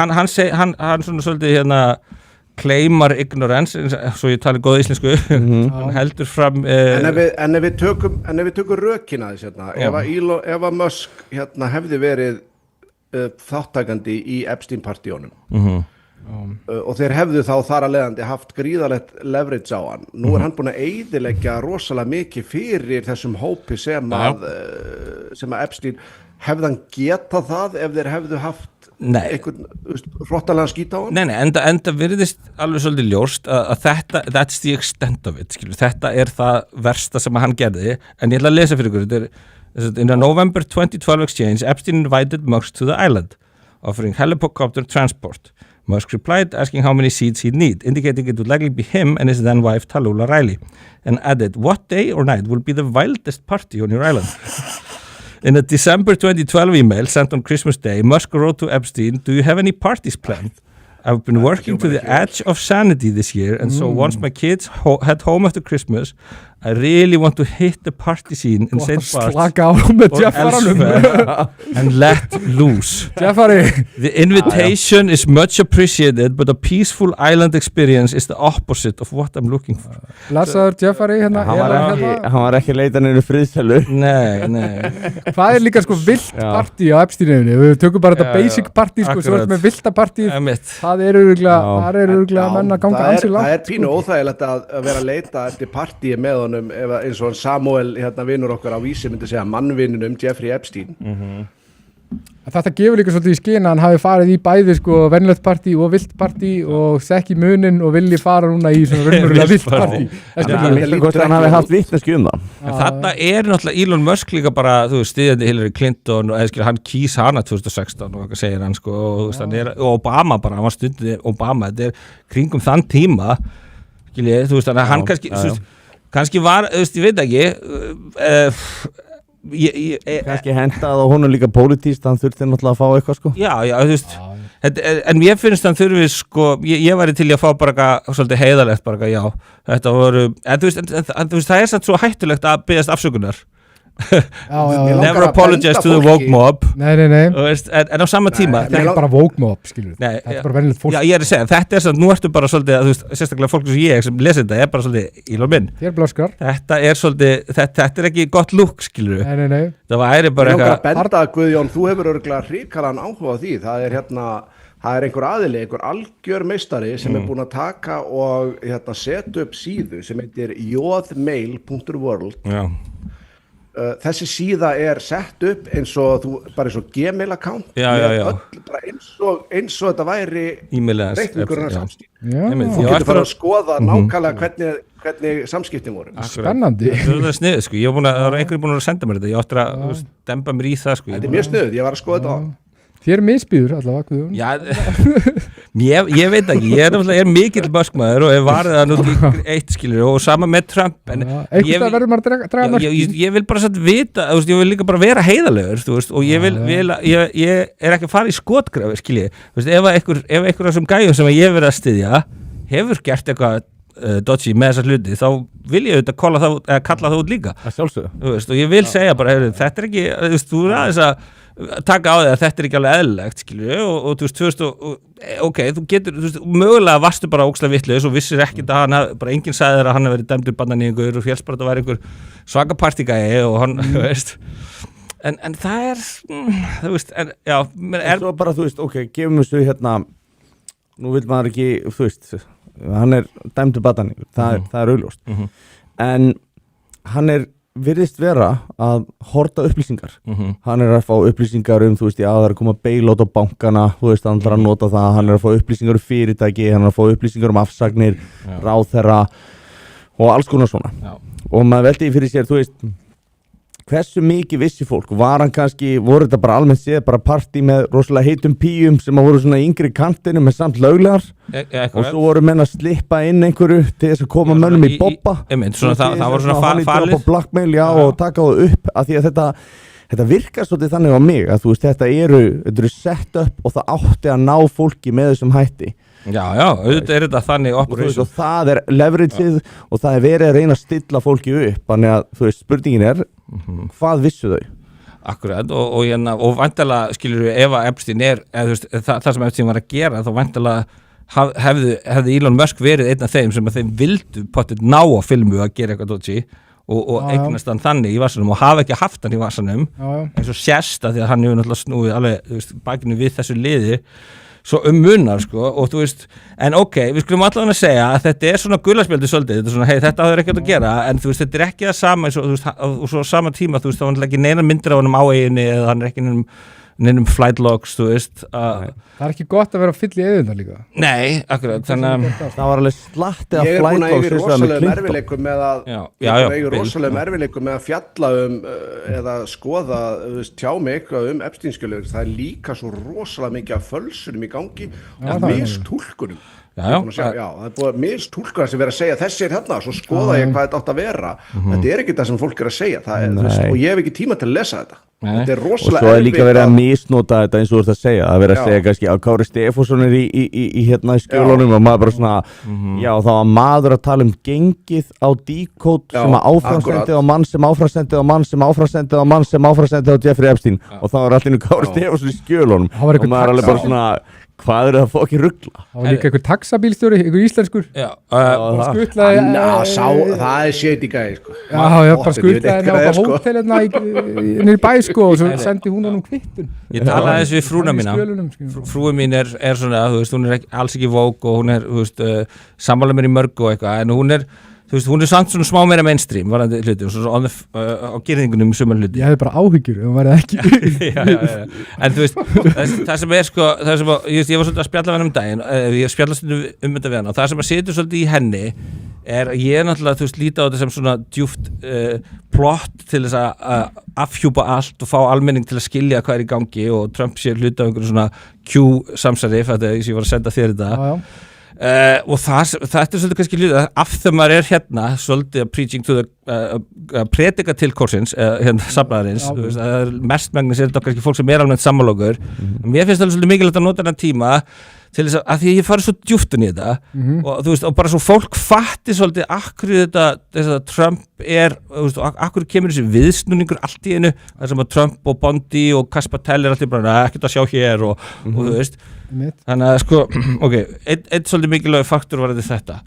hann svona svolítið claimar ignorance, svo ég tali góða íslensku, hann heldur fram en ef við tökum rökina þess ef að Musk hefði verið þáttakandi í Epstein-partíunum og þeir hefðu þá þar að leiðandi haft gríðalegt leverage á hann. Nú er hann búin að eyðileggja rosalega mikið fyrir þessum hópi sem að Epstein hefði hann getað það ef þeir hefðu haft einhvern flottalega skýta á hann? Nei, enda virðist alveg svolítið ljóst að that's the extent of it, skilur. Þetta er það versta sem hann gerði, en ég ætla að lesa fyrir ykkur. In a November 2012 exchange, Epstein invited Musk to the island, offering helicopter transport. Musk replied, asking how many seats he'd need, indicating it would likely be him and his then wife Tallulah Riley, and added, what day or night will be the wildest party on your island? In a December 2012 email sent on Christmas Day, Musk wrote to Epstein, do you have any parties planned? I've been working to the edge of sanity this year, and so once my kids head home after Christmas, I really want to hit the party scene in St. Bart's or elsewhere and let loose. The invitation is much appreciated, but a peaceful island experience is the opposite of what I'm looking for. Blessaður Jeffrey Hann var ekki leitan einu friðsælu. Nei. Hvað líka sko vilt partí á Epstein-efni? Við tökum bara þetta basic partí sko, svo með vilda partí. Það er öruglega menn að ganga ansi langt. Það er pínu óþægilegt að vera að leita eftir partíi með honum eins og Samuel vinnur okkar á Vísi myndi segja mannvinninum Jeffrey Epstein. Þetta gefur líka svolítið í skyn að hann hafi farið í bæði sko venjulegt partí og vilt partí og þekki munin og vilji fara núna í svona raunverulega vilt partí. Hann hafi haft vitneskju það. En þarna er náttúrulega Elon Musk líka bara, þú veist, stiðjandi Hillary Clinton og hann kýs hana 2016 og eitthvað segir hann sko og Obama bara, hann var stundið Obama, þetta er kringum þann tíma, skilji, þú veist, þannig að hann kannski var, þú veist, ég veit ekki kannski hendað og hún er líka pólitíst, hann þurfti náttúrulega að fá eitthvað sko. Já, þú veist, en ég finnst hann þurfi sko, ég væri til í að fá bara svolítið heiðalegt bara, já, þetta voru, en þú veist, það er satt svo hættulegt að biðjast afsökunar. Never apologize to the woke mob. Nei. En á sama tíma það er bara woke mob, skilur. Þetta er bara venjulegt fólk. Já, ég er að segja, þetta er svona, nú ertu bara svolítið, þú veist, sérstaklega fólk sem ég sem lesi þetta, er bara svolítið Elon minn. Þér blöskar. Þetta er svolítið, þetta er ekki gott lúk, skilur. Nei. Það væri bara eitthvað. Ég benda, Guðjón, þú hefur örugglega hrikalan áhuga á því. Það er einhver aðili, einhver algjör meistari sem er búin að taka og setja upp síðu sem heitir jodmail.world. Já. þessi síða sett upp eins og Gmail account Já. bara eins og þetta væri reikningurinn af samskipti þú getur farið að skoða nákvæmlega hvernig samskiptin voru spennandi það snið, sko, það var einhverjum búin að senda mér þetta ég átti að dempa mér í það sko. Þetta mjög sniðugt, ég var að skoða þetta á Þér misbýður allavega Guðjón. Já, ég veit ekki, ég mikill Musk-maður og hef varðið það nú eitt skilur og sama með Trump en Eitthvað verður maður að draga mörkin ég vil bara satt vita, ég vil líka bara vera heiðarlegur og ég ég ekki að fara í skotgrafi skilji, ef einhver af þessum gæjum sem ég hef verið að styðja hefur gert eitthvað dodgy með þessar hluti, þá vil ég auðvitað kalla það út líka og ég vil segja bara, þetta ekki þú aðeins að taka á því að þetta ekki alveg eðlilegt skilju og þú veist ok, þú getur, mögulega varstu bara ógeðslega vitlaus og vissir ekkert að hann bara enginn sagði þér að hann hafi verið dæmdur bannaníðingur og félst bara að það væri einhver svaka partígæi og hann, þú veist en það þú veist, já svo bara, þú veist, ok, gefum þessu hérna nú vil maður ekki, þú veist hann dæmdur bannaníðingur, það augljóst en hann virðist vera að horta upplýsingar hann að fá upplýsingar þú veist, það að koma bailout á bankana þú veist, hann að nota það, hann að fá upplýsingar fyrirtæki, hann að fá upplýsingar afsagnir ráðherra og alls konar svona og maður veldi fyrir sér, þú veist hversu mikið vissi fólk, voru þetta bara almennt séð, bara partí með rosalega heitum píum sem voru svona yngri kantinu með samt löglegar og svo voru menn að slippa inn einhverju til þess að koma mönnum í bobba það voru svona falið blackmail, og taka það upp af því að þetta virkar svolítið þannig á mig að þú veist, þetta eru sett upp og það átti að ná fólki með þessum hætti Já, auðvitað þetta þannig og það leverageið og það verið að reyna að stilla fólki upp þannig að, þú veist, spurningin hvað vissu þau? Akkurat, og væntanlega, skilur við, ef að Epstein það sem Epstein var að gera, þá væntanlega hefði Elon Musk verið einn af þeim sem að þeim vildu potið ná á filmu að gera eitthvað dodgy og eignast hann þannig í vasanum og hafa ekki haft hann í vasanum eins og sérst að því að hann hefur náttúrulega snúið alveg, þú veist, bakinu við þessu liði svo munar, sko, og þú veist en ok, við skulum allavega að segja að þetta svona gulaspjaldi svolítið, þetta svona, þetta hafður ekkert að gera en þú veist, þetta ekki það sama eins og, þú veist, og svo sama tíma, þú veist, þá var ekki neina myndir á honum á eiginni eða hann ekki neinum flight logs, þú veist Það ekki gott að vera að fylla í eðuna líka Nei, akkurat, þannig að það var alveg slatti að Ég flight búin að logs yfir rosalegum erfiðleikum með að fjalla eða skoða tjá mig eitthvað Epstein-skjölur, það líka svo rosalega mikið af fölsunum í gangi og mistúlkunum það búið mistúlkunar sem verið að segja þessi hérna, svo skoða ég hvað þetta átt að vera þetta ekki það sem fólk að segja og ég hef ekki tíma til að lesa þetta þetta rosalega og svo líka verið að misnota þetta eins og þú ert að segja að vera að segja kannski að Kári Stefánsson í hérna í skjölunum og maður bara svona þá var maður að tala gengið á decode sem að áframsendið á mann sem áframsendið á mann sem áframsendið á mann sem áframsendið á Jeffrey Epstein og þá var allir Kári Stefánsson í skjölunum og maður alveg bara svona hvað það fók í ruggla? Það var líka einhver taxabílstjóri, einhver íslenskur skutlaði það shady guy sko. bara skutlaði á hótelina í bæ sko og svo sendi hún honum kvittun Ég talaði þessu við frúna mína frúi mín svona, þú veist, hún alls ekki vók og hún þú veist, sammála mér í mörgu og eitthvað en hún þú veist, hún samt svona smá meira mainstream varandi hluti, svona á gerðingunum sumar hluti. Ég hefði bara áhyggjur ef hún værið ekki. En þú veist, það sem sko, ég var svolítið að spjalla við hann daginn, ég spjalla svolítið þetta við hann og það sem situr svolítið í henni ég náttúrulega, þú veist, líta á þetta sem svona djúpt plott til þess að afhjúpa allt og fá almenning til að skilja hvað í gangi og Trump sé hluti af einhverju svona Q-samsari, þetta ég var að senda þér þetta. Og þetta svolítið kannski hluti af þegar maður hérna svolítið preaching to the predika til korsins hérna safnaðarins mestmengnis þetta kannski fólk sem almennt sammálokur mér finnst það svolítið mikilvægt að nota þennan tíma til þess að því að ég farið svo djúpt inn í þetta og þú veist og bara svo fólk fatti svolítið akkur þetta Trump þú veist og akkur kemur þessi viðsnúningur allt í einu þar sem að Trump og Bondi og Kaspar Teller allir bara ekkert að sjá hér og þú veist þannig að sko ok, einn svolítið mikilvæg faktor var þetta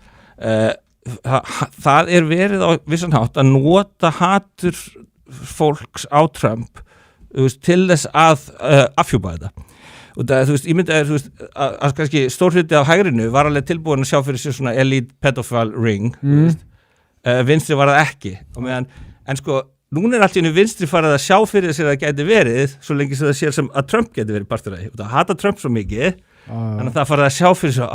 það verið á vissan hátt að nota hatur fólks á Trump veist, til þess að afhjúpa þetta og það, þú veist, ég myndi að, að kannski stór hluti af hægrinu var alveg tilbúin að sjá fyrir sér svona elite pedophile ring vinstri var það ekki og meðan, en sko núna allt í einu vinstri farið að sjá fyrir sér að það gæti verið svo lengi sem það sér sem að Trump gæti verið partur af því, og það hata Trump svo mikið þannig að það farið að sjá fyrir sér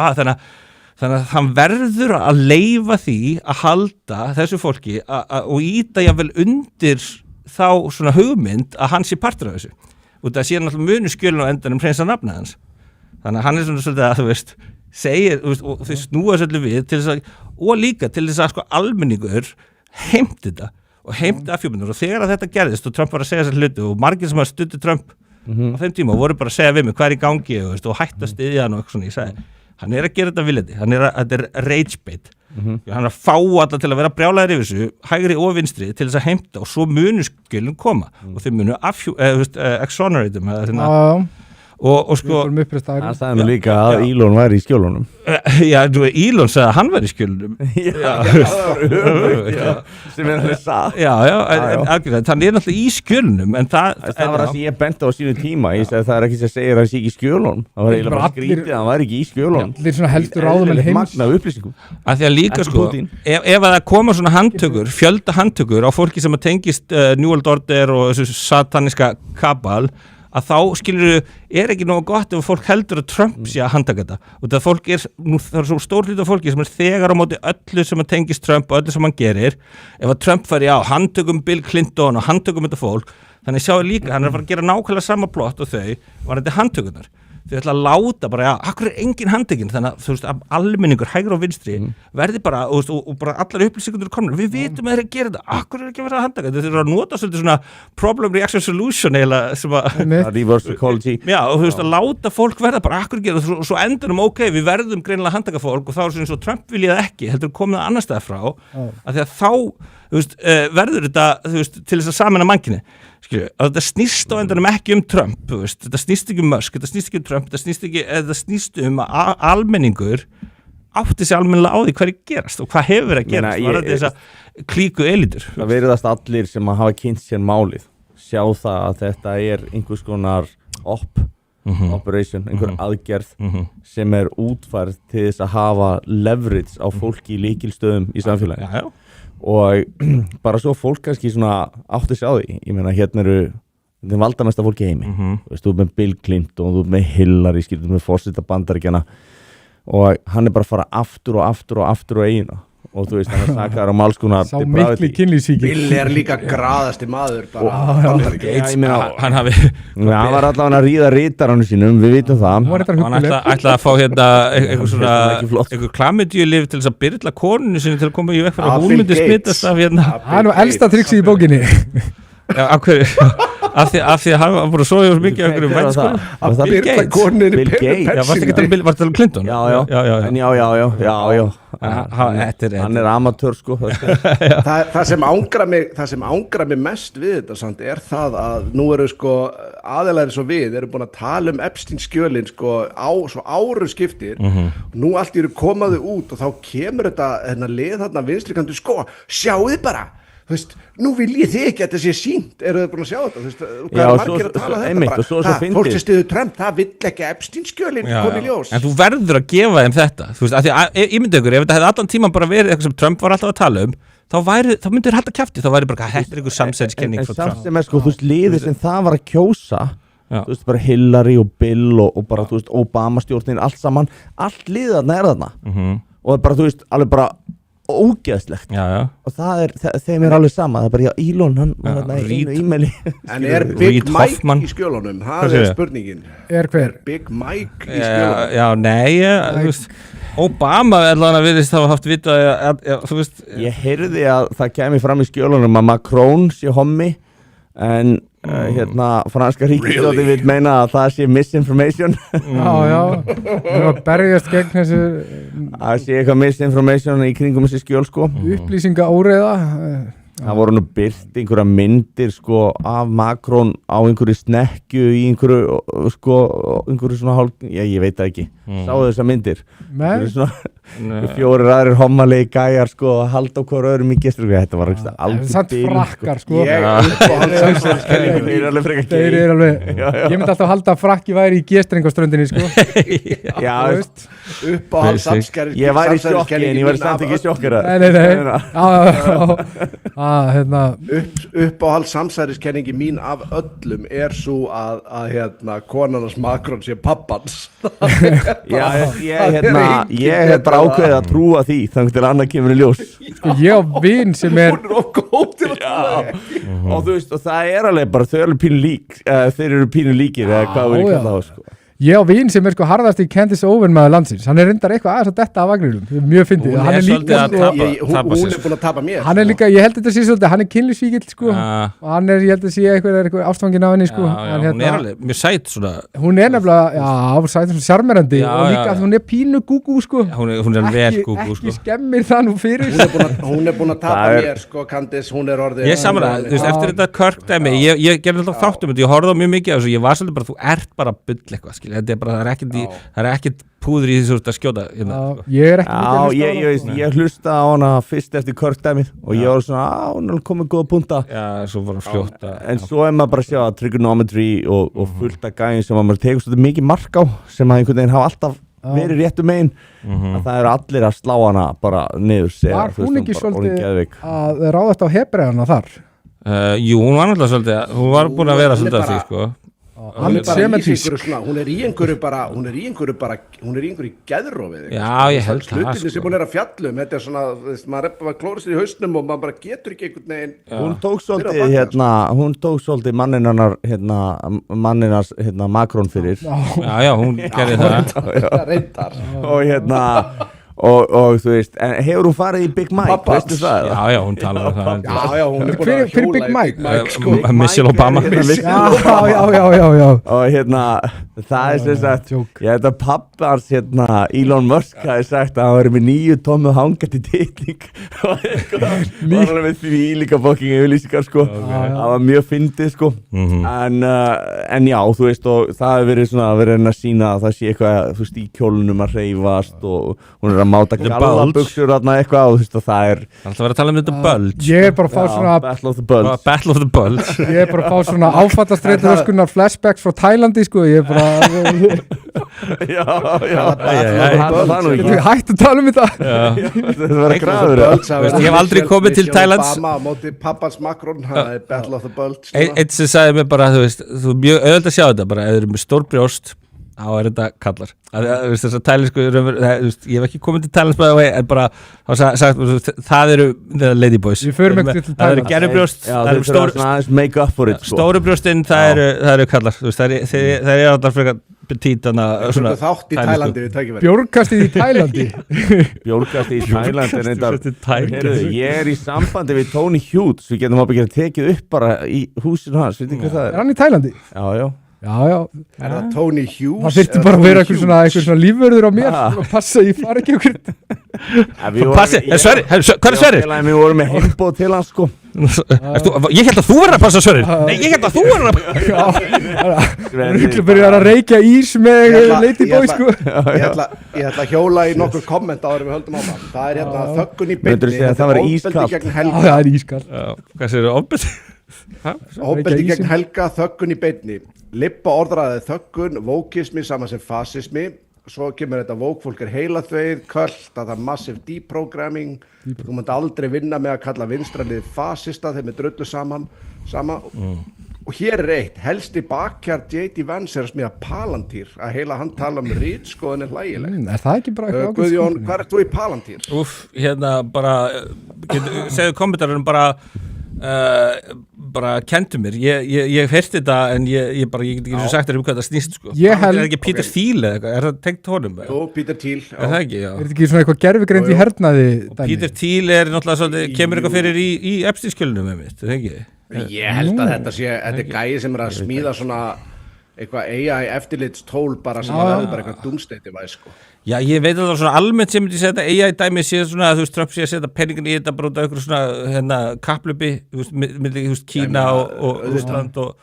þannig að hann verður að leyfa því að halda þessu fólki og íta jafnvel undir þá svona hugmynd að hann sé partur af þessu, og það sé náttúrulega munu skjölun á endanum hreinsa nafnið hans, þannig að hann er svona svolítið að þú veist segir, og þau snúa svolítið við til þess að, og líka til þess að sko almenningur heimti þetta og heimti afhjúpinur, og þegar að þetta gerðist og Trump var að segja sér hluti og margir sem að studdi Trump á þeim tíma og voru bara að segja við mig hvað er í gangi og hætta að styðja hann og eitthvað svona, ég sagði hann er að gera þetta viljandi, þetta er rage bait, hann er að fá alla til að vera brjálæðir yfir þessu, hægri og vinstri til þess að heimta og svo munu skjölun koma og þeir munu exonerate og sko hann sagði mér líka að Elon væri í skjölunum já, Elon sagði að hann væri í skjölunum sem er alveg satt þannig er náttúrulega í skjölunum en það var það sem ég benti á sínu tíma, ég sagði það er ekki sem segir að hann sé ekki í skjölunum, það var eiginlega bara skrítið að hann væri ekki í skjölunum allir svona heldur ráðumenn heims magna upplýsingum af því að líka sko, ef að það koma svona handtökur, fjölda handtökur á fólki sem að tengist New World Order og þessu sataniska kabal að þá skilur er ekki nógu gott ef fólk heldur að Trump sé að handtaka þetta og það fólk það er svo stór hluti af fólki sem er þegar á móti öllu sem að tengist Trump og öllu sem hann gerir ef að Trump fari á handtökum Bill Clinton og handtökum þetta fólk þannig sjáu líka, hann er að fara að gera nákvæmlega sama plott og þau var þetta handtökunar þau ætla að láta bara, akkur er engin handtekinn þannig að þú veist, að almenningur hægri og vinstri verði bara, og bara allar upplýsingur komnar, við vitum að þeir að gera þetta akkur er ekki að vera að handtaka, þau þurfa að nota svolítið svona problem reaction solution eða sem að reverse psychology já, og þú veist að láta fólk verða bara akkur gera og svo endanum við verðum greinilega að handtaka fólk og þá er svona eins og Trump viljað ekki heldur komið það annar staðar frá að því að þá þú veist, verður þetta þú veist, til þess að sameina mannkynið skilju, að þetta snýst á endanum ekki Trump, þú veist, þetta snýst ekki Musk, þetta snýst ekki Trump, þetta snýst að almenningur átti sig almennilega á því hverju gerast og hvað hefur verið að gerast, var þetta þess að klíku elítur. Það veriðast allir sem að hafa kynnt sér málið, sjá það að þetta er einhvers konar operation, einhver aðgerð sem er útfærð til þess að hafa leverage á fólki í lykilstöðum í samfélagi. Já. Og bara svo fólk kannski svona átti sig á því, ég meina hérna eru þetta er valdamesta fólk í heimi þú veist, þú ert með Bill Clinton, þú ert með Hillary þú ert með forseta Bandaríkjanna og hann er bara að fara aftur og aftur á eigina og þú veist, hann er sakaður á málskonar sá mikli kynlýsíki Bill er líka graðasti maður bara hann var allavega að ríða rítarannu sínum, við vitum það hann ætlaði að fá hérna einhver klamydíulyf til þess að byrla koninu sinni til að koma í vekk fyrir að hún myndi smittast af hérna hann var elsta triksi í bókinni já, af hverju af því að hann var bara svo mikið af einhverjum vænskóla að byrla koninu Bill Gates var þetta um Clinton? já hann er amatör sko það sem ángra mig mest við þetta samt er það að nú eru sko aðilæri svo við eru búin að tala um Epstein skjölin sko svo árum skiptir nú allt eru komaðu út og þá kemur þetta lið þarna vinstrikantur sko sjáuði bara þú veist, nú vil ég þið ekki að þetta sé sýnt eru þið búin að sjá þetta, þú veist, hvað er margir að tala þetta bara, fólk sem stiður Trump það vill ekki Epstein skjölin koma í ljós en þú verður að gefa þeim þetta þú veist, af því að ég myndi ykkur, ef þetta hefði allan tíman bara verið eitthvað sem Trump var alltaf að tala um þá myndir þér halda kjafti, þá væri bara þetta er ykkur samsæðiskenning frá Trump sem er sko, þú veist, liðið sem það var að kjósa þú veist, bara Hillary og Bill og bara, þú veist, Obama stjórnin allt saman, allt liðið þarna er þarna og bara, þú veist, alveg bara ógeðslegt og það er, þeim er alveg sama það er bara, já, Elon, hann var þarna í einu e-maili en er Big Mike í skjölunum? Það er spurningin er hver? Big Mike í skjölunum? Já, nei, þú veist Obama allan að viðist hafa haft vita þú veist ég heyrði að það kemi fram í skjölunum að Macron sé hommi en hérna franska ríkisstjórnin vil meina að það sé misinformation já, það var berjast gegn þessu það sé eitthvað misinformation í kringum þessi skjöl sko upplýsinga óreiða það voru nú birt einhverja myndir sko af Macron á einhverju snekju í einhverju sko einhverju svona hálf, ég veit það ekki sáðu þessar myndir fjórir aðrir hommalegi gæjar sko að halda á hver öðrum í gestur þetta var alveg samt frakkar sko þeir eru alveg ég myndi alltaf halda að frakki væri í gestrengaströndinni sko já, uppáhaldssamsæriskenning Ég væri í sjokki en ég væri samt ekki sjokkera. Uppáhaldssamsæriskenningi mín af öllum svo að konarnas Macron sé pappans. Ég hef bara ákveðið að trúa því þannig til annað kemur í ljós. Sko ég á vin sem Hún of góð til að trúa ekki. Og þú veist, og það alveg bara, þau eru pínu lík, þeir eru pínu líkir eða hvað verið kallað á, sko. Ég á vin sem sko harðast í Candice Owen maður landsins. Hann reyndar eitthvað aðeins að detta af vagninum. Mjög fyndið. Hún svolítið að tapa Hún sér. búin að tapa mér. Hann líka, ég held þetta sé svolítið, hann kynlífsvíkill sko. Og hann ég held að sé eitthvað ástfangin af henni sko. Já, hún alveg mjög sæt svona. Hún nefnilega, sæt svona sjarmerandi og líka að hún pínu gúgú sko. Hún vel gúgú sko. Ekki skemmir það nú fyrir. Hún búin að tapa mér sko, Candice, hún orðið. Ég samanlega, þú veist, eftir þetta Kirk dæmi, ég gerði alltaf þáttum þetta, ég horfði á mjög mikið af þessu, ég var svolítið bara, þú ert bara bull eitthvað, skilja, þetta bara, það er ekkert púður í þessu að skjóta hérna. Ég ekki ég hlusta á hana fyrst eftir Kirk-dæmið og ég var svona, hún komið góða punta. Já, svo var hann fljóta. En svo maður bara að sjá að trigonometry og fullt af gæðin sem maður tegur svolítið mikið mark á sem að einhvern veginn hafa alltaf verið réttu megin að það eru allir að slá hana bara niður. Var hún ekki svolítið að ráðast á hebreðana þar? Jú, hún var náttúrulega svolítið, hún var búin að vera svolítið að því, sko. Hún í einhverju geðrófið. Já, ég held það, hlutinni sem hún að fjallum, þetta svona, maður bara klóra sér í hausnum og maður bara getur ekki einhvern veginn. Hún tók svolítið manninars Macron fyrir. Já, hún gerði það. Reyndar. Og þú veist, hefur hún farið í Big Mike, veistu það? Já, hún talar um það. Já, hún búin að hver Big Mike? Michelle Obama. Já. Og það sem sagt, ég held að pappans Elon Musk hafi sagt að hann verið með 9 tómu hangandi titling og var alveg með því líka fucking yfirlýsingar, sko. Það var mjög fyndið, sko. En já, þú veist, og það hefur verið svona, verið að sína að það sé eitthvað, þú veist, í kjólunum að hreyfast og hún að máta gallabuxur eitthvað og þú veist og það alltaf verið að tala um þetta bulge. Ég bara að fá svona Battle of the Bulge. Ég bara að fá svona áfallastreitur flashbacks frá Tælandi sko. Ég bara hætt að tala um þetta. Það var að graður. Ég hef aldrei komið til Tælands. Obama móti pappans Macron, Battle of the Bulge. Eitt sem sagði mér bara, þú veist, þú mjög auðvitað að sjá þetta bara, ef þú eru með stór brjóst þá þetta kallar þess að tælinsku, ég hef ekki komið til Tælands en bara það eru ladyboys, það eru gerfubrjóst, það eru stóru brjóstinn, það eru kallar, það eru alltaf frekar petít þátt í Tælandi við tækifæri. Bjórkastið í Tælandi ég í sambandi við Tony Hughes, við getum ábyggjað að tekið upp bara í húsinu hans, veit ekki hvað það er hann í Tælandi? Já. Er það Tony Hughes? Það þyrfti bara að vera eitthvað svona lífvörður á mér og passa, ég fari ekki okkur Sverrir, hvað er Sverrir? Við vorum með heimboð til hans sko. Ég held að þú verður að passa Sverrir. Nei, ég held að þú verður að Ruglubyrjar að reykja ís með ladyboy sko. Ég ætla að hjóla í nokkur komment áður við höldum á það. Það er þöggun í beinni. Það var ískalt. Það er ískalt. Hvað segir þú, ofbeldi? Ofbeldi gegn Helga, þöggun í beinni. Lippa orðraði þöggun, vókismi saman sem fasismi. Svo kemur þetta vókfólk heilaþveið, költ, að það er massive deprogramming. Þú mátt aldrei vinna með að kalla vinstralið fasista þeim er drullu sama. Og hér er eitt, helsti bakkjar J.D. Vance er að smíða Palantir, að heila hann tala um ritskoðun er hlægilegt. Er það ekki bara eitthvað Guðjón, hvað ert þú í Palantir? Bara, segðu kommentarinn bara kendu mér, ég heyrti þetta en ég get ekki sagt þér hvað það snýst sko. Er það ekki Peter Thiel eða eitthvað, er það tengt honum? Jú, Peter Thiel. Er það ekki, já. Er þetta ekki svona eitthvað gerfigreind í hernaði? Peter Thiel er náttúrulega svolítið, kemur eitthvað fyrir í Epstein-skjölunum með mitt, er það ekki? Ég held að þetta er gæi sem er að smíða svona eitthvað AI eftirlitstól bara sem að það er bara eitthvað doomsday-device sko. Já, ég veit að það svona almennt sem myndi segja þetta AI-dæmi sé svona að þú veist Trump sé að setja peningin í þetta bara út af einhverju svona kapplöpi, þú veist, milli Kína og Rússland og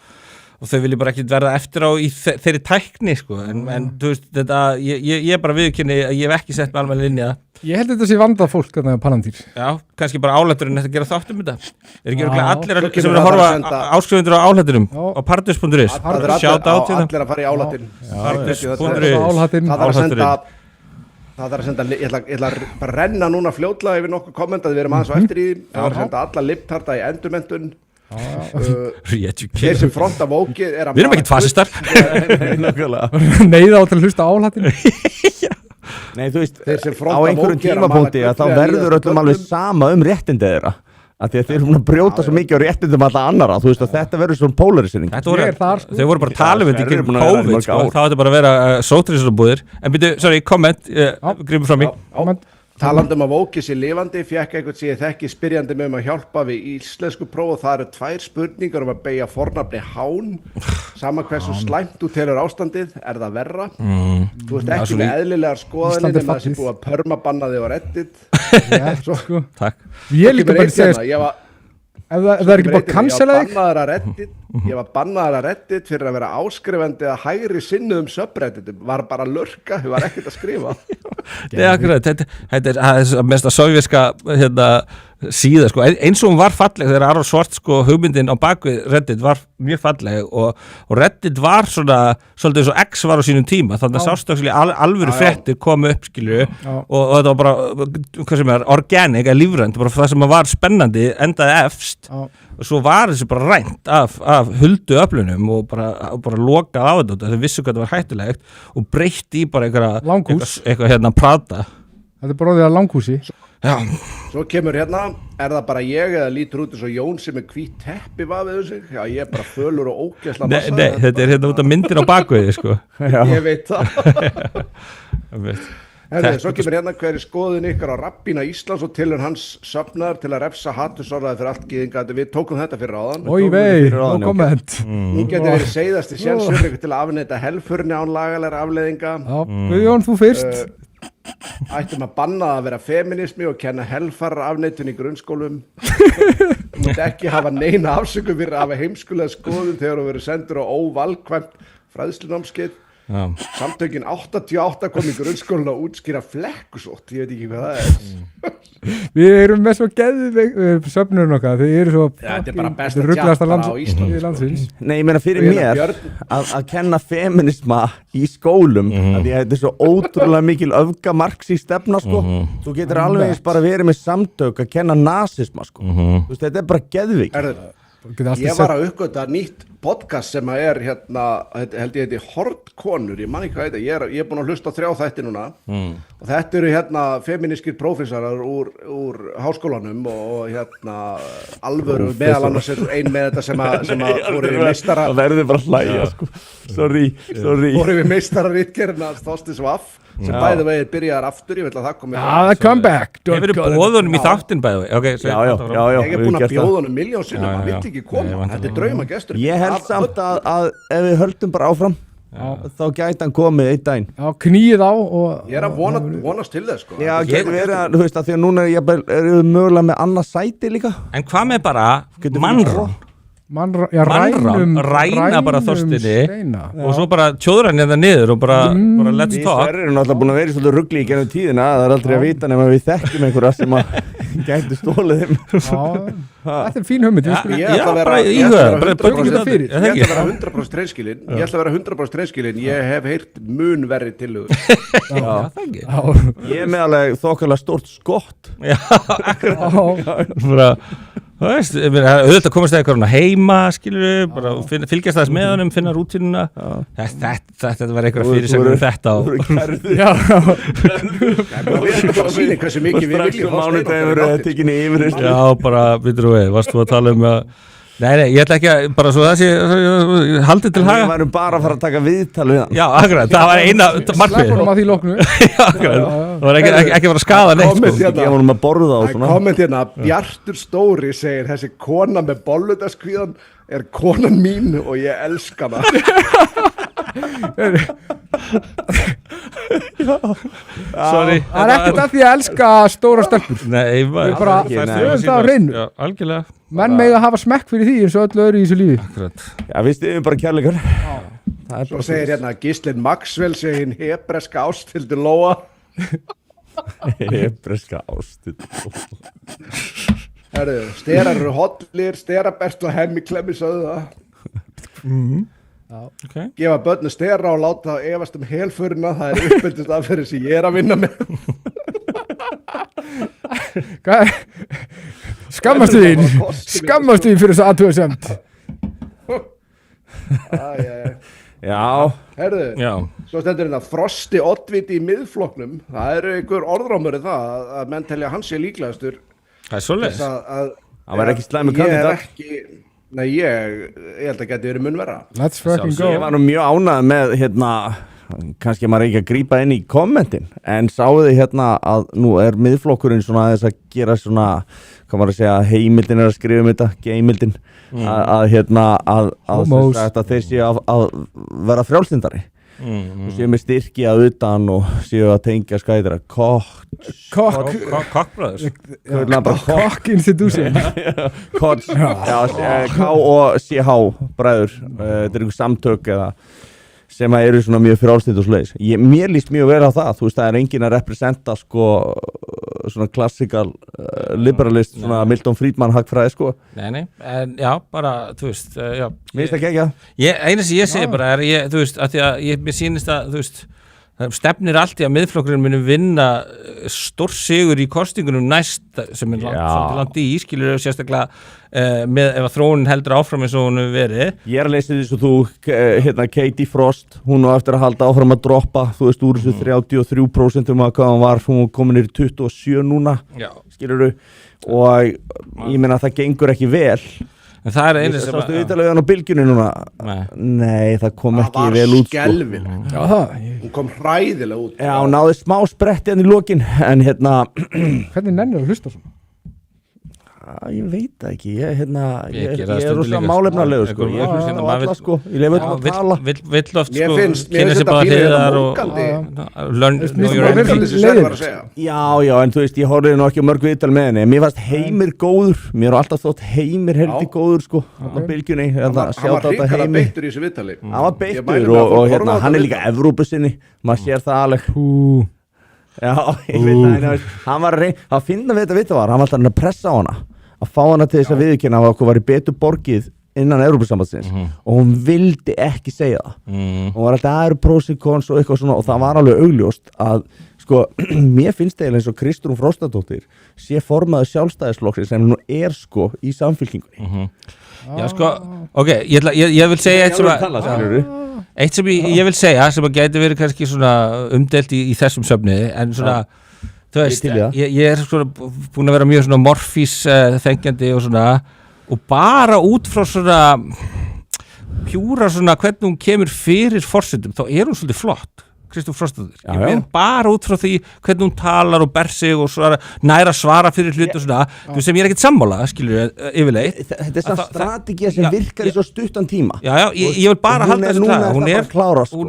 þau vilja bara ekki verða eftir á í þeirri tækni sko, en þú veist þetta, ég bara viðurkenni að ég hef ekki sett með almennilega inn í það. Ég held þetta sé vandað fólk að það er Palantir. Já, kannski bara álætturinn þetta gera þátt þetta. Er ekki allir sem eru að horfa áskrifundur á álætturum á Pardus.is. Sjátt á allir að fara í álættin. Pardus.is. Það er að senda Það þarf að senda, ég ætla að bara renna núna fljótlega yfir nokkuð kommenta, við erum aðeins á eftir í því, það þarf að senda alla libtarta í endurmenntun. Þeir sem fronta vókið er að Við erum ekkert fasistar. Neyða á til að hlusta áhlattinu. Nei, þú veist, Þeir sem á fronta einhverjum vókið er að tímapunkti mala að þá gullið að verður líða öllum alveg sama réttindi þeirra. Af því að þeir eru búin að brjóta svo mikið á réttindum alla annara, þú veist að þetta verður svona polarisering. Ég er þar, sko. Þau voru bara talið í þeir eru kringum búin að vera COVID, mörg sko. ár. Það átti bara að vera sótrísabúðir. En byrju, sorry, komment, grímur frá mig. Talandi að vókið sé lifandi, fekk einhvern sem ég þekki spyrjandi með að hjálpa við íslensku próf og það eru 2 spurningar að beygja fornafni hán, sama hversu slæmt þú telur ástandið, er það verra? Þú veist ekki með eðlilegar skoðanir en það sem búið að permabanna þig á Reddit. Sko. Takk. Ég líka bara segja, ef það er ekki bara að cancela þig. Ég var bannaður að Reddit fyrir að vera áskrifandi að hægri sinnuðum subredditum, var bara að lurka, ég var ekkert að skrifa. Nei, akkurat, þetta er mest að sovjíska síða, sko, eins og hún var falleg þegar Aron Svart, sko, hugmyndin á bakvið Reddit var mjög falleg og Reddit var svona, svolítið eins og X var á sínum tíma, þannig að sástöksli alvöru fréttir komu upp, skilju, og þetta var bara, hvað sem er, organic, lífrænt, bara það sem var spennandi, endaði efst, og svo var þessu bara rænt af huldu öflunum og bara lokað á þetta, þau vissu hvað þetta var hættulegt og breytti í bara eitthvað prata. Þetta er bróðið að langhúsi. Já. Svo kemur hérna, er það bara ég eða lítur út eins og Jón sem er hvít teppi vafið sig? Já, ég er bara fölur og ógeðsla massa. Nei, þetta er hérna út af myndir á bakveiði, sko. Ég veit það. Herðu, svo kemur hérna hver er skoðun ykkar á rabbína Íslands og tilhögun hans söfnar til að refsa hatursorðaði fyrir allt gyðinga. Við tókum þetta fyrir áðan. Ói vei, no comment. Nú getur verið seiðasti sjálfsögur til að afneita helfurni án lagalega afleiðinga. Já, Guðjón, þú fyrst. Ættum að banna að vera feminismi og kenna helfarar afneitun í grunnskólum. Þú mútt ekki hafa neina afsöku fyrir að hafa heimskulega skoðun þegar þú verið sendur á óvalkvæmt fræðslunámskeið. Samtökin 88 kom í grunnskólan að útskýra flekkusótt, ég veit ekki hvað það er. Við erum með svo geðveik söfnurinn okkar, þau eru svo þetta er bara besta tjatt bara á Íslandi landsins. Nei, ég meina fyrir mér að kenna feminisma í skólum að því að þetta er svo ótrúlega mikil öfgamarks í stefna, sko. Þú getur alveg eins bara verið með samtök að kenna nasisma, sko. Þú veist, þetta er bara geðveik. Ég var að uppgöta nýtt podcast sem að er hérna, held ég heiti Hortkonur, ég man ekki hvað þetta, ég er búin að hlusta á 3 þætti núna og þetta eru hérna feminískir prófessorar úr háskólanum og hérna alvöru meðal annars er ein með þetta sem að voru við meistara. Það verður bara að hlæja, sko. Sorry. Voru við meistara ritgerðina Þorsteins Vaff sem bæði vegið byrjaðar aftur, ég vil að það komi. Já, come back. Hefur þið bóðunum í þáttin bæði vegið? Já. Ég er búin að bjóðunum miljón sinnum, hann vill ekki koma, þetta er draumagestur. Ég held samt að ef við höldum bara áfram, þá gæti hann komið einn daginn. Já, knýið á og... Ég er að vonast til þess, sko. Já, getur verið að, þú veist, að því að núna erum við mögulega með annað sæti líka. En hvað með bara mannrán? Ræna bara Þorstinni og svo bara tjóðra hann hérna niður og bara let's talk. Við erum náttúrulega búin að vera í svolítið rugli í gennum tíðina, það er aldrei að vita nema við þekkjum einhverja sem að gæti stólið þeim. Þetta er fín hugmynd. Ég ætla að vera 100% reynskilin, ég hef heyrt mun verri tillögur. Ég er með alveg þokkarlega stórt skott. Já, akkurat. Þú veist, auðvitað komast það eitthvað heima, skilur bara fylgjast þess með honum, finna rútínuna. Þetta var eitthvað fyrirsögnum þetta og... Já. Við erum bara að sína hversu mikið við viljum. Mánudegur tekinni yfir. Já, bara, býtur þú veið, varst þú að tala um að... Nei, ég ætla ekki að, bara svo það sé, haldið til haga. Við værum bara að fara að taka viðtal við hann. Já, akkurat, það var eina markmið. Sleppum að því loknu. Já, akkurat, það var ekki að fara að skaða neitt, sko. Ég var um að borða á svona. Komment hérna, Bjartur Stóri segir, þessi kona með bolludaskvíðan er konan mín og ég elska hana. Sorry. Það er ekkert að því að elska stóra stelpur. Nei, það er á hreinu. Já, algjörlega. Menn mega að hafa smekk fyrir því eins og öllu öðru í þessu lífi. Akkurat. Já, við stiðum bara kærleikar. Svo segir hérna Gíslinn Maxwell segir hebreska ástildur Lóa. Hebreska ástildur Lóa. Sterar eru hollir, sterabert og hemmiklemmi sögðu það. Okay. gefa börnu stera og láta efast helförina, það uppeldist aðferðir sem ég að vinna með. Skammastu þín fyrir þess aðtöðusemt. Já. Herðu, Já. svo stendur hérna Frosti oddviti í miðflokknum, það einhver orðrámur það að menn telja hans sé líklegastur. Það svoleiðis. Það var ekki slæmur kandidat. Nei, ég held að geti verið mun verra. Let's fucking go. Ég var nú mjög ánægð með kannski maður ekki að grípa inn í kommentin, en sáðu þið að nú miðflokkurinn svona aðeins að gera svona, hvað maður að segja, heimildin að skrifa þetta, geimildin, að þeir séu að vera frjálslindari. og séu með styrki að utan og séu að tengja skæðra Kokkbræðurs Kokk institution K og CH bræður, þetta er einhver samtök eða sem að eru svona mjög frjálslynd og svoleiðis. Mér líst mjög vel á það, þú veist, það er enginn að representa sko svona klassical liberalist, svona Milton Friedman hagfræði sko. Nei, en já, bara, þú veist, já. Mér finnst það geggjað. Eina sem ég segi bara er, þú veist, að því að mér sýnist að, þú veist, það stefnir allt í að miðflokkurinn muni vinna stór sigur í kostingunum næst sem er langt í, skilur þau sérstaklega með ef að þróunin heldur áfram eins og hún hefur verið. Ég er að lesa því svo þú, Katie Frost, hún á eftir að halda áfram að droppa, þú veist, úr þessu 33% að hvað hann var, hún komin í 27 núna, skilur þau, og ég meina að það gengur ekki vel. En það er einu sem Sástu viðtalið hann á bylgjunni núna? Nei, það kom ekki vel út. Það var skelfilegt. Hún kom hræðilega út. Já, hún náði smá spretti hann í lokin, en Hvernig nennir að hlusta svona? Ég veit það ekki, ég er stundum rosalega líka, málefnalegur sko, ég maður hlusta á alla sko, ég leif öllum að tala. Vill oft Mér sko finnst kynna sér þetta bara pínu hliðar mókandi. Mókandi sem Sverrir var að segja. Já, en þú veist, ég horfði nú ekki mörg viðtal með henni, mér fannst Heimir góður, mér var alltaf þótt Heimir heldig góður sko, á bylgjunni, Hann var hrikalega beittur í þessu viðtali. Hann var beittur og hann er líka Evrópusinni, maður sér það alveg. Já, ég veit það, hann var að finna við þetta var, hann var alltaf að pressa á hana, að fá hana til þess að viðurkenna að okkur var í betur borgið innan Evrópusambandsins og hún vildi ekki segja það. Hún var alltaf aðeins pros and cons og eitthvað svona og það var alveg augljóst að sko, mér finnst eiginlega eins og Kristrún Frostadóttir sé formaður Sjálfstæðisflokksins sem nú er sko í Samfylkingunni. Já, sko, ok, ég vil segja eitt sem ég vil segja sem að gæti verið kannski svona umdelt í þessum söfniði, en svona þú veist, ég er svona búin að vera mjög svona morfís þengjandi og svona, og bara út frá svona pjúra svona hvernig hún kemur fyrir forsetum, þá er hún svolítið flott, Kristrún Frostadóttir. Ég meina bara út frá því hvernig hún talar og ber sig og næra svara fyrir hluti og svona, þú veist sem ég er ekkert sammála, skilur yfirleitt. Þetta er svona strategía sem virkar í svo stuttan tíma. Já, ég vil bara halda þessu það, hún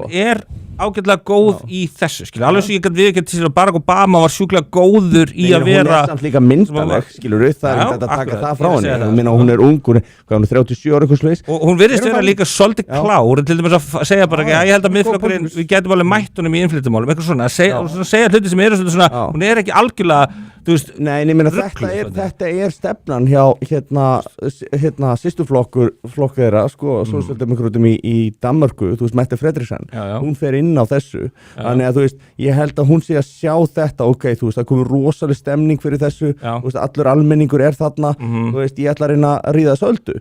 er ágætlega góð í þessu, skilur, alveg svo ég gæti viðurkennt til að Barack Obama var sjúklega góður í að vera. Hún er samt líka myndaleg, skilur, það er ekki að taka það frá henni, ég meina hún er ung, hún er 37 ára eitthvað slags. Og hún virðist vera líka svolítið klár, til dæmis að segja bara ekki, ég held að miðflokkurinn, við getum alveg mætt honum í innflytjamálum, eitthvað svona, að segja hluti sem eru svona, hún er ekki algjörlega, þú veist. Nei, ég meina þetta er stefnan hjá systurflokk þeirra, sko, sósíaldemókrötum í Danmörku, þú veist, Mette Frederiksen, hún fer inn á þessu, þannig að þú veist, ég held að hún sé að sjá þetta, ok, þú veist, það komur rosaleg stemning fyrir þessu, þú veist, allur almenningur er þarna, þú veist, ég ætla að reyna að ríða söldu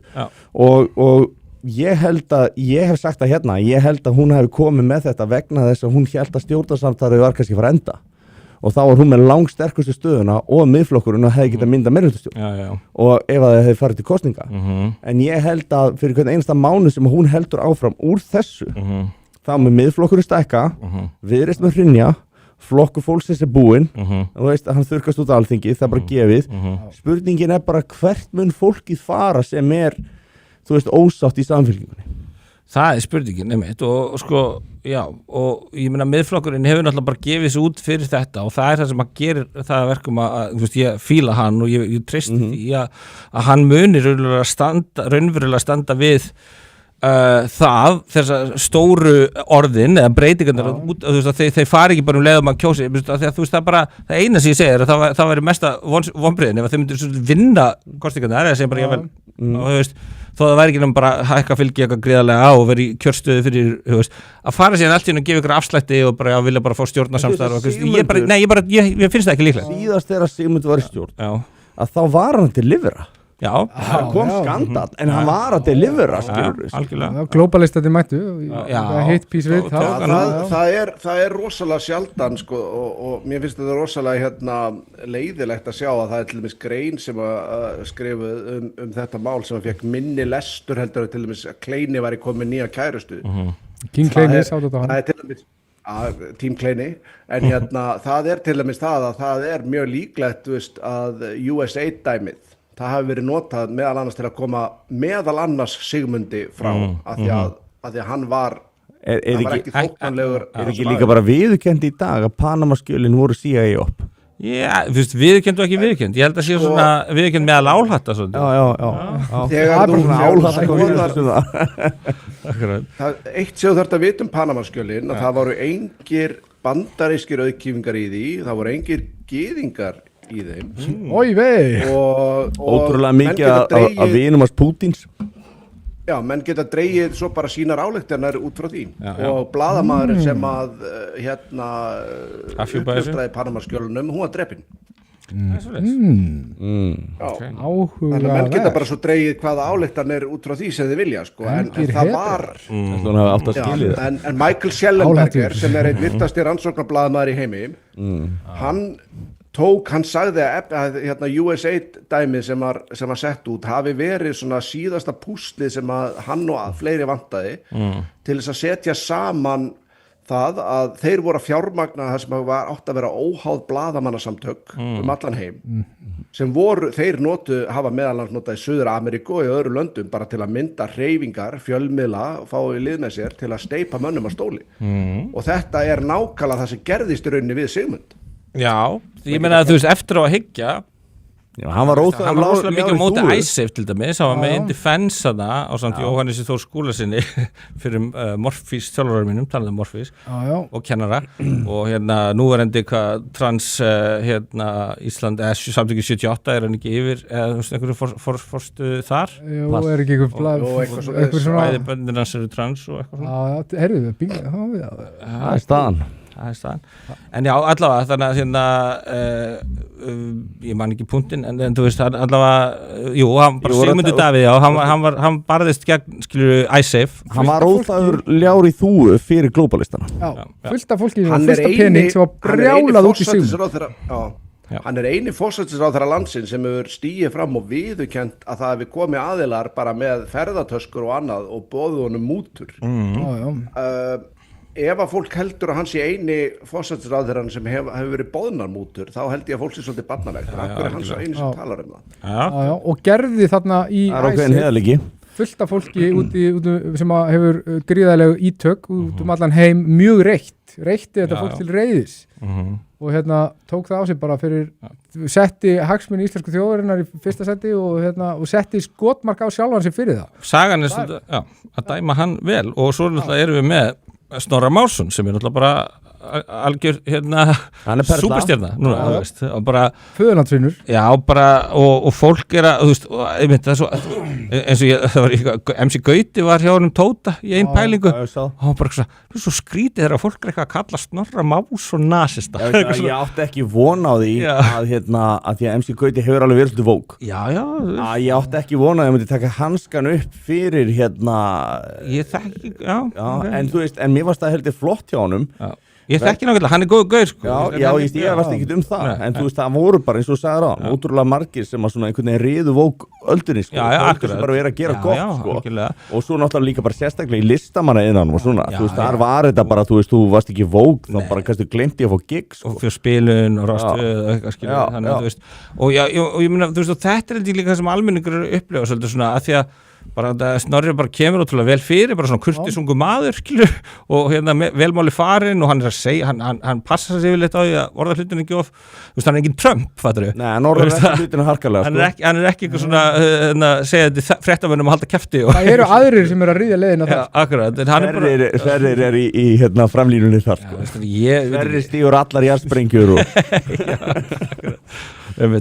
og ég held að, ég hef sagt það hérna, ég held að hún hefði komið með þetta vegna þess að hún held að stjórnarsamstarfið var kannski fara enda og þá var hún með langsterkustu stöðuna og miðflokkurinn og hefði getað mynda meirihlutastjórn og ef að það hefði farið til kosninga en ég held að fyrir hvern einasta mánuð sem hún heldur áfram úr þessu þá með miðflokkurinn stækka Viðreisn með hrynja, flokkur fólksins er búinn og veist að hann þurrkast út á Alþingi, það er bara gefið spurningin er bara hvert mun fólkið fara sem er, þú veist, ósátt í samfélkingunni. Það er spurningin, nefnitt, og sko, já, og ég meina miðflokkurinn hefur náttúrulega bara gefið sig út fyrir þetta og það er það sem að gerir það verkum að þú veist, ég fíla hann og ég treysti því að hann munir raunverulega standa við þessar stóru orðin eða breytingarnar þeir fari ekki bara leið að kjósi því að þú veist það bara, það eina sem ég segir er að það væri mesta vonbrigðin ef þeir myndir vinna kostingarnar eða segja bara ég vel þú veist þó það væri ekki nefnum bara hækka fylgi eitthvað gríðarlega á og vera í kjörstöðu fyrir, þú veist, að fara síðan allt í hennu og gefa ykkur afslætti og bara vilja bara fá stjórnarsamstarf og ég finnst það ekki líklegt. Síðast þegar Sigmundur var í stjórn, Já. að þá var hann að delivera. Já, Það kom skandal, en hann var að delivera, skilur. algjörlega. Globalistandi mættu Já. hitt pís við Og Það er rosalega sjaldan sko, og mér finnst þetta rosalega leiðilegt að sjá að það er til dæmis grein sem að skrifuð þetta mál sem að fekk minni lestur heldur til dæmis að Kleini væri komið nýja kærustu. King Kleini sátt þetta Það er til dæmis Tím Kleini, en það er til dæmis það að það er mjög líklegt, þú veist, að USA dæmið það hafi verið notað meðal annars til að koma meðal annars Sigmundi frá af því að hann var ekki þóknanlegur. Er ekki líka bara viðurkennt í dag að Panama-skjölin voru CIA upp? Já, þú veist, viðurkennt og ekki viðurkennt. Ég held að sé svona viðurkennt meðal álhatta svolítið. Já. Þegar þú eitt sem þú þarft að vita Panama-skjölin að það voru engir bandarískir auðkýfingar í því, það voru engir gyðingar í þeim Ói vei og ótrúlega mikið að vinum hans Pútins. Já, menn geta dregið svo bara sínar ályktanir út frá því og blaðamaðurinn sem að uppgöstraði Panama-skjölunum, hún var drepin. Áhuga Þannig að menn geta bara svo dregið hvaða ályktanir út frá því sem þið vilja sko, en það var en Michael Schellenberger sem er einn virtasti rannsóknarblaðamaður í heimi, hann sagði að USA dæmið sem var sett út hafi verið svona síðasta púslið sem að hann og fleiri vantaði til þess að setja saman það að þeir voru að fjármagna það sem var átt að vera óháð blaðamannasamtök allan heim sem þeir hafa meðalans notað í Suður-Ameríku og í öðru löndum bara til að mynda hreyfingar, fjölmiðla og fá í lið með sér til að steypa mönnum á stóli og þetta er nákvæmlega það sem gerðist í rauninni við Sigmund. Já, ég meina að þú veist eftir á að hyggja hann var rosalega mikið á móti ISAF til dæmis, hann var með Indefense þarna á samt Jóhannesi Þór Skúlasyni fyrir Morfís þjálfarar mínum, talaði Morfís og kennara og núverandi trans Ísland samtökið 78 er hann ekki yfir eða þú veist einhverju forstu þar Jú, er ekki eitthvað svona bæði böndin hans eru trans og eitthvað svona Já, heyrðu, það er staðan. En já, allavega þannig að ég man ekki punktinn en þú veist allavega hann bara Sigmundur Davíð hann barðist gegn skilur ISAF hann var óþægur ljár í þúu fyrir globalistana fullt af fólki fullt af pening sem var brjálað út í Sigmund hann er eini forsætisráðherra landsins sem hefur stigið fram og viðurkennt að það hefur komið aðilar bara með ferðatöskur og annað og boðið honum mútur ef að fólk heldur að hann sé eini forsætisráðherrann sem hefur verið boðnar mútur, þá held ég að fólk sé svolítið barnalegt, akkur er hans eini sem talar það. Og gerði þarna í fullt af fólki sem hefur gríðarlegu ítök út allan heim mjög reitti þetta fólk til reiðis og tók það á sig bara fyrir setti hagsmuni íslensku þjóðarinnar í fyrsta seti og setti skotmark á sjálfan sig fyrir það. Sagan er svona, að dæma hann vel og svo náttúrulega erum við með Snorra Másson sem er náttúrulega bara algjör súperstjarna núna, þú veist, og bara föðurlandsvinur bara, og fólk er að, þú veist, einmitt það er svo eins og það var MC Gauti var hjá honum Tóta í einn pælingu og hann bara svo skrítið þegar fólk er eitthvað að kalla Snorra Másson nasista ég átti ekki vona á því að því að MC Gauti hefur alveg verið svolítið vók ég átti ekki vona á því að ég myndi taka hanskan upp fyrir ég þekki, en þú veist, en mér varst það heldur flott hjá honum Ég þekki nákvæmlega, hann er góð gaur sko. Ég varst ekki það en þú veist, það voru bara eins og þú sagðir á hann ótrúlega margir sem að svona einhvern veginn riðu vók öldunni sko, sem bara verið að gera gott sko, og svo náttúrulega líka bara sérstaklega í listamanna innan og svona, þú veist, þar var þetta bara, þú veist, þú varst ekki vók, þá bara kannski glemti að fá gig sko. Og fyrir spilun og rastuð og eitthvað skilur, þannig að þú veist, og ég meina, þú veist, og þetta er líka það sem almenningur upplifa svolítið svona, að því að bara Snorri bara kemur ótrúlega vel fyrir bara svona kurtisungu maður skilur, og velmáli farinn og hann er að segja hann passar sig yfirleitt á því að orða hlutinu ekki of, þú veist, hann er engin Trump, fattur við? Nei, hann orðar ekki hlutinu harkalega sko. Hann er ekki eitthvað svona segja þetta fréttamönnum að halda kjafti Það eru aðrir sem eru að ríða leiðina þar. Akkurat, en hann er bara Sverrir er í framlínunni þar sko. Sverrir stígur allar jarðsprengjur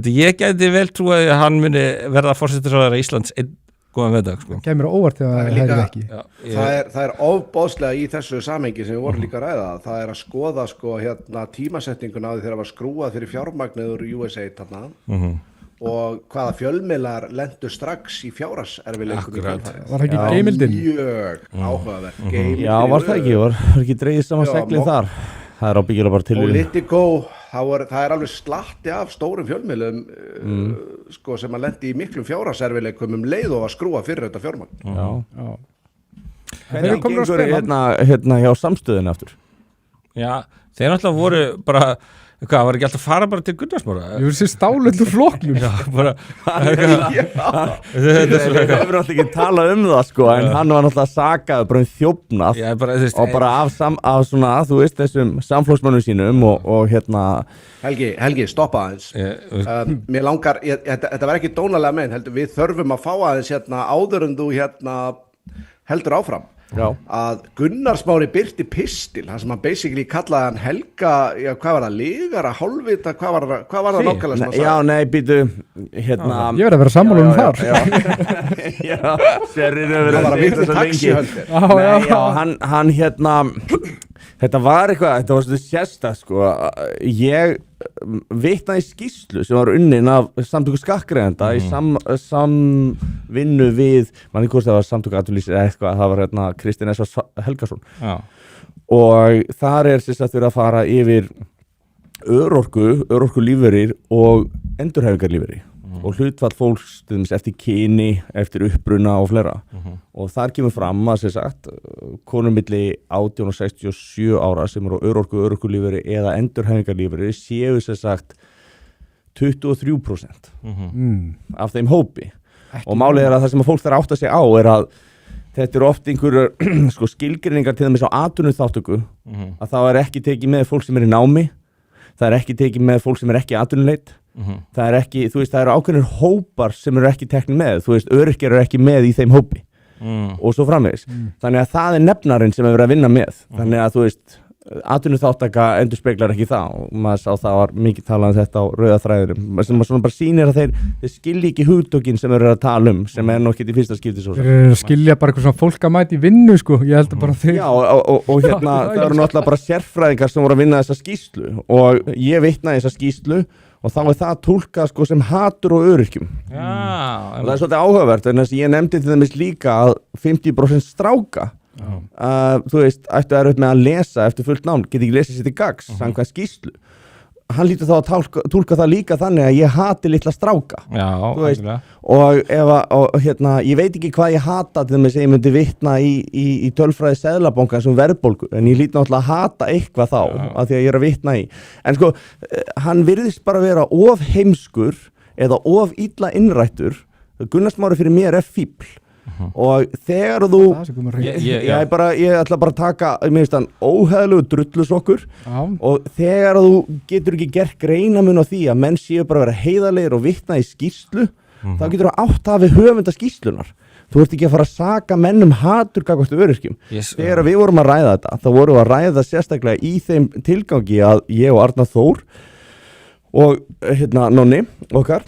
Ég gæti vel trúið að hann muni verða forsætisráðherra Íslands góðan veðdag sko. Kemur á óvart þegar það er ekki. Já, Það er ofbóðslega í þessu samhengi sem við vorum líka að ræða. Það er að skoða sko tímasetninguna á því þegar var skrúað fyrir fjármagnið úr USA þarna og hvaða fjölmiðlar lendu strax í fjárhagserfiðleikum í kjölfarið. Var það ekki geimildin? Mjög áhugavert. Geimildin. Já, var það ekki, var ekki dreigið saman seglið þar. Það er ábyggilega bara til Politico, það er alveg slatti af stórum fjölmiðlum sko, sem að lendi í miklum fjárhagserfiðleikum leið og að skrúa fyrir þetta fjármagn. Já. Þeir komur að spila. Hérna hjá samstöðinu aftur. Já, þeir náttúrulega voru bara hvað, var ekki alltaf að fara bara til Gunnarsmára? Jú, þessi stálöldur flóknum. Já, bara Við hefur alltaf ekki talað það sko, en hann var náttúrulega sakaður bara þjófnað og bara af svona, þú veist, þessum samflóksmönnum sínum og hérna Helgi, stoppa aðeins. Mér langar, þetta var ekki dónalega megin, heldur við þurfum að fá aðeins hérna áður en þú hérna heldur áfram. Já. Að Gunnar Smári birti pistil, það sem hann basically kallaði hann Helga, já, hvað var það, ligara, hálfvita, hvað var það nákvæmlega sem hann sagði? Já, nei, býtu, hérna Ég verði að vera sammála þar. Já, Sverrir hefur Það var að vitna taxihöldir. Já, hann hérna þetta var eitthvað, þetta var svona sérstakt sko, ég vitnaði í skýrslu sem var unnin af samtöku skattgreiðenda í samvinnu við, manni hvort það var samtöku atvinnulífs eða eitthvað, það var hérna Kristinn S. Helgason. Já. Og þar er sérst að þurfa að fara yfir örorkulífeyrir og endurhæfingarlífeyri og hlutfall fólks eftir kyni, eftir uppruna og fleira. Og þar kemur fram að sem sagt konur milli 18 og 67 ára sem eru á örorkulífeyri eða endurhæfingarlífeyri séu sem sagt 23% af þeim hópi. Og málið er að það sem að fólk þarf að átta sig á er að þetta eru oft einhverjar sko, skilgreiningar til dæmis á atvinnuþátttöku að það er ekki tekið með fólk sem er í námi, það er ekki tekið með fólk sem er ekki atvinnuleit. Það er ekki, þú veist, það eru ákveðnir hópar sem eru ekki teknir með, þú veist, öryrkjar eru ekki með í þeim hópi og svo framvegis. Þannig að það er nefnarinn sem er verið að vinna með. Þannig að, þú veist, atvinnuþáttaka endurspeglar ekki það og maður sá það var mikið talað um þetta á rauða þræðinum sem maður svona bara sýnir að þeir skilji ekki hugtökin sem eru að tala sem er nokkið í fyrsta skipti svo. Þeir eru að skilja bara eitthvað svona fólk að mæti í vinnu sko, ég held að bara þeir. Já, og hérna, það eru náttúrulega bara sérfræðingar sem voru að vinna þessa skýrslu og ég vitnaði þessa skýrslu og þá er það túlkað sko sem hatur og öryrkjum. Já. Og það er svolítið áhugavert en þess að ég nefndi til dæmis líka að 50% stráka þú veist, ættu erfitt með að lesa eftir fullt nám, geti ekki lesið sér til gagns samkvæmt skýrslu. Hann lítur þá að túlka það líka þannig að ég hati litla stráka. Já, veist, og hérna, ég veit ekki hvað ég hata til þess að ég myndi vitna í tölfræði seðlabankans verðbólgu, en ég lít náttúrulega að hata eitthvað þá af því að ég er að vitna í. En sko, hann virðist bara vera of heimskur eða of illa innrættur. Gunnar Smári fyrir mér er fíbl. Og þegar þú ég ætla bara að taka mér finnst hann óhæðilegu drullusokkur og þegar þú getur ekki gert greinamun á því að menn séu bara að vera heiðarlegir og vitna í skýrslu þá getur þú átt að við höfunda skýrslunar. Þú ert ekki að fara að saka mennum hatur gagnvart öryrkjum. Þegar við vorum að ræða þetta þá vorum við að ræða sérstaklega í þeim tilgangi að ég og Arnar Þór og hérna Nonni okkar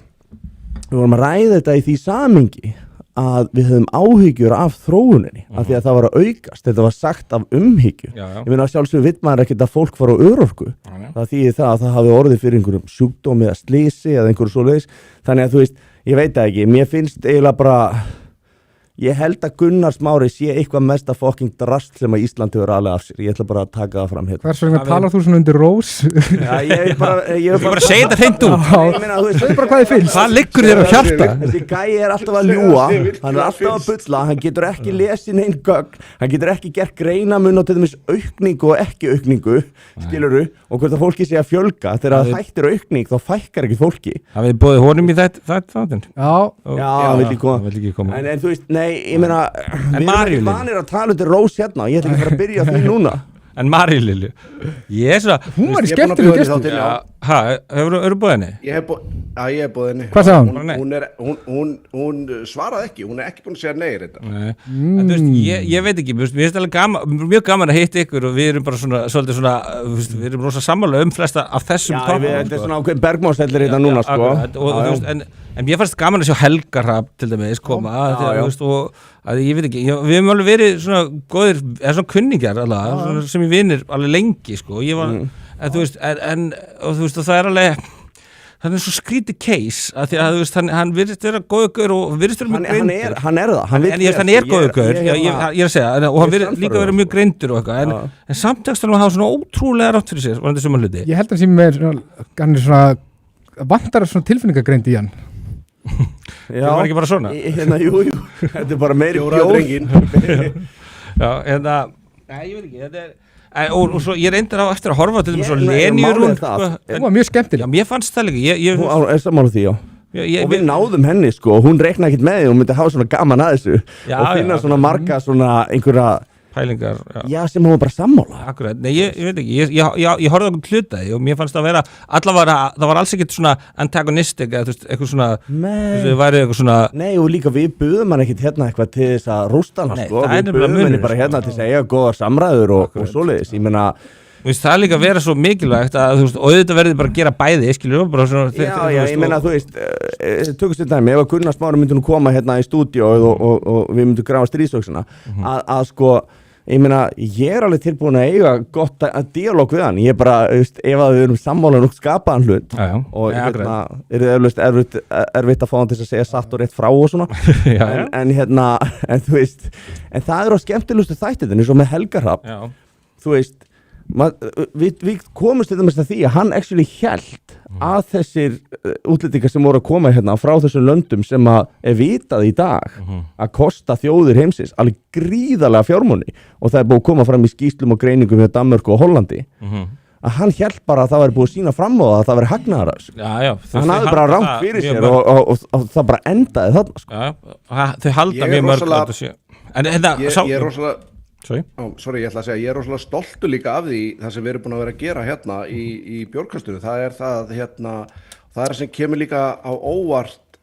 við vorum að ræða þetta í því samhengi að við höfum áhyggjur af þróuninni af því að það var að aukast, þetta var sagt af umhyggju. Ég meina sjálfsög vill maður ekkert að fólk fara á örorku. Það þýðir það að það hafi orðið fyrir einhverjum sjúkdómi eða slysi eða einhverju svoleiðis. Þannig að þú veist, ég veit það ekki, mér finnst eiginlega bara ég held að Gunnar Smári sé eitthvað mesta fucking drast sem að Ísland hefur alveg af sér. Ég ætla bara að taka það fram hérna. Hvers vegna talar þú svona undir rós? Já, ég er bara að segja þetta hreint út. Þú veist bara hvað þið finnst. Það liggur þér á hjarta. Þessi gæi er alltaf að ljúga, hann er alltaf að bulla, hann getur ekki lesið neinn gögn, hann getur ekki gert greinamun á til dæmis aukningu og ekki aukningu, skilurðu, og hvort að fólki sé að fjölga, þegar það hættir aukning þá fækkar ekki fólki. Hafið þið boðið honum í þáttinn? Já, hann vill ekki koma. En þú veist, nei, ég meina, við erum ekki vanir að tala undir rós hérna og ég ætla ekki að fara að byrja því núna. En Maríu-Lilju, ég er svona hún var í skemmtileg gestur. Hefur búið henni? Ég hef búið henni. Hvað sagði hún? Hún svaraði ekki, hún er ekki búin að segja nei þetta. En þú veist, ég veit ekki, mér finnst alveg mjög gaman að hitta ykkur og við erum bara svona, svolítið svona, við erum rosa sammála flesta af þessum tókum. Já, þetta er svona ákveðin bergmástellir hérna núna, sko. En mér fannst gaman að sjá Helga Hrafn til dæmis koma þegar, þú veist, og að ég veit ekki, við hefum alveg verið svona góðir, eða svona kunningjar alveg, sem ég vinir alveg lengi, sko, ég var, en þú veist, og þú veist, og það alveg, það svo skrítið case, að því að, þú veist, hann virðist vera góður gaur og virðist vera mjög greindur. Hann er það. Hann er góður gaur, ég er að segja, og hann virðist líka vera mjög greindur og eitthvað, en samtextanum að hafa svona ótrúlega rátt fyrir sér, var þetta suma hluti. Ég held að sem hann er svona, vantar svona tilfinningagreind í hann. Það var ekki bara svona jú, þetta bara meiri bjór já, ég veit ekki, þetta og svo ég reyndar á eftir að horfa til svo Lenjurún hún var mjög skemmtileg. Já, mér fannst það líka hún er sammála því, og við náðum henni, sko, og hún reiknaði ekkert með því, hún myndi hafa svona gaman að þessu og finna svona marga svona einhverja pælingar, já, sem hún var bara sammála. Akkurat, nei, ég veit ekki, ég horfði okkur hlutaði og mér fannst það að vera, allavega, það var alls ekkert svona antagonistic eða, þú veist, eitthvað svona, það væri eitthvað svona. Nei, og líka við buðum hann ekkert hérna eitthvað til þess að rústa hana, sko, við buðum henni bara hérna til þess að eiga góðar samræður og svoleiðis, ég meina. Það er líka að vera svo mikilvægt að, þú veist, og auðvitað verði bara að gera bæði, skilur, bara svona. Já, ég meina, þú veist, tökumst þetta dæmi, ef að Gunnar Smári myndi nú koma hérna í stúdíóið og við myndum grafa stríðsöksuna, að sko, ég meina, ég er alveg tilbúin að eiga gott dialóg við hann, ég bara, ef að við erum sammála og skapaðan hlut og hérna, er það erfitt að fá hann til að segja satt og rétt frá og svona, en þú veist, en það er á skemmtilegustu þættinni, eins og með Helga Hrafn, þú veist, við komumst þetta með því að hann actually hélt að þessir útlendingar sem voru að koma hérna frá þessum löndum sem að er vitað í dag að kosta þjóðir heimsins alveg gríðarlega fjármuni og það er búið að koma fram í skýrslum og greiningum hjá Danmörku og Hollandi að hann hélt bara að það væri búið að sína fram á það að það væri hagnaðar hann hafði bara rangt fyrir sér og það bara endaði þarna, sko. Þau halda mjög mörg að þessu ég er rosalega ég ætla að segja, ég er rosalega stoltur líka af því það sem við erum búin að vera að gera hérna í Björgkastunum, það er það hérna, það er sem kemur líka á óvart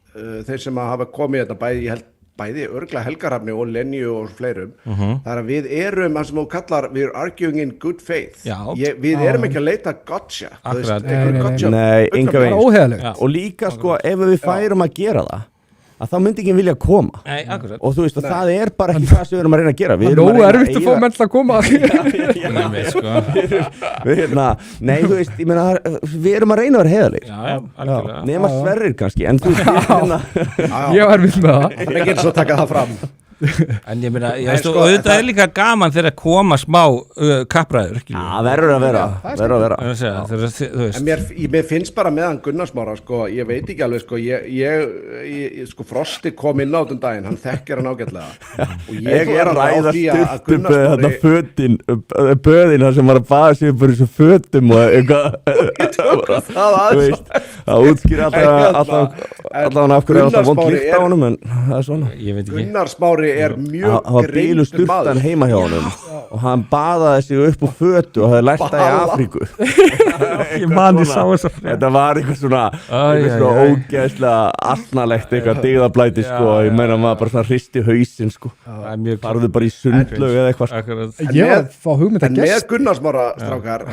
þeir sem að hafa komið hérna bæði örgla Helga Hrafni og Lenju og fleirum, það er að við erum það sem þú kallar, við erum arguing in good faith við erum ekki að leita gotcha nei, enga veginn og líka sko, ef við færum að gera það að þá myndi ekki vilja koma. Nei, akkurat. Og þú veist, og það er bara ekki það sem við erum að reyna að gera. Það er erfitt að fá menn að koma. Nei, þú veist, ég meina, við erum að reyna að vera heiðarlegir. Já, algjörlega. Nema Sverrir kannski, en þú veist, ég var erfitt með það. Það er ekki eins og taka það fram. En ég meina, auðvitað er líka gaman þegar að koma smá kappræður. Já, verður að vera. En mér finnst bara meðan Gunnar Smára, sko, ég veit ekki alveg, sko, ég sko, Frosti kom inn á þessum daginn, hann þekkir hann ágætlega og ég er að ræða stutt þetta fötin, böðina sem var að baða sig upp fyrir þessu fötum og eitthvað, það útskýr allavega af hverju alltaf vond líkt á honum, en það er svona. Gunnar Smári er mjög greindur maður heima hjá honum og hann baðaði sig upp úr fötu og hafði lært það í Afríku ég man ég sá þess að þetta var eitthvað svona ógeðslega asnalegt eitthvað dygðablæti, sko, ég meina maður bara svona hristi hausinn, sko, farðu bara í sundlaug eða eitthvað ég var að fá hugmynd að gest en með Gunnar Smára, strákar,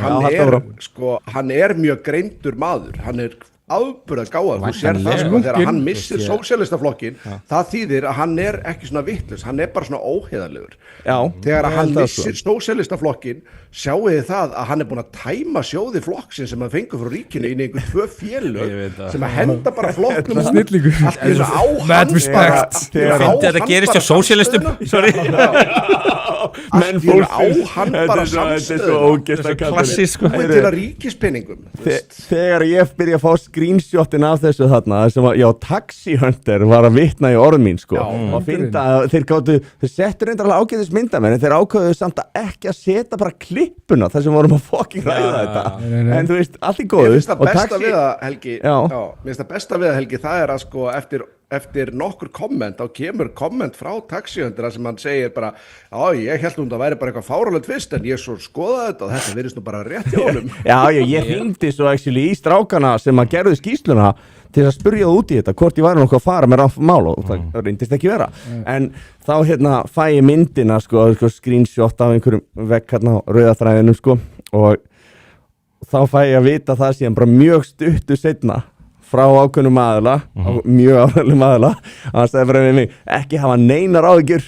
hann er mjög greindur maður, hann er afburða gáða, þú sér það, sko, þegar hann missir sósíalistaflokkin, það þýðir að hann er ekki svona vitlaus, hann er bara svona óheiðarlegur. Þegar hann missir sósíalistaflokkin, sjáu þið það að hann er búin að tæma sjóði flokksinn sem hann fengur frá ríkinu inn í einhver 2 félög sem að henda bara flokknum allt í þessu á hann þetta gerist hjá sósíalistum menn fólk á hann bara samstöðu klassísk til að ríkispenningum. Þegar ég byrja að fá screenshotin af þessu þarna sem að, Taxi Hunter var að vitna í orð mín, sko, og finna að þeir settur reyndar alveg ágætis myndamenn en þeir ákveðu samt að ekki að setja bara klippuna þar sem vorum að fucking ræða þetta en þú veist, allt í góðu. Mér finnst það besta við það, Helgi, mér finnst það besta við það, Helgi, það er að, sko, eftir nokkur komment, þá kemur komment frá Taxi Hunter sem hann segir bara, ég held það væri bara eitthvað fáránlegt fyrst en ég svo skoðaði þetta og þetta virðist nú bara rétt hjá honum. Ég hringdi svo actually í strákana sem að gerðu skýrsluna til að spyrja út í þetta, hvort ég væri nokkuð að fara með rangt mál og það reyndist ekki vera. En þá fæ ég myndina, sko, screenshot af einhverjum vegg hérna á rauðaþræðinum, sko, og þá fæ ég að vita það síðan bara mjög stuttu seinna frá ákveðnum aðila, mjög ákveðnum aðila, hann sagði bara við mig, ekki hafa neinar áhyggjur,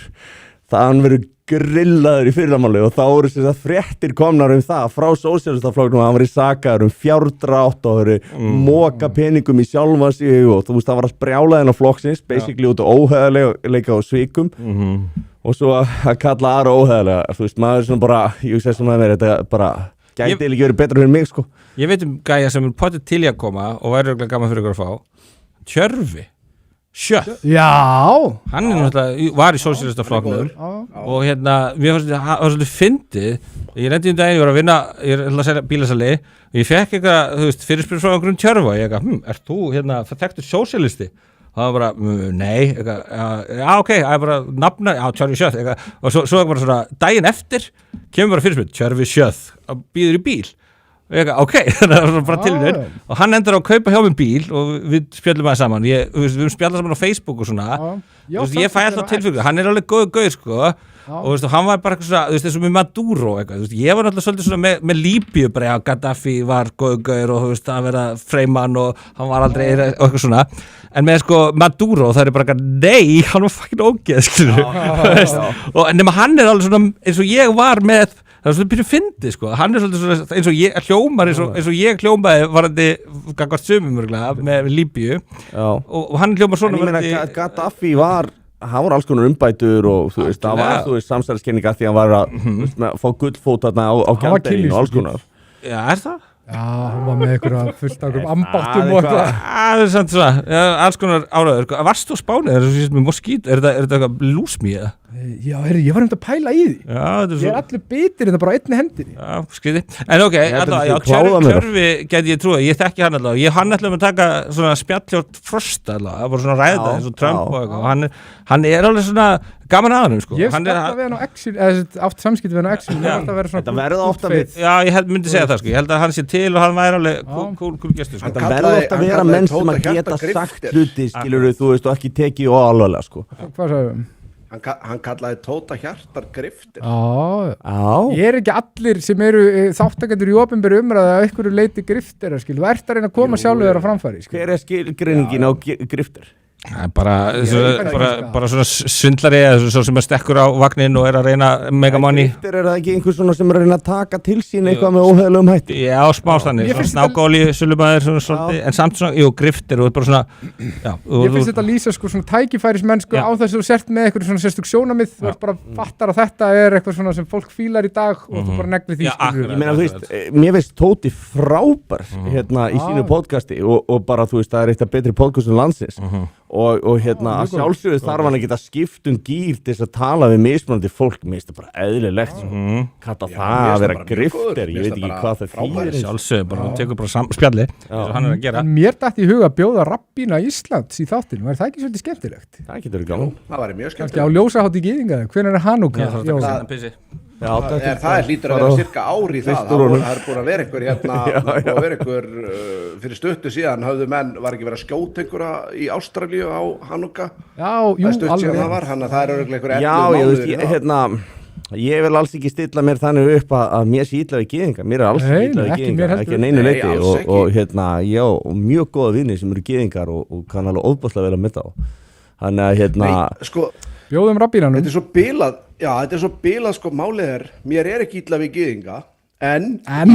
það hann verður grillaður í fyrramáli og þá voru þess að fréttir komnar það frá sósíalistaflokknum að hann verið sakaður fjárdrátt og verið moka peningum í sjálfa sig og þú veist það var að brjálaðin á flokksins, basically út á óhæðarleika og svikum og svo að kalla aðra óhæðarlega, þú veist maður svona bara, ég segi svona að mér, þetta bara gæti ekki verið betra fyrir mig sko. Ég veit gæja sem potið til í að koma og væri örugglega gaman fyrir ykkur að fá Tjörfi Sjöth hann náttúrulega var í sósíalistaflokknum og mér fannst það var svolítið fyndið ég lendi daginn, ég var að vinna ég ætla að selja bílasali og ég fekk eitthvað, þú veist, fyrirspurn frá einhverjum Tjörfa og ég eitthvað, ert þú þekktur sósíalisti? Og það var bara, nei, ok, það er bara nafna, Tjörfi Sjöth og svo bara svona, daginn eftir kemur bara fyrirspurn, Tjörfi Sjöth og býður í bíl og ég ok, þannig að það var bara tilvíðin og hann endur á að kaupa hjá mig bíl og við spjöllum aðeins saman við spjallum saman á Facebook og svona ég fæ alltaf tilfylgur, hann er alveg góð gauð sko og hann var bara eitthvað svona eins og með Maduro eitthvað, ég var náttúrulega svolítið svona með Líbíu bara, Gaddafi var góð gauð og það verið að freyma hann og hann var aldrei eitthvað svona en með sko Maduro það er bara nei, hann var fucking ógeð og nema hann er alveg svona eins og ég var með það er svolítið byrjuð fyndið sko, hann er svolítið svona eins og ég hljómar eins og ég hljómaði varandi gangvart sumum með Líbíu og hann hljómar svona varandi Gaddafi var, hann var alls konar umbætur og þú veist, það var þú veist samsæðiskenninga því hann var að fá gullfót þarna á gjaldeyrin og alls konar Já, er það? Já, hann var með einhverja fullt af ambáttum og eitthvað Það er samt svona, alls konar áraður Varst þú á Spáni, er það með moskít? Er þetta eitthvað lúsmíða? Já, ég var að pæla í því Ég er allir bitir, þetta bara á einni hendinni Já, skriði En ok, Tjörfi geti ég trúið Ég þekki hann allavega, hann ætlaði að taka svona spjallhjórt Frosta allavega, það var svona ræða eins og Trump og eitthvað, hann er alveg svona gaman að hann sko Ég spjallta við hann á Exil, eða átt samskipt við hann á Exil Þetta verður ofta við Já, ég myndi segja það sko, ég held að hann sé til og hann væri alveg cool gestur sko Þetta verður ofta að vera menn sem að geta sagt hluti skilur þú veist og ekki tekið og alvarlega sko Hvað sagðum? Hann kallaði Tóta Hjartar griftir Ég er ekki allir sem eru þáttakendur í opinberu umræðu að einhverju leiti griftir skil, þú ert að reyna að koma sjálfur þér á framfæri Hver er skilgreiningin á griftir? Bara svona svindlari eða svo sem stekkur á vagnin og er að reyna mega money Griftir er það ekki einhver svona sem er að reyna að taka til sín eitthvað með óheiðlegum hætti? Já, smástanir, snákóli, sölumæður en samt svona, griftir og bara svona Ég finnst þetta lýsa sko svona tækifærismennsku á þess að þú sért með eitthvað svona sérstök sjónamið þú ert bara fattar að þetta er eitthvað svona sem fólk fílar í dag og þú bara neglir því Ég meina, þú veist, mér finnst Tóti frábær í sínu podcasti og bara, þú veist, það er eitt af betri podcastum landsins og að sjálfsögðu þarf hann að geta skipt gír til þess að tala við mismunandi fólk mér finnst það bara eðlilegt kalla það að vera grifter ég veit ekki hvað það þýðir sjálfsögðu, bara tekur bara spjalli eins og hann er að gera Mér datt í huga að bjóða rabbína Íslands í þáttinu, var það ekki svolítið skemmtilegt? Það getur verið gaman Það var mjög skemmtilegt Á ljósahátt í Gyðinga, hvenær er Hanúka? Það hlýtur að vera cirka ári það er búin að vera einhver fyrir stuttu síðan höfðu menn var ekki verið að skjóta einhverja í Ástralíu á Hanúka það er stutt síðan það var, það er örugglega einhver 11 mánuðir ég vil alls ekki stilla mér þannig upp að mér sé illa við gyðinga, mér er alls ekki illa við gyðinga ekki neinu leiti og mjög góða vinir sem eru gyðingar og kann alveg óbúslega vel að mynda á þannig að bjóðum rabbínanum þetta er svo bilað sko málið er mér er ekki illa við gyðinga en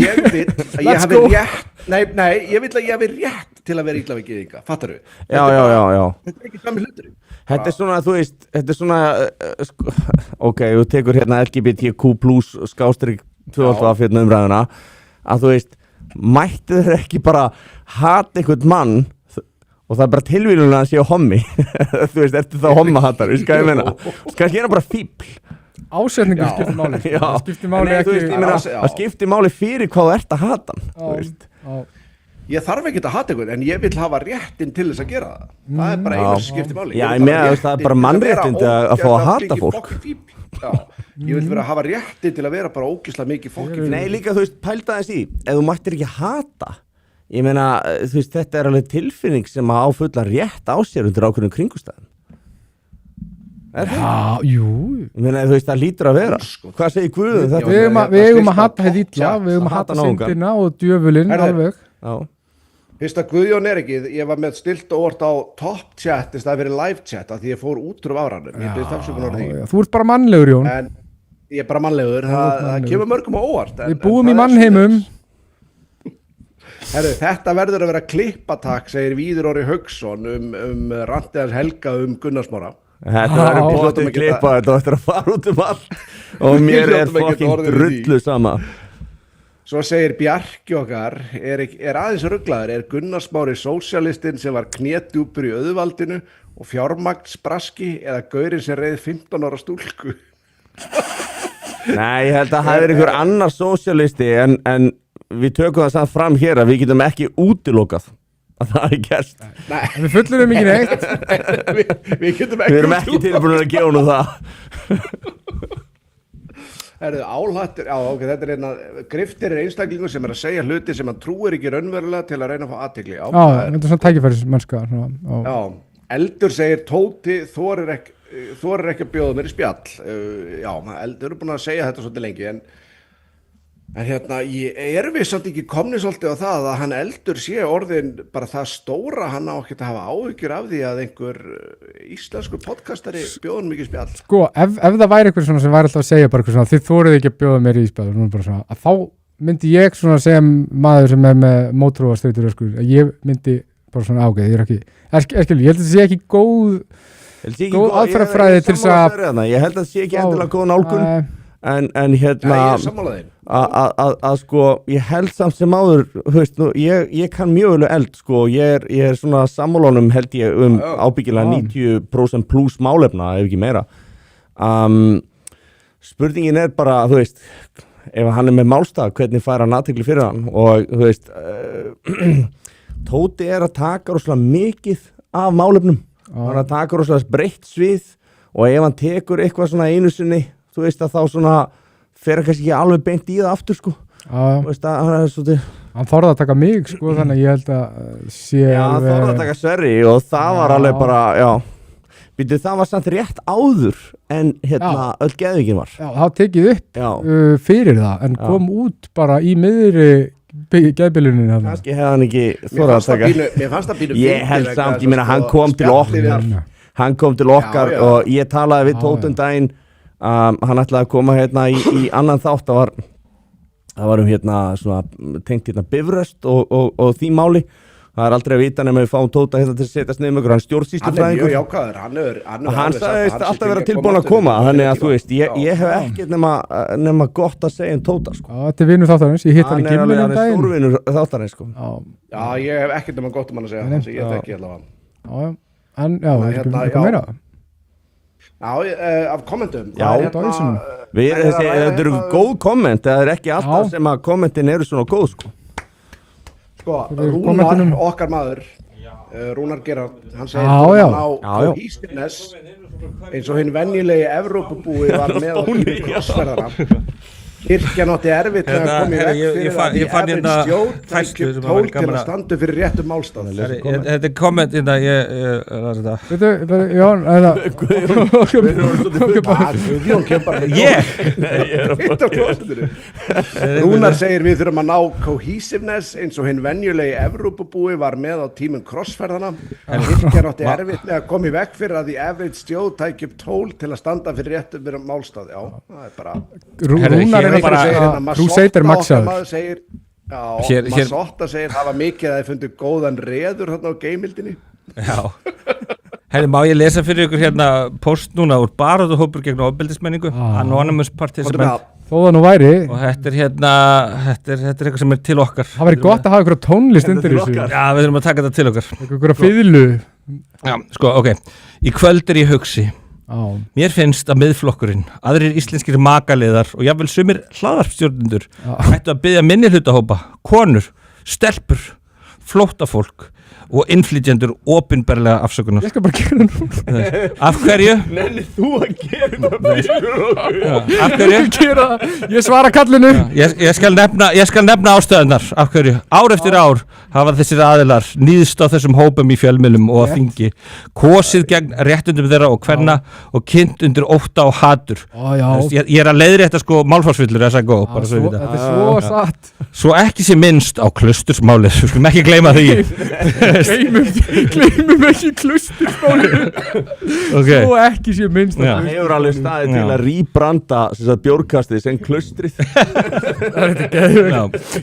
ég vil að ég hafi rétt ég vil að ég hafi rétt til að vera illa við gyðinga, fattar þú? Já Þetta er ekki sami hlutur Þetta er svona, þú veist, þetta er svona ok, þú tekur hérna LGBTQ+ skástrík 12 fyrir umræðuna að þú veist, mættu þeir ekki bara hata einhvern mann og það er bara tilvíðulega að séu hommi þú veist, eftir það hommahattar hvað ég meina, kannski er það bara fíbl Ásetningur skiptir máli það skiptir máli ekki það skiptir máli fyrir hvað þú ert að hata hann Ég þarf ekki að hata ykkur en ég vil hafa réttinn til þess að gera það er bara einu sem skiptir máli Já, það er bara mannréttindi að fá að hata fólk Ég vil vera að hafa réttinn til að vera bara ógeðslega mikið fólk Nei, líka, þú veist, pælda þess í ef þú mættir ekki hata ég meina, þú veist, þetta er alveg tilfinning sem að áfulla rétt á sér undir ákveðnum kringumstæðum Jú Ég meina, þú veist, það lítur að vera Hvað segir Guð? Við eigum að hata hefði illa við eigum að hata syndina og djöfulinn alveg Fyrst að Guðjón ekki, ég var með stilt og orð á top chat í staði fyrir live chat að því ég fór út úr áranum. Ég byrði afsökunar á því. Já, þú ert bara mannlegur, Jón. En ég er bara mannlegur, það kemur mörgum á óvart. Við búum í mannheimum. Herru, þetta verður að vera klippatak, segir Víður Orri Hauksson randiðans Helga Gunnar Smára. Þetta verður bóttið klippa, þetta ættir að fara út allt og mér fucking drullu sama. Svo segir Bjarki okkar, er aðeins rugglaður, Gunnar Smári sósjalistinn sem var knétjúpur í auðvaldinu og fjármagnsbraski eða gaurinn sem reið 15 ára stúlku? Nei, ég held að það hefur einhver annar sósjalisti en við tökum það samt fram hér að við getum ekki útilokað að það er gerst. Nei. Við fullurum ekki neitt. Við getum Við erum ekki tilbúinir að gefa nú það. Álhattur, ok, þetta griftir einstaklingur sem að segja hluti sem hann trúir ekki raunverulega til að reyna að fá athygli. Já, þetta er svona tækifærismennska. Já, Eldur segir Tóti þorir ekki að bjóða mér í spjall. Já, Eldur búin að segja þetta svolítið lengi en ég við samt ekki komni svolítið á það að hann Eldur sé orðin bara það stóra, hann á ekki að hafa áhyggjur af því að einhver íslensku podcastari bjóða mikið spjall. Sko, ef það væri eitthvað svona sem væri alltaf að segja bara eitthvað svona, þið þórið ekki að bjóða mér í spjall, bara svona, að þá myndi ég svona segja maður sem með mótrófastreitur, að ég myndi bara svona ágæð, ég ekki, ég held að það sé ekki góð aðferðafræði til þess að ég held að það sé ekki endilega góð nálgun en ég er sammálaðinn að sko ég held samt sem áður veist, ég kann mjög vel eld sko ég er svona sammálunum held ég ábyggilega 90% pluss málefna ef ekki meira spurningin er bara þú veist ef hann með málstað hvernig fær hann athygli fyrir hann og þú veist Tóti að taka rosalega mikið af málefnum hann að taka rosalega breytt svið og ef hann tekur eitthvað svona einu sinni þú veist að þá svona fer kannski ekki alveg beint í það aftur sko veist að hann svolítið hann þorði að taka mig sko þannig að ég held að sé hann þorði að taka Sverri og það var alveg bara býtu það var samt rétt áður en öll geðvíkin var það tekið upp fyrir það en kom út bara í miðri geðbilunin kannski hefði hann ekki þorði að taka mér fannst það pínu ég held samt, ég meina hann kom til okkar og ég talaði við Tótum daginn hann ætlaði að koma hérna í annan þátt það var svona tengt Bifröst og því máli það aldrei að vita nema við fáum Tóta hérna til að setjast niður með ykkur hann stjórnsýslufræðingur hann mjög jákvæður hann sagðist alltaf vera tilbúin að koma þannig að þú veist ég hef ekkert nema gott að segja Tóta sko. Þetta er vinur þáttarins, ég hitt hann í gimlunum hann er stórvinur þáttarins sko. Já, ég hef ekkert nema gott hann að segja þannig að ég þekki allavega en eitthvað meira af kommentum þetta eru góð komment það er ekki alltaf sem að kommentin eru svona góð sko Rúnar, okkar maður Rúnar Gerhard, hann segir hann á Ísnes eins og hinn venjulegi Evrópubúi var með á krossferðana Kirkjan átti erfitt með að koma í veg fyrir að í efrið stjórn tól til að standa fyrir réttum málstað Þetta er komment innan Jón Guðjón kem bara Rúnar segir við þurfum að ná cohesiveness eins og hinn venjulegi Evrópubúi var með á tímum krossferðana Kirkjan átti erfitt með að koma í veg fyrir að í efrið stjórn tæki upp tól til að standa fyrir réttum málstað Já, það er bara Rúnar Crusader maxaður Massotta segir hafa mikið að þið fundu góðan reður hérna á geimildinni má ég lesa fyrir ykkur hérna post núna úr baráttuhópur gegn ofbeldismenningu Anonymous Participant þó það nú væri og þetta er eitthvað sem er til okkar það væri gott að hafa ykkur tónlist undir þessu við þurfum að taka þetta til okkar ykkur fiðlu sko ok í kvöld ég hugsi Mér finnst að miðflokkurinn, aðrir íslenskir makaliðar og jafnvel sumir hlaðvarpsstjórnendur ættu að biðja minnihlutahópa, konur, stelpur, flóttafólk, og innflytjendur opinberlega afsökunar. Ég skal bara gera nú. Af hverju? Nenni þú að gera þetta? Af hverju? Ég svara kallinu. Ég skal nefna ástæðunar. Af hverju? Ár eftir ár hafa þessir aðilar níðst á þessum hópum í fjölmiðlum og á þingi, kosið gegn réttundum þeirra og kvenna og kynnt undir ótta og hatur. Ég að leiðrétta sko málfarsvillur þess að góð, bara svo við vita. Þetta svo satt. Svo ekki sé minnst á klustursmálið, við skulum ekki gleyma því. Gleymum ekki klustursmálið. Okay. Svo ekki sé minnst á Það hefur alveg staðið til að rýbranda bjórkastið sem klustrið.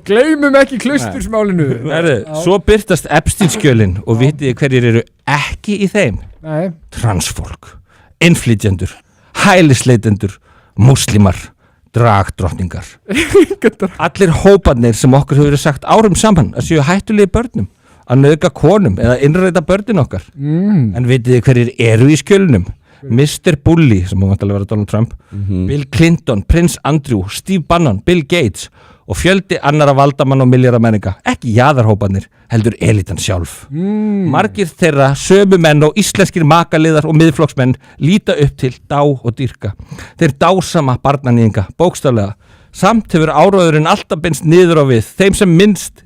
Gleymum ekki klustursmálinu. Svo byrtast Epstein-skjölin og vitið hverjir eru ekki í þeim. Nei. Transfólk, innflytjendur, hælisleitendur, múslimar, dragdrottningar. Allir hóparnir sem okkur hefur verið sagt árum saman að séu hættulegi börnum, að nauðga konum eða innræta börnin okkar. En vitið hverjir eru í skjölunum? Mr. Bully, sem hún vantilega vera Donald Trump, Bill Clinton, Prince Andrew, Steve Bannon, Bill Gates og fjöldi annara valdamann og milljarðamenninga, ekki jaðarhópanir, heldur elitan sjálf. Margir þeirra sömu menn og íslenskir makaliðar og miðflokksmenn líta upp til dá og dýrka. Þeir dásama barnanýðinga, bókstaflega. Samt hefur áróðurinn alltaf beinst niður á við þeim sem minnst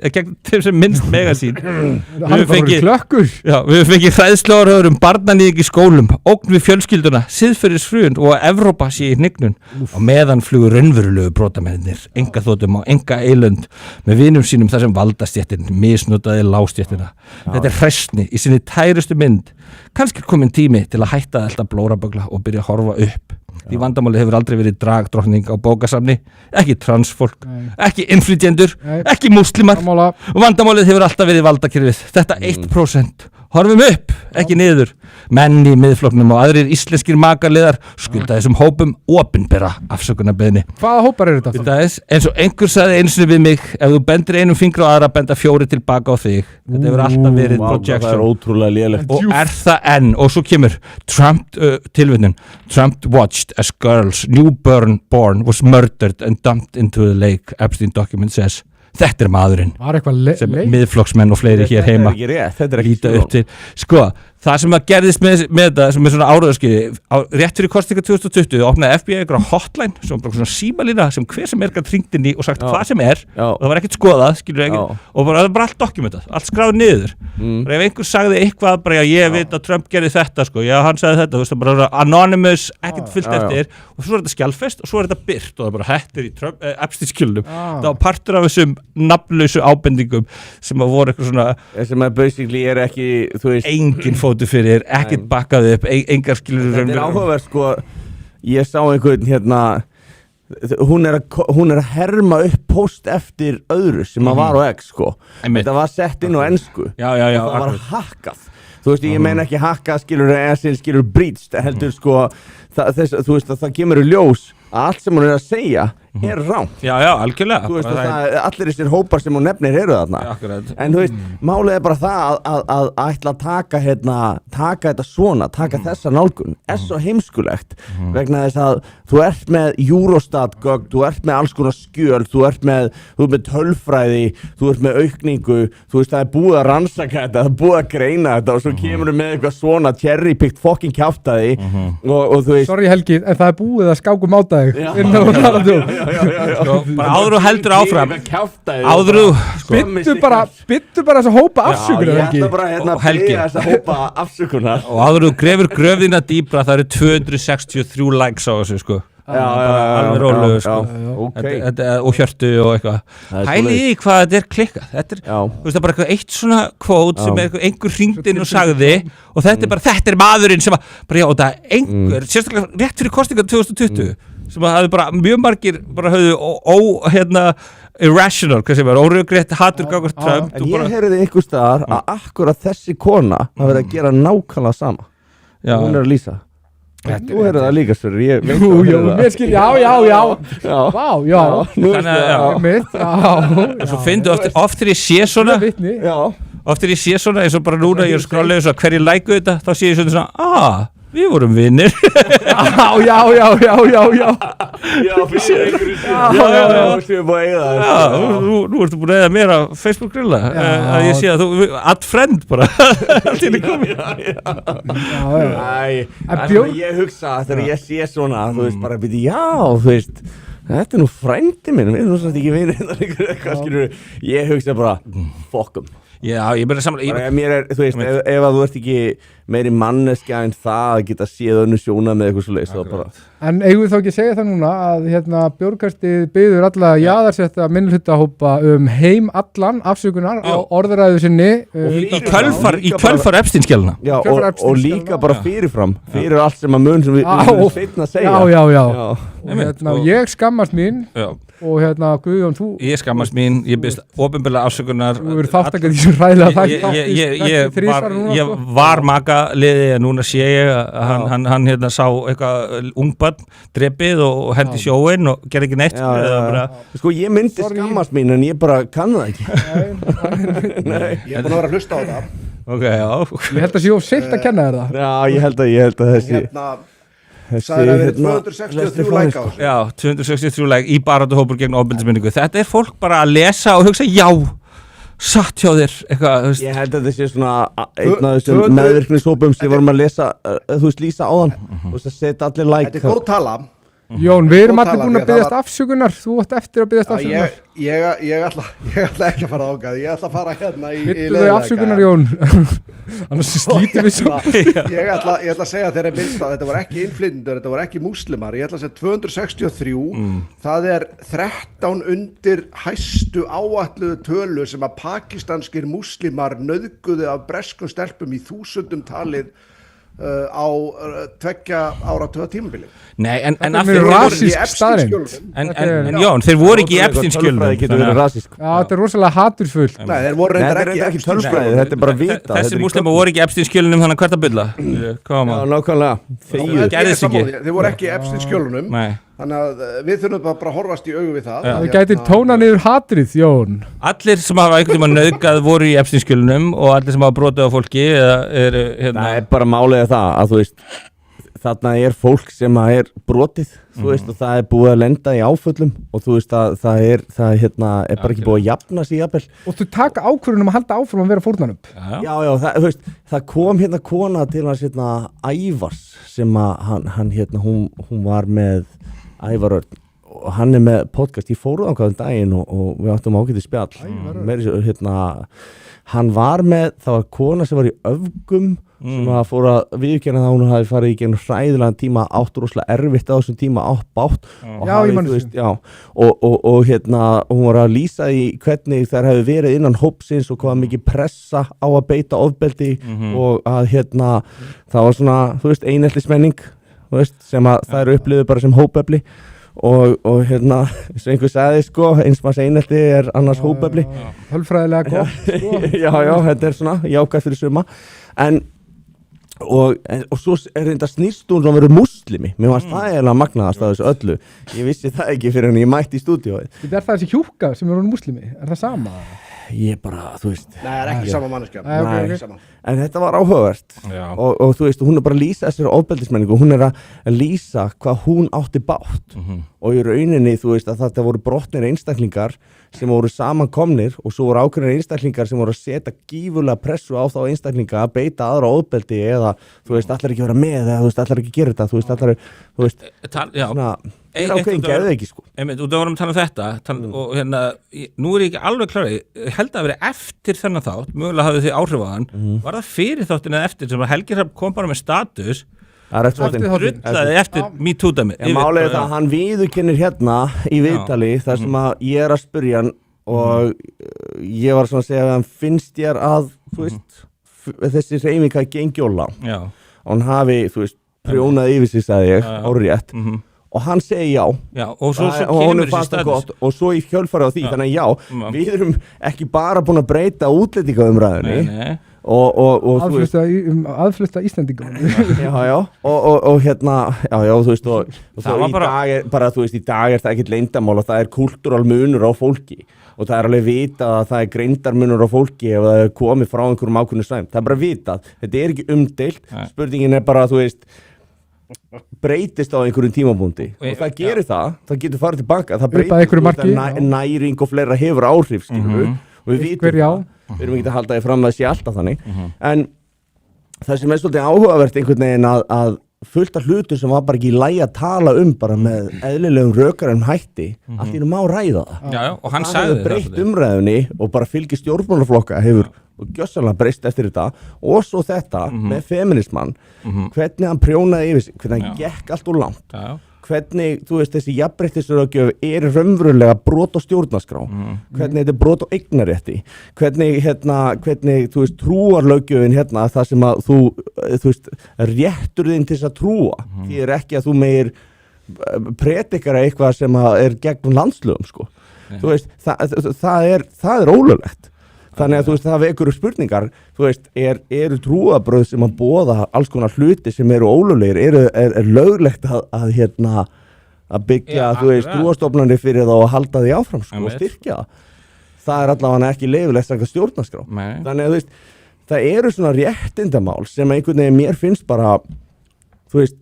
mega sín. Við höfum fengið hræðsluáróður barnanýðing í skólum, ógn við fjölskylduna, siðferðisfrun og að Evrópa sé í hnignun. Á meðan flugur raunverulegu brotamennir, engaþotum á enga eilönd með vinum sínum þar sem valdastéttin misnotaði lágstéttina. Þetta hræsni í sinni tærustu mynd. Kannski er komin tími til að hætta að elta blórabögla og byrja að horfa upp. Því vandamáli hefur aldrei verið dragdrottning á bókasafni, ekki transfólk, ekki innflytjendur, ekki múslimar og vandamálið hefur alltaf verið valdakerfið. Þetta 1%. Horfum upp, ekki niður. Menn í miðflokknum og aðrir íslenskir makaliðar skulda þessum hópum opinbera afsökunarbeiðni. Hvaða hópar eru þetta? Þetta eins og einhver sagði einu sinni við mig, ef þú bendir einum fingri á aðra, benda 4 tilbaka á þig. Þetta hefur alltaf verið projection. Það ótrúlega lélegt. Og það enn, og svo kemur tilvitnun. Trump watched as girl's newborn was murdered and dumped into the lake, Epstein document says. Þetta maðurinn sem miðflokksmenn og fleiri hér heima líta upp til. Sko, það sem að gerðist með þetta sem er svona áróðarskiði, rétt fyrir kosninga 2020 opnaði FBI einhverja hotline sem bara svona símalína sem hver sem gat hringt inn í og sagt hvað sem er og það var ekkert skoðað, skilur ekkert og það var allt dokumentað, allt skráð niður. Ef einhver sagði eitthvað bara ég veit að Trump gerði þetta sko, já hann sagði þetta, þú veist það bara anonymous, ekkert fyllt eftir og svo er þetta skjalfest og svo er þetta byrt og það bara hættir í Epstein-skjölunum. Það var partur af þessum nafnlausu ábendingum sem að voru eitthvað svona sem að basically er ekki, þú veist engin fótu fyrir, ekkert bakkað upp engar skilur. Þetta er áhugaverð sko, ég sá einhvern hún er að herma upp post eftir öðru sem að var á X sko. Þetta var sett inn á ensku. Það var hackað. Þú veist, ég meina ekki hackað skilur breached, heldur sko þú veist að það kemur í ljós að allt sem hún er að segja er rangt. Já, algjörlega. Þú veist að allir þessir hópar sem hún nefnir eru þarna. En þú veist, málið er bara það að ætla að taka þetta svona, taka þessa nálgun svo heimskulegt vegna þess að þú ert með Eurostat-gögn, þú ert með alls konar skjöl, þú ert með tölfræði, þú ert með aukningu, þú veist það er búið að rannsaka þetta, það er búið að greina þetta og svo kemur þú með eitthvað svona cherry-picked fucking kjaftaði og þú veist Sorry Helgi, en það er búið að skákum á þig bara áður og heldur áfram áður og byttu bara þess að hópa afsökunar ég ætla bara að byrja þess að hópa afsökunar og áður og grefur gröfðina dýpra það eru 263 likes á þessu sko alveg rólegur sko og hjörtu og eitthvað hæli í hvað þetta er klikkað þetta er bara eitthvað eitt svona kvót sem einhver hringdi inn og sagði og þetta er maðurinn sem bara og það einhver, sérstaklega rétt fyrir kosninga 2020 sem að það bara mjög margir bara höfðu irrational, hvað sem er, óröggrétt hatur gangast Trump. En ég heyrði einhver staðar að akkurat þessi kona hafa verið að gera nákvæmlega sama hún er að lýsa þú heyrði það líka sver en svo finnstu oft þegar ég sé svona eins og bara núna ég er skrálega hverju læku þetta þá sé ég svona Við vorum vinnir. Já, fyrir einhverju sem er búið að eiga það. Já, nú ertu búin að eiga mér á Facebook grilla. Að ég sé að þú, add friend bara. Allt inn í komið. Ég hugsa, þegar ég sé svona, þú veist, bara byrja, já, þú veist, þetta nú frændi minn, við erum svona ekki vinir, hvað skilur, ég hugsa bara, fokkum. Já, ég byrja samanlega. Mér þú veist, ef að þú ert ekki meiri manneskja en það að geta séð önnu sjóna með eitthvað svoleiðis þá bara. En eigum við þá ekki að segja það núna að Bjórkastið biður alla jaðarsetta minnihlutahópa heim allan afsökunar á orðræðu sinni í kjölfar Epstein-skjálna. Já, og líka bara fyrirfram, fyrir allt sem að mun sem við seinna að segja. Já. Og ég skammast mín. Já. Og Guðjón, þú... Ég skammast mín, ég byrst opinberlega afsökunar. Þú verður þáttakað í þessu ræðilega ég var makaliði en núna sé ég að hann sá eitthvað ungbarn drepið og hendi sjóinn og gerði ekki neitt. Sko ég myndi skammast mín en ég bara kann það ekki. Nei. Ég er búin að vera að hlusta á það. Ok, já. Ég held að sé of seitt að kenna þér það. Já, ég held að þessi... Það er verið 263 like á þessu. Já, 263 like í baráttuhópur gegn ofbeldismenningu. Þetta er fólk bara að lesa og hugsa já, satt hjá þér eitthvað. Ég held að þetta sé svona einn af þessum meðvirknishópum sem vorum að lesa, þú veist, lýsa á þann. Þú veist að setja allir like. Þetta er góð tala. Jón, við erum allir búin að biðjast afsökunar. Þú átt eftir að biðjast afsökunar. Ég ætla ekki að fara ágað. Ég ætla að fara hérna í leðilega. Vittu þau afsökunar, Jón? Annars slítum við svo. Ég ætla að segja þeirra minnst að þetta var ekki innflytjendur, þetta var ekki múslimar. Ég ætla að segja 263. Það er 13 undir hæstu áætluðu tölu sem að pakistanskir múslimar nauðguðu af breskum stelpum í þúsundum talið á 2 áratuga tímabili. Nei, en Jón, þeir voru ekki í Epstein-skjölnum. Þetta er rosalega hatursfullt. Nei, þeir voru reyndar ekki tölfræði, þetta er bara vita. Þessi múslimar voru ekki í Epstein-skjölnum, þannig að hvert að bylla. Já, nákvæmlega. Gerðist ekki. Þeir voru ekki í Epstein-skjölunum. Þannig að við þurfum bara að horfast í augu við það. Við gætum tóna niður hatrið, Jón. Allir sem hafa einhvern tímann nauðgað voru í Epstein-skjölunum og allir sem hafa brotið á fólki Það er bara málið það að þú veist þarna er fólk sem er brotið þú veist og það er búið að lenda í áföllum og þú veist að það er bara ekki búið að jafna sig jafnvel. Og þú taka ákvörðun að halda áfram að vera fórnarnöfn. Já, þú veist, það kom kona til hans Ævars sem að hún var með Ævar Örn og hann er með podcast, ég fór ákvæðum daginn og við áttum ágætið spjall. Hann var með, það var kona sem var í öfgum sem að fór að viðurkenna það hún hafi farið í gegnum hræðilegan tíma átt rosalega erfitt á þessum tíma átt bátt og hún var að lýsa í hvernig þær hefði verið innan hópsins og hvað mikið pressa á að beita ofbeldi og að það var svona, þú veist, eineltismenning sem að þær upplifðu bara sem hópefli og eins og einhver sagði sko, eins manns einelti er annars hópefli. Hölfræðilega gott. Já, þetta er svona jákvætt fyrir suma og svo er þetta snýst hún að vera muslimi. Mér fannst það eiginlega magnaðast af þessu öllu. Ég vissi það ekki fyrir en ég mætti í stúdíóið. Er það þessi hjúka sem er hún muslimi? Er það sama? Ég bara, þú veist. Nei, það er ekki sama manneskja. Okay. En þetta var áhugavert og þú veist, hún er bara að lýsa þessari ofbeldismenningu, hún er að lýsa hvað hún átti bátt og í rauninni, þú veist, að þetta voru brotnir einstaklingar sem voru samankomnir og svo voru ákveðnir einstaklingar sem voru að setja gífurlega pressu á þá einstaklinga að beita aðra ofbeldi eða, þú veist, allar ekki vera með eða, þú veist, allar ekki gera þetta, þú veist, allar, þú veist, svona, ákveðin geðu ekki, sko. Einmitt, og það vorum að tala um þetta og nú er ég ekki alveg klárið, ég held að vera eftir þennan þátt, mögulega hafði þið áhrif á hann, var það fyrir þáttin eða eftir sem að Helgi Hrafn kom bara með status eftir MeToo-dæmi. Málið er það að hann viðurkennir í viðtali þar sem að ég er að spyrja hann og ég var svona að segja að hann finnst ég að, þú veist, þessi hreyfing hafi gengið of langt og hann hafi, þú veist, prjónað yfir sig, sagði ég, árétt og hann segi já og svo og kemur þessi status gott, og svo í kjölfarið á því þannig að við erum ekki bara búin að breyta útlendingaumræðunni og aðflutta Íslendingum og hérna þú veist og svo í dag er það ekkert leyndamál og það er kultúral munur á fólki og það er alveg vitað að það er greindarmunur á fólki ef það er komið frá einhverjum ákveðnum svæðum, það er bara vitað, þetta er ekki umdeilt, spurningin er bara þú veist breytist á einhverjum tímapunkti og það gerir það getur farið tilbaka, það breytist næring og fleira hefur áhrif og við vitum við erum ekki að halda því fram að það sé alltaf þannig en það sem er svolítið áhugavert einhvern veginn að fullt af hlutum sem var bara ekki í lagi að tala bara með eðlilegum rökarum hætti allt í má ræða það og hann sagði það breytt umræðunni og bara fylgi stjórnmálaflokka hefur og gjössanlega breyst eftir þetta og svo þetta með feminismann hvernig hann prjónaði yfir sig, hvernig hann gekk allt úr langt hvernig, þú veist, þessi jafnréttisröggjöf er raunverulega brot á stjórnarskrá hvernig þetta er brot á eignarétti hvernig, þú veist, trúarlöggjöfin það sem að þú veist, réttur þinn til þess að trúa því er ekki að þú meir predikara eitthvað sem að er gegn landslögum, sko þú veist, það er ólöglegt þannig að þú veist, það vekur upp spurningar þú veist, eru trúabröð sem að boða alls konar hluti sem eru ólöglegir er löglegt að byggja þú veist, trúastofnanir fyrir þá að halda því áfram sko, og styrkja það er allavega ekki leyfilegt samkvæmt stjórnarskrá þannig að þú veist, það eru svona réttindamál sem einhvern veginn mér finnst bara þú veist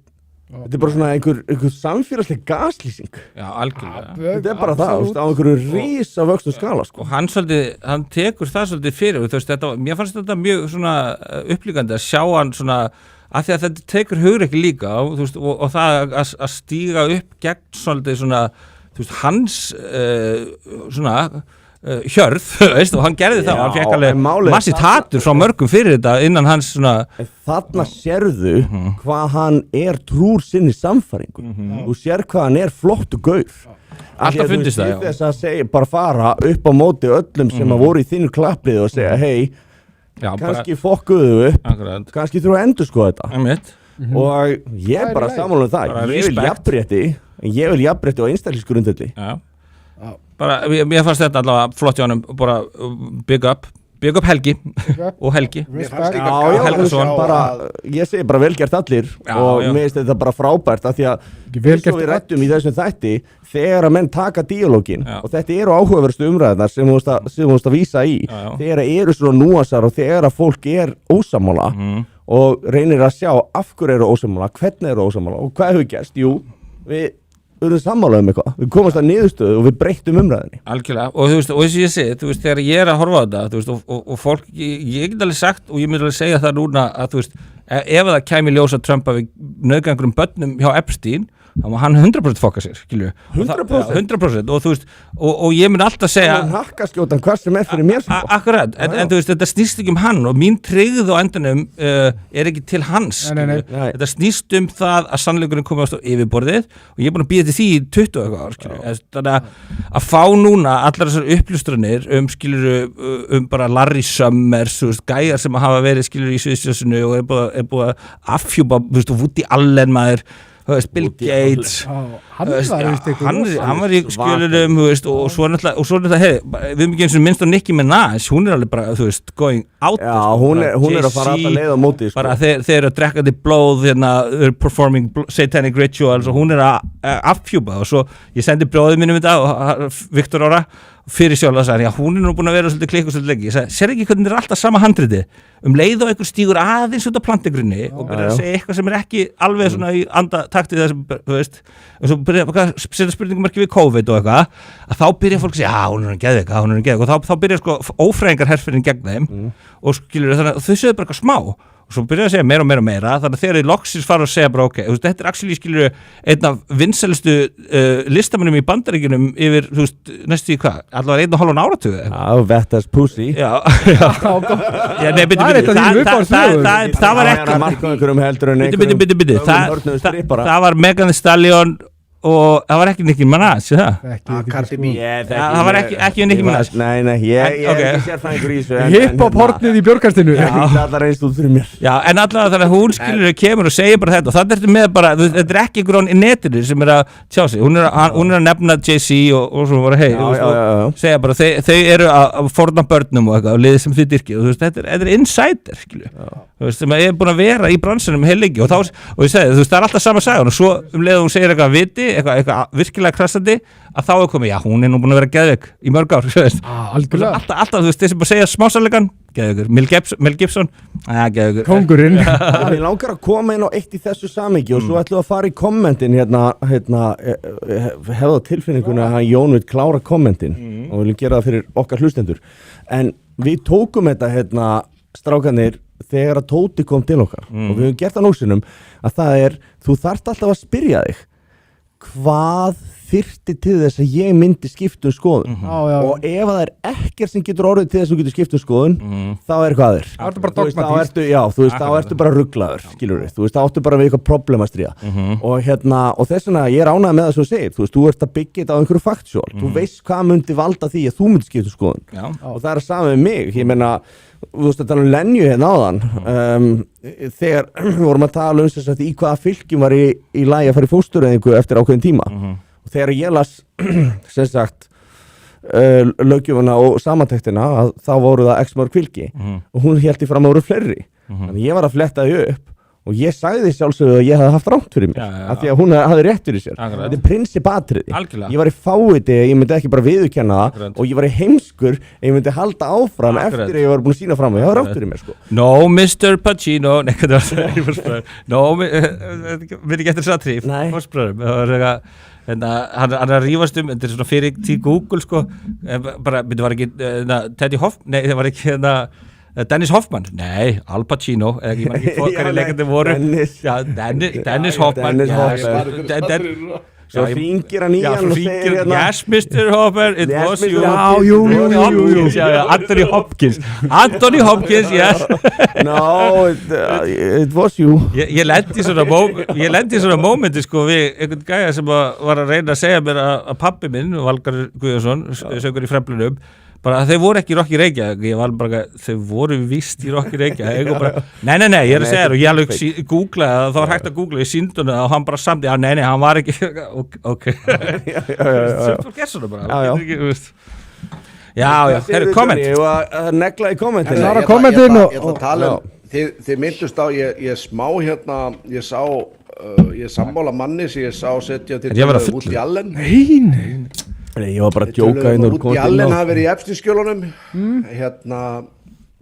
þetta er bara svona einhver samfélagsleg gaslýsing algjörlega þetta er bara það, á einhverju rísa vöxtu skala sko. og hann tekur það svolítið fyrir þú veist, mér fannst þetta mjög svona upplíkandi að sjá hann svona af því að þetta tekur hugrekki líka veist, og það að stíga upp gegn svolítið svona þú veist, hans svona hjörð, veist, og hann gerði það og hann fekk alveg massíft hatur frá mörgum fyrir þetta innan hans svona þarna sérðu hvað hann er trúr sinni samfæringu þú sér hvað hann er flottu gaur alltaf fundist það þess að segja, bara fara upp á móti öllum sem að voru í þínu klapplið og segja hei, kannski fokkuðu upp kannski þurfa að endur sko þetta og ég er bara sammála það ég vil jafnrétti á einstaklingsgrundvelli bara, mér fannst þetta allavega flott hjá honum, bara big up Helgi og Helgi Helgason ég segi bara velgert allir og mér finnst þetta bara frábært af því að eins og við rættum í þessum þætti þegar að menn taka díalógin og þetta eru áhugaverðustu umræðnar sem þú veist að vísa í þegar eru svona núansar og þegar að fólk er ósammála og reynir að sjá af hverju eru ósammála, hvernig eru ósammála og hvað hefur gerst, við erum sammála eitthvað, við komast að niðurstöðu og við breyttum umræðinni. Algjörlega, og þú veist, og þess að ég segi, þú veist, þegar ég er að horfa á þetta, þú veist, og fólk, ég get alveg sagt og ég myndi alveg segja það núna að, þú veist, ef það kæmi ljós að Trump að við nauðgangurum börnum hjá Epstein, þá má hann 100% fokka sér, skilju. 100% og þú veist, og ég myndi alltaf segja hann hakkaskjótan hvað sem er fyrir mér sko. Akkurat, en þú veist, þetta snýst ekki hann og mín tryggð á endanum er ekki til hans, þetta snýst það að sannleikurinn komast á yfirborðið og ég er búin að bíða til því í 20 eitthvað ár, skilju. Þannig að fá núna allar þessar uppljóstranir skilju, bara Larry Summers, þú veist, gæjar sem hafa verið skilju í Sviðsjósinu og er búið að afhjúpa, þú veist, Woody Allen maður Bill Gates hann var í skjölunum og svo náttúrulega við erum ekki eins og minnst á Nicki Minaj hún er alveg bara, þú veist, going out hún er að fara alltaf leið á móti sko. bara þeir eru að drekka því blóð performing satanic rituals og hún er að afhjúpa og svo ég sendi bróðið mínum þetta Viktor Ára fyrir sjálf að sagði, hún er nú búin að vera svolítið klikku svolítið lengi, ég sagði, sér ekki hvernig þetta er alltaf sama handriti leið og einhver stígur aðeins út á plantegrunni og byrja að segja eitthvað sem er ekki alveg svona í andataktið þessum, þú veist og svo byrja að setja spurningumarki við COVID og eitthvað, að þá byrja fólk að segja, hún er geðveik og þá byrja sko ófræðingar herferðin gegn þeim og skilur þannig að þau sögðu bara eitthvað smá og svo byrjaði að segja meira þannig að þegar þið loksins fara að segja bara ok, þú veist, þetta er actually skilur einn af vinsælustu listamönnum í Bandaríkjunum yfir, þú veist, næstu í hvað allavega 1,5 áratugu Wet as pussy það var ekki það var Megan Thee Stallion og það var ekki Nicki Minaj, Cardi B. það var ekki Nicki Minaj. Nei, ég er ekki sérfræðingur í þessu. Hip-hop-hornið í björgkastinu. Það er einst út fyrir mér. Já, en allavega þannig að hún skilur kemur og segir bara þetta og það ertu með bara, þetta er ekki einhvern í netinu sem er að tjá sig, hún er að nefna Jay-Z og svo bara hei, segja bara, þau eru að forna börnum og eitthvað og liðið sem þið dyrkið og þetta er insider, skilur, sem er búin að vera í bransanum heil lengi og ég segi, það er alltaf sama sagan og svo leið hún segir eitthvað viti, eitthvað virkilega krassandi að þá er komið, já, hún er nú búin að vera geðveik í mörg ár, algjörlega alltaf, þeir sem bara segja smásalegan geðveikur, Mel Gibson geðveikur, kóngurinn. Mér langar að koma inn á eitt í þessu samhengi og svo ætlum við að fara í kommentin hefða tilfinninguna að Jón vil klára kommentin og við viljum gera það fyrir okkar hlustendur en við tókum þetta strákanir þegar að Tóti kom til okkar og við höfum gert það nógsinnum að það er, þú þarft alltaf að spyrja þig hvað þyrfti til þess að ég myndi skipta skoðun og ef það er ekkert sem getur orðið til þess að þú getur skipta skoðun þá er hvað þér þá ertu bara rugglaður skilur við, þá ertu bara við eitthvað problem að stríða og þess vegna ég er ánægð með það sem þú segir, þú ert að byggja þetta á einhverju faktsjól, þú veist hvað myndi valda því að þú myndi skipta skoðun og það er saman með mig, ég meina þú veist að tala Lenju hérna áðan þegar við vorum að tala þess að í hvaða fylgjum var í lagi að fara í fóstureyðingu eftir ákveðin tíma og þegar ég las sem sagt löggjöfuna og samantektina að þá voru það x mörg fylgi og hún hélt í fram að voru fleiri þannig ég var að fletta því upp og ég sagði sjálfsögðu að ég hafði haft rangt fyrir mér af því að hún hafði rétt fyrir sér þetta er prinsipatriði, ég var í fáiði ég myndi ekki bara viðurkenna það og ég var í heimskur, ég myndi halda áfram eftir að ég var búin að sína fram og ég hafði rangt fyrir mér sko. No Mr. Pacino veit ekki eftir satríf hann er að rífast þetta er svona fyrir tí Google sko bara, þetta var ekki Teddy Hoff, nei það var ekki Dennis Hoffman, nei, Al Pacino ég man ekki hverju leikandi voru Dennis Hoffman svo hringir hann í hann og segir yes Mr. Hoffman, it was you Anthony Hopkins yes no, it was you ég lendi í svona mómenti sko við einhvern gæja sem var að reyna að segja mér að pabbi minn, Valgar Guðjónsson sögur í Fremlunum bara þeir voru ekki í Rocky Reykjavík ég var bara, þeir voru vist í Rocky Reykjavík nei, ég er að segja þér og ég alveg googlaði það var hægt að googla í síndunum og hann bara samt nei, hann var ekki ok svo gerð svona bara já, komment negla í kommentin ég ætla að tala þið myndust á ég smá ég sá ég sammála manni sem ég sá setja til Woody Allen ég var bara að djóka Woody Allen hafi verið í Epstein-skjölunum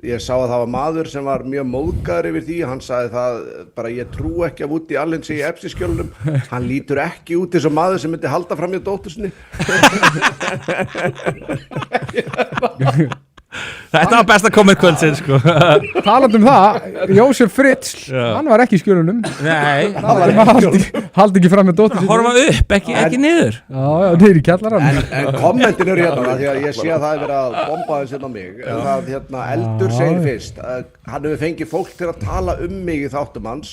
ég sá að það var maður sem var mjög móðgaður yfir því hann sagði það bara ég trú ekki að Woody Allen sé í Epstein-skjölunum hann lítur ekki út eins og maður sem myndi halda fram hjá dóttur sinni þetta var besta komment kvöldsinn sko talandi það, Jósef Fritz hann var ekki í skjölunum haldi ekki fram með dóttur sinni horfa upp, ekki niður já, niður í kjallarann en kommentin eru hérna því að ég sé að það er verið að bomba þess á mig það Eldur segir fyrst hann hefur fengið fólk til að tala mig í þáttum hans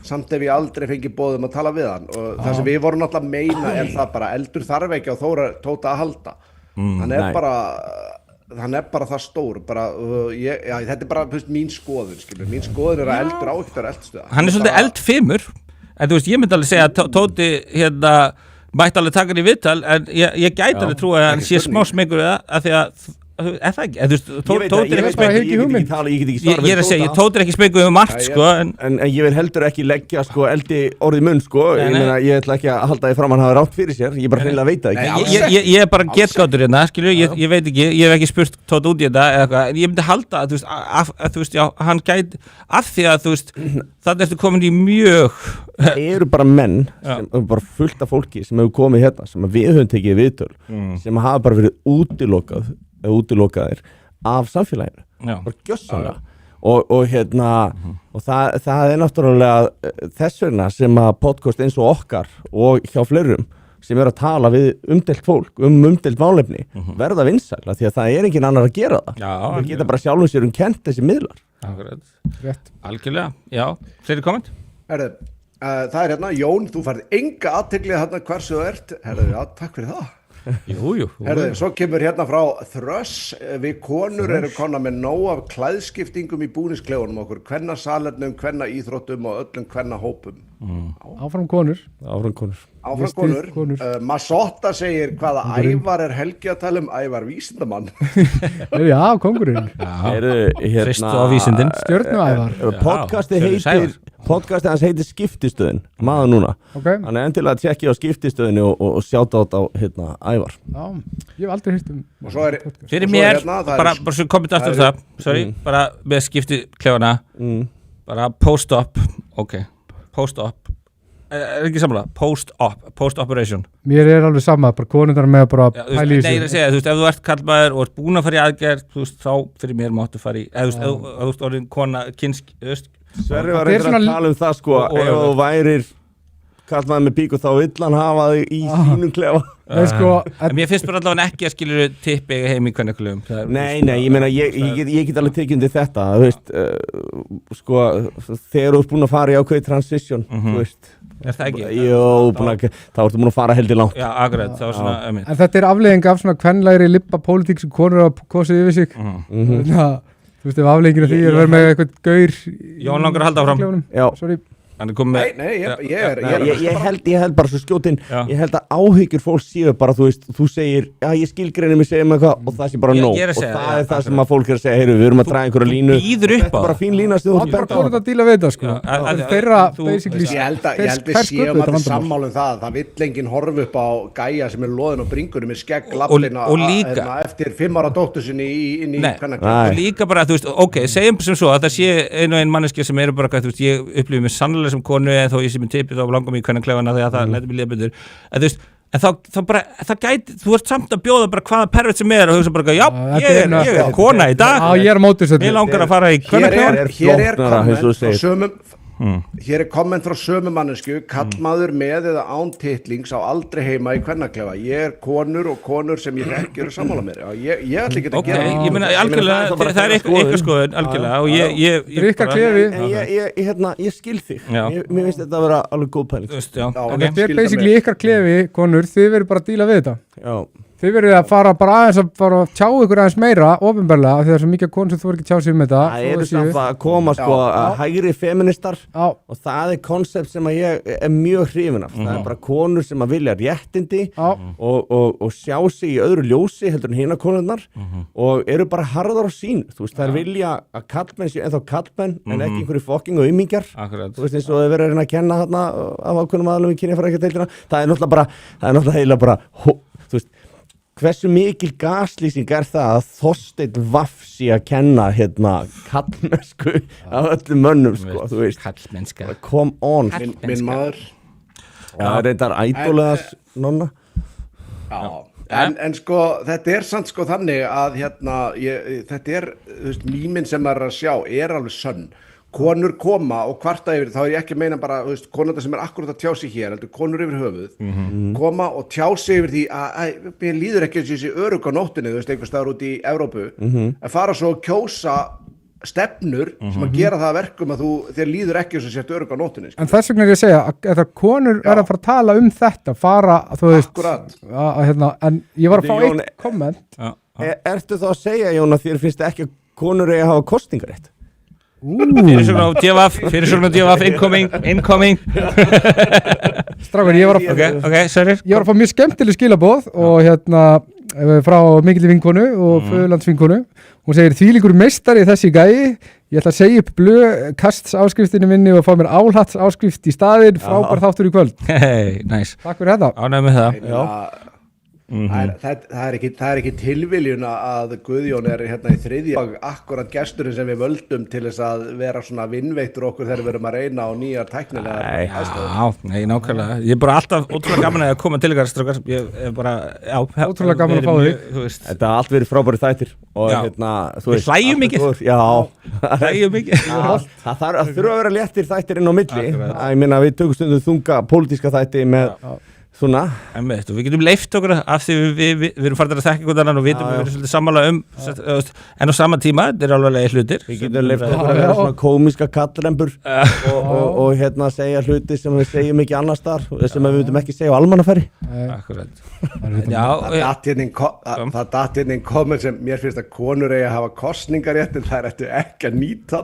samt ef ég aldrei fengið boðum að tala við hann og það sem við vorum alltaf að meina er það bara Eldur þarf ekki á Tóta að halda hann er bara það stór þetta er bara mín skoðun mín skoðun er að Eldur á ekkert að eldstöða hann er svolítið eldfimur en þú veist ég myndi alveg segja að Tóti mætti alveg taka hann í viðtal en ég gæti alveg trú að hann sé smá smegur að því að er það ekki? Tóti er ekki spengu ég er að segja, Tóti er ekki spengu margt sko en ég vil heldur ekki leggja sko eldi orðið munn sko ég ætla ekki að halda því fram hann hafa rátt fyrir sér ég bara hreinlega veit það ekki ég er bara getgátur hérna skilju, ég veit ekki, ég hef ekki spurt Tóti út í þetta eða ég myndi halda að þú veist já, hann gæti af því að þú veist það ertu komin í mjög það eru bara menn sem bara fullt af fólki sem hefur komið hérna sem við höfum tekið viðtöl sem hafa bara verið útilokaðir af samfélaginu bara gjössanlega og og það er náttúrulega þess vegna sem að podcast eins og okkar og hjá fleirum sem að tala við umdeilt fólk umdeilt málefni verða vinsæl því að það er engin annar að gera það geta bara sjálfum sér kent þessi miðlar rétt algjörlega, já, fleiri komment? Það hérna, Jón, þú færð enga athygli hérna hversu þú ert. Herðu, já, takk fyrir það. Jú. Herðu, svo kemur hérna frá Þröss, við konur eru konar með nóg af klæðskiptingum í búningsklefunum okkur, hvenna salernum, hvenna íþróttum og öllum hvenna hópum. Áfram konur. Áfram konur. Masotta segir hvaða Ævar er Helgi að tala Ævar vísindamann. Já, kongurinn. Fyrst á vísindin. Stjörnu Ævar. Podcastið hans heitir Skiptistöðin, maður núna. Hann endilega tjekki á Skiptistöðinu og sjáta á Ævar. Já, ég hef aldrei hýrt Og svo er fyrir mér, bara svo komið aftur það, bara með skiptiklefana, bara post-op, post-op, ekki sammála, post-operation. Mér er alveg sama, bara konundar með bara pæli í þessu. Nei, ég segja, þú veist, ef þú ert kallmaður og ert búin að fara í aðgerð, þú veist, þá fyrir mér máttu fara í, ef þú ert orðin kona, kynsk, þú veist. Sverri var reyndar að tala það sko, ef þú værir kallmaður með pík og þá vill hann hafa þig í sínum klefa. Mér finnst bara allavega ekki að skilur tippi heim í kvennaklefum. Nei, ég meina, ég get alveg tekið undir þetta, þú veist, sko, þegar þú ert búin að fara í ákveði transition, þú veist. Er það ekki? Jó, þá ertu búin að fara heldur langt. Já, akkurat, það var svona ömmið. En þetta er afleiðing af svona kvenlægri lippapólitík sem konur hafa kosið yfir sig. Þú veist, ef afleggingin af því er að vera með eitthvað gaur Jón langar að halda áfram. Já. Sorry. Nei, ég held bara svo skjótinn, ég held að áhyggjur fólk séu bara, þú veist, þú segir, já, ég skilgreinir mig, segir mig eitthvað og það sé bara nóg og það er það sem að fólk er að segja, heyrðu, við erum að draga einhverja línu, þetta er bara fín lína sem þú ert bara að díla við þetta, sko. Þeirra, basically, ég held að við séum allir sammálum það vill enginn horfa upp á gæja sem er loðin og bringunum með skegg lappina eftir 5 ára dóttur sinni inn í og líka bara, þú veist, ok, segjum sem svo að það sé einu og einn manneskja sem eru bara, þú veist, ég upplifi mig sannlega sem konu en þó ég sé með tipið þá langar mig í hvernig klefana þegar það lætur mig líða betur en þú veist, en þá bara það gæti, þú ert samt að bjóða bara hvaða pervert sem er og þú veist bara, já, ég er kona í dag ég er á móti þessu mér langar að fara í hvernig klefana Hér er komment frá sömu mannesku kallmaður með eða án titlings á aldrei heima í kvennaklefa ég er konur og konur sem ég ekki eru sammála mér ég ætla ekki að gera ég meina algjörlega, það er eitthvað skoðun algjörlega og ég skil þig mér finnst þetta að vera alveg góð pæling þetta er basically ykkar klefi konur, þið verður bara að díla við þetta þið verður að fara bara aðeins að fara að tjá ykkur aðeins meira ofinbarlega því það er svo mikið konur sem þú verður ekki að tjá sig um þetta það eru samt að koma sko hægri feministar og það er konsept sem að ég er mjög hrifin af það er bara konur sem að vilja réttindi og sjá sig í öðru ljósi heldur en hina konurnar og eru bara harðar á sín þú veist það er vilja að kallmenn séu ennþá kallmenn en ekki einhverju fucking aumingjar þú veist eins og þau verður að reyna að kenna þarna af ákveðnum aðlum í kynjafrækjadeildina það er náttúrulega heila bara þú veist hversu mikil gaslýsing er það að Þorsteinn Vaff sé að kenna kallmennsku af öllum mönnum sko, þú veist kallmennska come on minn maður reyndar ædólegas nonna en sko þetta er samt sko þannig að þetta er þú veist mýmin sem maður er að sjá er alveg sönn konur koma og kvarta yfir þá er ég ekki að meina bara, þú veist, konur sem er akkurat að tjá sig hér, heldur konur yfir höfuð koma og tjá sig yfir því að mér líður ekki þessi örugg á nóttinni, þú veist, einhvers staðar út í Evrópu að fara svo að kjósa stefnur sem að gera það verkum að þér líður ekki þess að sért örugg á nóttinni En þess vegna er ég að segja að það konur er að fara að tala um þetta fara, þú veist en ég var að fá eitt komment Ertu þá að segja, Jón, að þér finnst ekki að konur eigi að hafa kosningarétt? Fyrirsögn á DFF incoming Strákar, ég var að fá mjög skemmtileg skilaboð og frá mikilli vinkonu og föðurlandsvinkonu hún segir þvílíkur meistari þessi gæi ég ætla að segja upp blökasts áskriftinu minni og fá mér álhats áskrift í staðinn frábær þáttur í kvöld nice. Takk fyrir þetta ánægð með það það er ekki tilviljun að Guðjón er í þriðja akkurat gesturinn sem við völdum til þess að vera svona vinnveittur okkur þegar við erum að reyna á nýjar tæknilega Nei, nákvæmlega ég er bara alltaf ótrúlega gaman að koma til ykkar strákar ég er bara, ótrúlega gaman að fá þig Þetta er allt verið frábæri þættir og við hlæjum mikið það þurfa að vera léttir þættir inn á milli ég meina við tökum stundum þunga pólitíska þætti með svona Einmitt, og við getum leyft okkur af því við erum farin að þekka einhvern annan og vitum við erum svolítið sammála en á sama tíma, þetta er alveg hlutir við getum leyft okkur að vera svona komíska kallrembur og segja hluti sem við segjum ekki annars þar sem við myndum ekki segja á almannafæri Akkurat Það datt inn komment sem mér finnst að konur eigi að hafa kosningarétt en það ættu ekki að nýta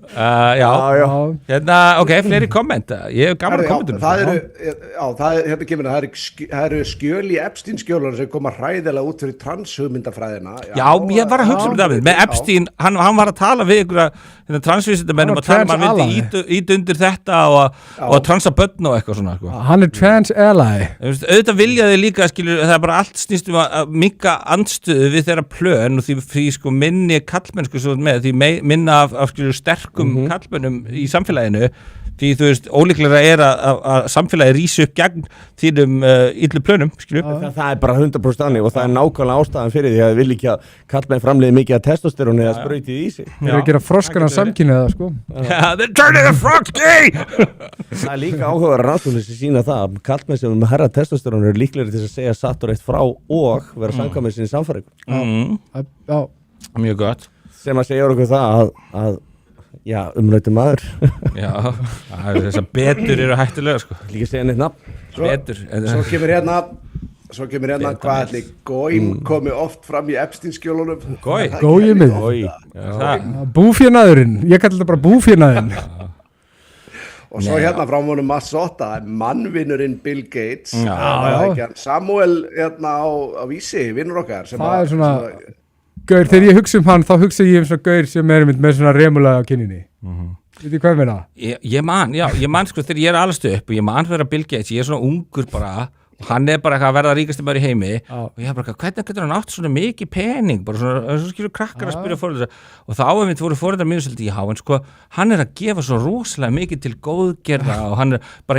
Hérna, ok, fleiri kommenta ég hef gaman að kommentum það eru skjöl í Epstein-skjölunum sem koma hræðilega út fyrir transhugmyndafræðina ég var að hugsa það með Epstein, hann var að tala við ykkur transvísindamennum og tala hann vildi ít undir þetta og transa börn og eitthvað svona sko. Hann er trans-ally auðvitað viljaði líka, skilur, það er bara allt snýst að minka andstöðu við þeirra plön og því sko minni kallmennsku svo með, því minna af skilur sterkum kallmönnum í samfélaginu því þú veist, ólíklega er að samfélagi rísi upp gegn þínum illu plönum, skilju. Það er bara 100% þannig og það er nákvæmlega ástæðan fyrir því að þið vil ekki að kallmenn framleiði mikið af testosteróni eða sprautið í sig. Þeir eru að gera froskana samkynniða, sko. They're turning the frogs gay! Það er líka áhugaverðar rannsóknir sem sýna það að kallmenn sem með herra testosteróni eru líklegri til að segja satt og rétt frá og vera samkvæmið sinni samfæringu. Mjög gott. Sem að segja okkur það að já, umrættu maður. Já, þess að betur eru hættulega, sko. Líka segja neitt nafn. Betur. Svo kemur hérna hvað ætli Góim komi oft fram í Epstein-skjölunum. Góimið. Búfénaðurinn. Ég kalli þetta bara búfénaðurinn. Og svo hérna frá honum Massotta, mannvinnurinn Bill Gates. Samuel hérna á Vísi, vinnur okkar. Það er svona... Gaur, þegar ég hugsa hann, þá hugsa ég svona gaur sem er með svona remulaði á kinninni. Veit þið hvað ég meina? Ég man sko þegar ég er alveg upp og ég man fyrir að Bill Gates, ég er svona ungur bara og hann er bara eitthvað að verða ríkasti maður í heimi og ég bara, hvernig getur hann átt svona mikið pening, bara svona skilur krakkar að spyrja foreldra og þá einmitt voru foreldrar mjög svolítið í en sko, hann er að gefa svo rosalega mikið til góðgerða og hann er bara,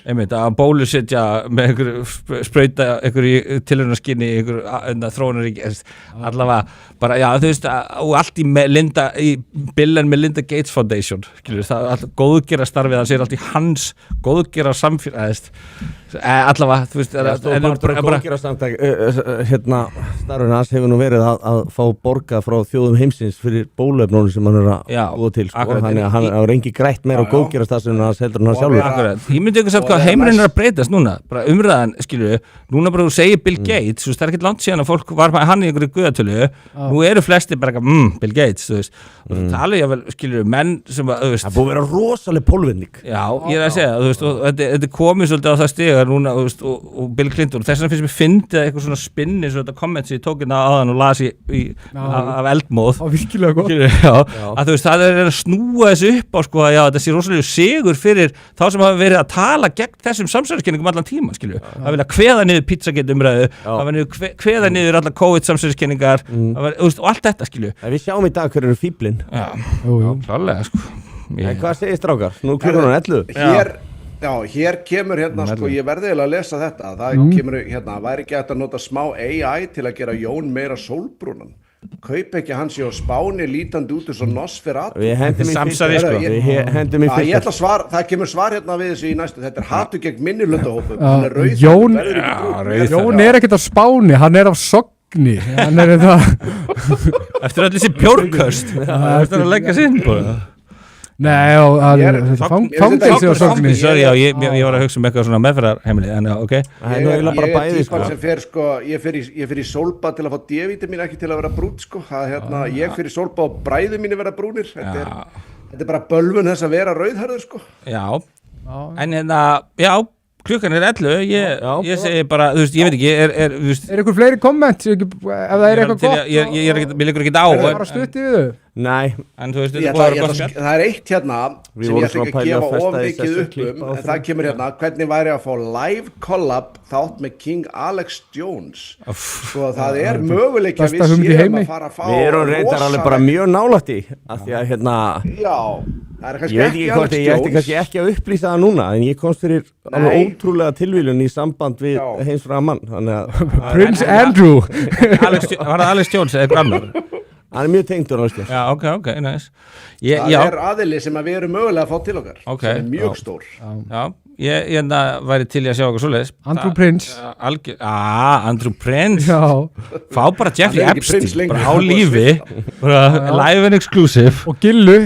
einmitt, að bólusetja með einhver sprauta, einhver í tilraunaskinni, einhver þróunaríki, allavega, bara, þú veist, og allt í Bill and Melinda Gates Foundation, skilur, það er alltaf góðgerða starfið, það sér allt í hans góðgerða samfélag, allavega, þú veist, starfinn hans hefur nú verið að fá borgað frá þjóðum heimsins fyrir bóluefnunum sem hann er að búa til, sko, þannig að hann er engi grætt meira á góðgerastarfsefninu hans heldur en hann sjálfur. Ég myndi ekki sagt hvað heimurinn er að breytast núna, bara umræðan, skilju, núna bara þú segir Bill Gates, þú veist, það er ekki langt síðan að fólk var með hann í einhverju guðatölu, nú eru flesti bara Bill Gates, þú veist, og það tala ég vel, skilju, menn sem að, þú veist, það búið að vera rosaleg pólvinning. Já, ég er að segja, þú veist, og þetta komið svolítið á það stiga núna, þú veist, og Bill Clinton, þess vegna finnst mér fyndið eitthvað svona spinni, svona þetta komment sem ég tók hérna áðan og las af eldmóð. Virkilega gott. Að þú veist, það er að snúa þessu upp á, sko, að þetta sé rosalega sigur fyrir þá sem hafa verið að tala gegn þessum samsæriskenningum allan tíma, skilju. Það vilja kveða niður pizzagate-umræðu, það vilja kveða niður allar COVID-samsæriskenningar, og allt þetta, skilju. Við sjáum í dag hver eru fíblin. Já, klálega, sko. Hvað segir strákar? Nú klukkan 11. Hér kemur hérna, sko, ég verði eiginlega að lesa þetta, það kemur hérna, væri ekki hægt að nota smá AI til að gera Jón meira sólbrúnan, kaup ekki hans í á Spáni lítandi út úr svo Nosferatu. Við hendum í fyrst. Það kemur svar hérna við þessu í næstu, þetta er hatu gegn minnihlutahópum, hann er rauð. Jón er ekkert á Spáni, hann er á Sogni, hann er það. Eftir allir þessi bjórköst, eftir að leggja sig inn på það. Nei, fangelsi og Sogni. Sorry, ég var að hugsa eitthvað svona meðferðarheimili, en ok. Ég er típan sem fer, sko, ég fer í sólbað til að fá D-vitamin, ekki til að vera brún, sko. Ég fer í sólbað og bræðu mínu vera brúnir. Þetta er bara bölvun þess að vera rauðhærður, sko. Já, en hérna, klukkan er 11, ég segi bara, þú veist, ég veit ekki, er ykkur fleiri komment, ef það er eitthvað gott? Mér liggur ekki á. Það er bara stutt í við þau. Nei, en þú veist, það er eitt hérna sem ég ætla ekki að gefa of mikið upp en það kemur hérna, hvernig væri að fá live collab þátt með King Alex Jones, svo það er möguleik að við séum að fara að fá við erum reyndar alveg bara mjög nálægt í af því að hérna það er kannski ekki Alex Jones ég ætti kannski ekki að upplýsa það núna en ég komst fyrir alveg ótrúlega tilvíljun í samband við heimsfræga mann Prince Andrew var það Alex Jones eða eitthvað annar? Hann er mjög tengdur Ásgeir. Já, ok, nice. Það Já, er aðili sem að við erum mögulega að fá til okkar Ok, sem er mjög já. stór. já, ég væri til í að sjá okkur svoleiðis. Andrew Prince. Andrew Prince. Já, Fá bara Jeffrey Hann er ekki prins Epstein, lengur. bara á lífi, bara live and exclusive. og Gillu.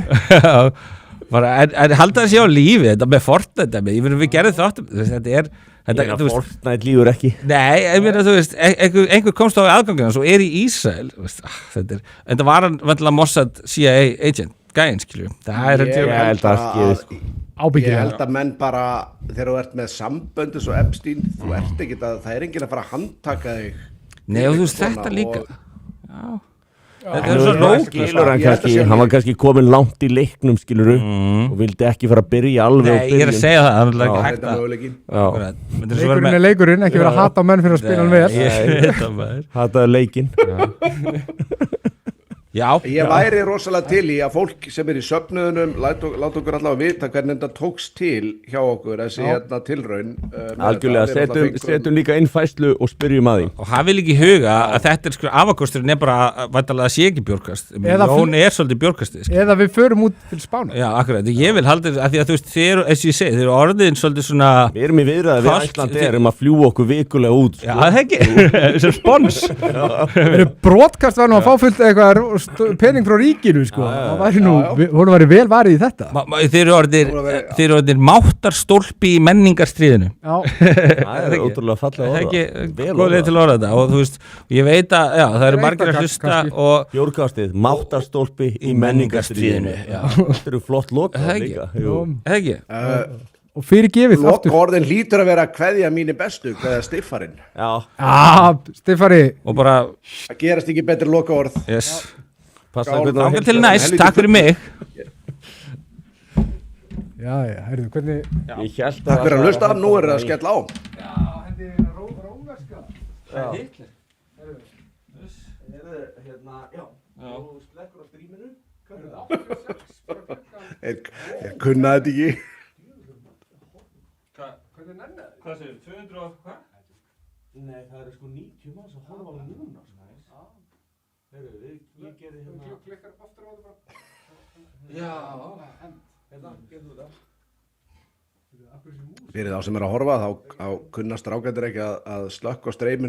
bara, en halda það sé á lífi, þetta með Fortnite, ég meina við gerðum þáttum, þetta er, þú veist, Fortnite lífur ekki. nei, ég meina þú veist, einhver komst á aðgangina svo er í Ísrael, þú veist, þetta var hann vantilega Mossad CIA agent, gæinn, skilju, það er Ég held að skýði, sko. Ég Ábyggilega. held að menn bara, þegar þú ert með samböndis og Epstein, þú ert ekki að, það er enginn að fara að handtaka þig. nei, og þú veist, Svona, þetta líka, og- já, þetta er svo Hann lókið, skilur hann Ég held að kannski, sé hann var kannski komin langt í leiknum skiluru og vildi ekki fara að byrja alveg á nei, ég er að byrjun. segja það, það er Það ekki er hægt þetta að, möguleikin. Leikurinn er leikurinn, ekki vera að hata á menn fyrir að spila hann vel. ég veit það maður. Þetta er leikinn. Já, Ég væri rosalega til í að fólk sem er í söfnuðunum láta okkur allavega vita hvernig þetta tókst til hjá okkur, þessi hérna tilraun. Algjörlega, setjum líka inn fæslu og spyrjum að því. og hafi líka í huga að þetta er sko afakosturinn er bara vantarlega að sé ekki bjórkast Eða Jón er svolítið bjórkastið sko. Eða við förum út til Spána. Já, akkurat, ég vil halda að því að þú veist þið eru, eins og ég segi, þið eru orðin svolítið svona Við erum í viðræði við Fast- Icelandair að fljúa okkur vikulega út. já, það ekki, sem spons Við erum brotkast var nú að fá fullt eitthvað pening frá ríkinu, sko. Það væri nú, hún væri vel varið í þetta. þið eru orðin máttarstólpi í menningarstríðinu Já, Það er ótrúlega fallega það er orða. ekki góð leið til að orða þetta og þú veist, ég veit að já, það eru margir að hlusta kannski. og Bjórkastið, máttarstólpi í menningarstríðinu. já, Þetta eru flott loka Það ekki. líka. Jú. eða ekki og fyrir gefið Loka aftur. orðin hlýtur að vera kveðja mínu bestu, kveðja stiffarinn. Já, Stefari, og bara, Það gerast ekki betri loka orð. yes, passa Gál- hvernig það ánga til næst, takk fyrir mig já, heyrðu, hvernig... Ég hélt Takk fyrir að hlusta, nú er það að skella á. Ég kunna þetta ekki. hvað séu, 200 og hvað? Nei, það eru sko 90 manns að horfa á núna. Heyrðu, ég gerði hérna... Fyrir þá sem er að horfa, þá kunnast rákættir ekki að slökka á streyminu.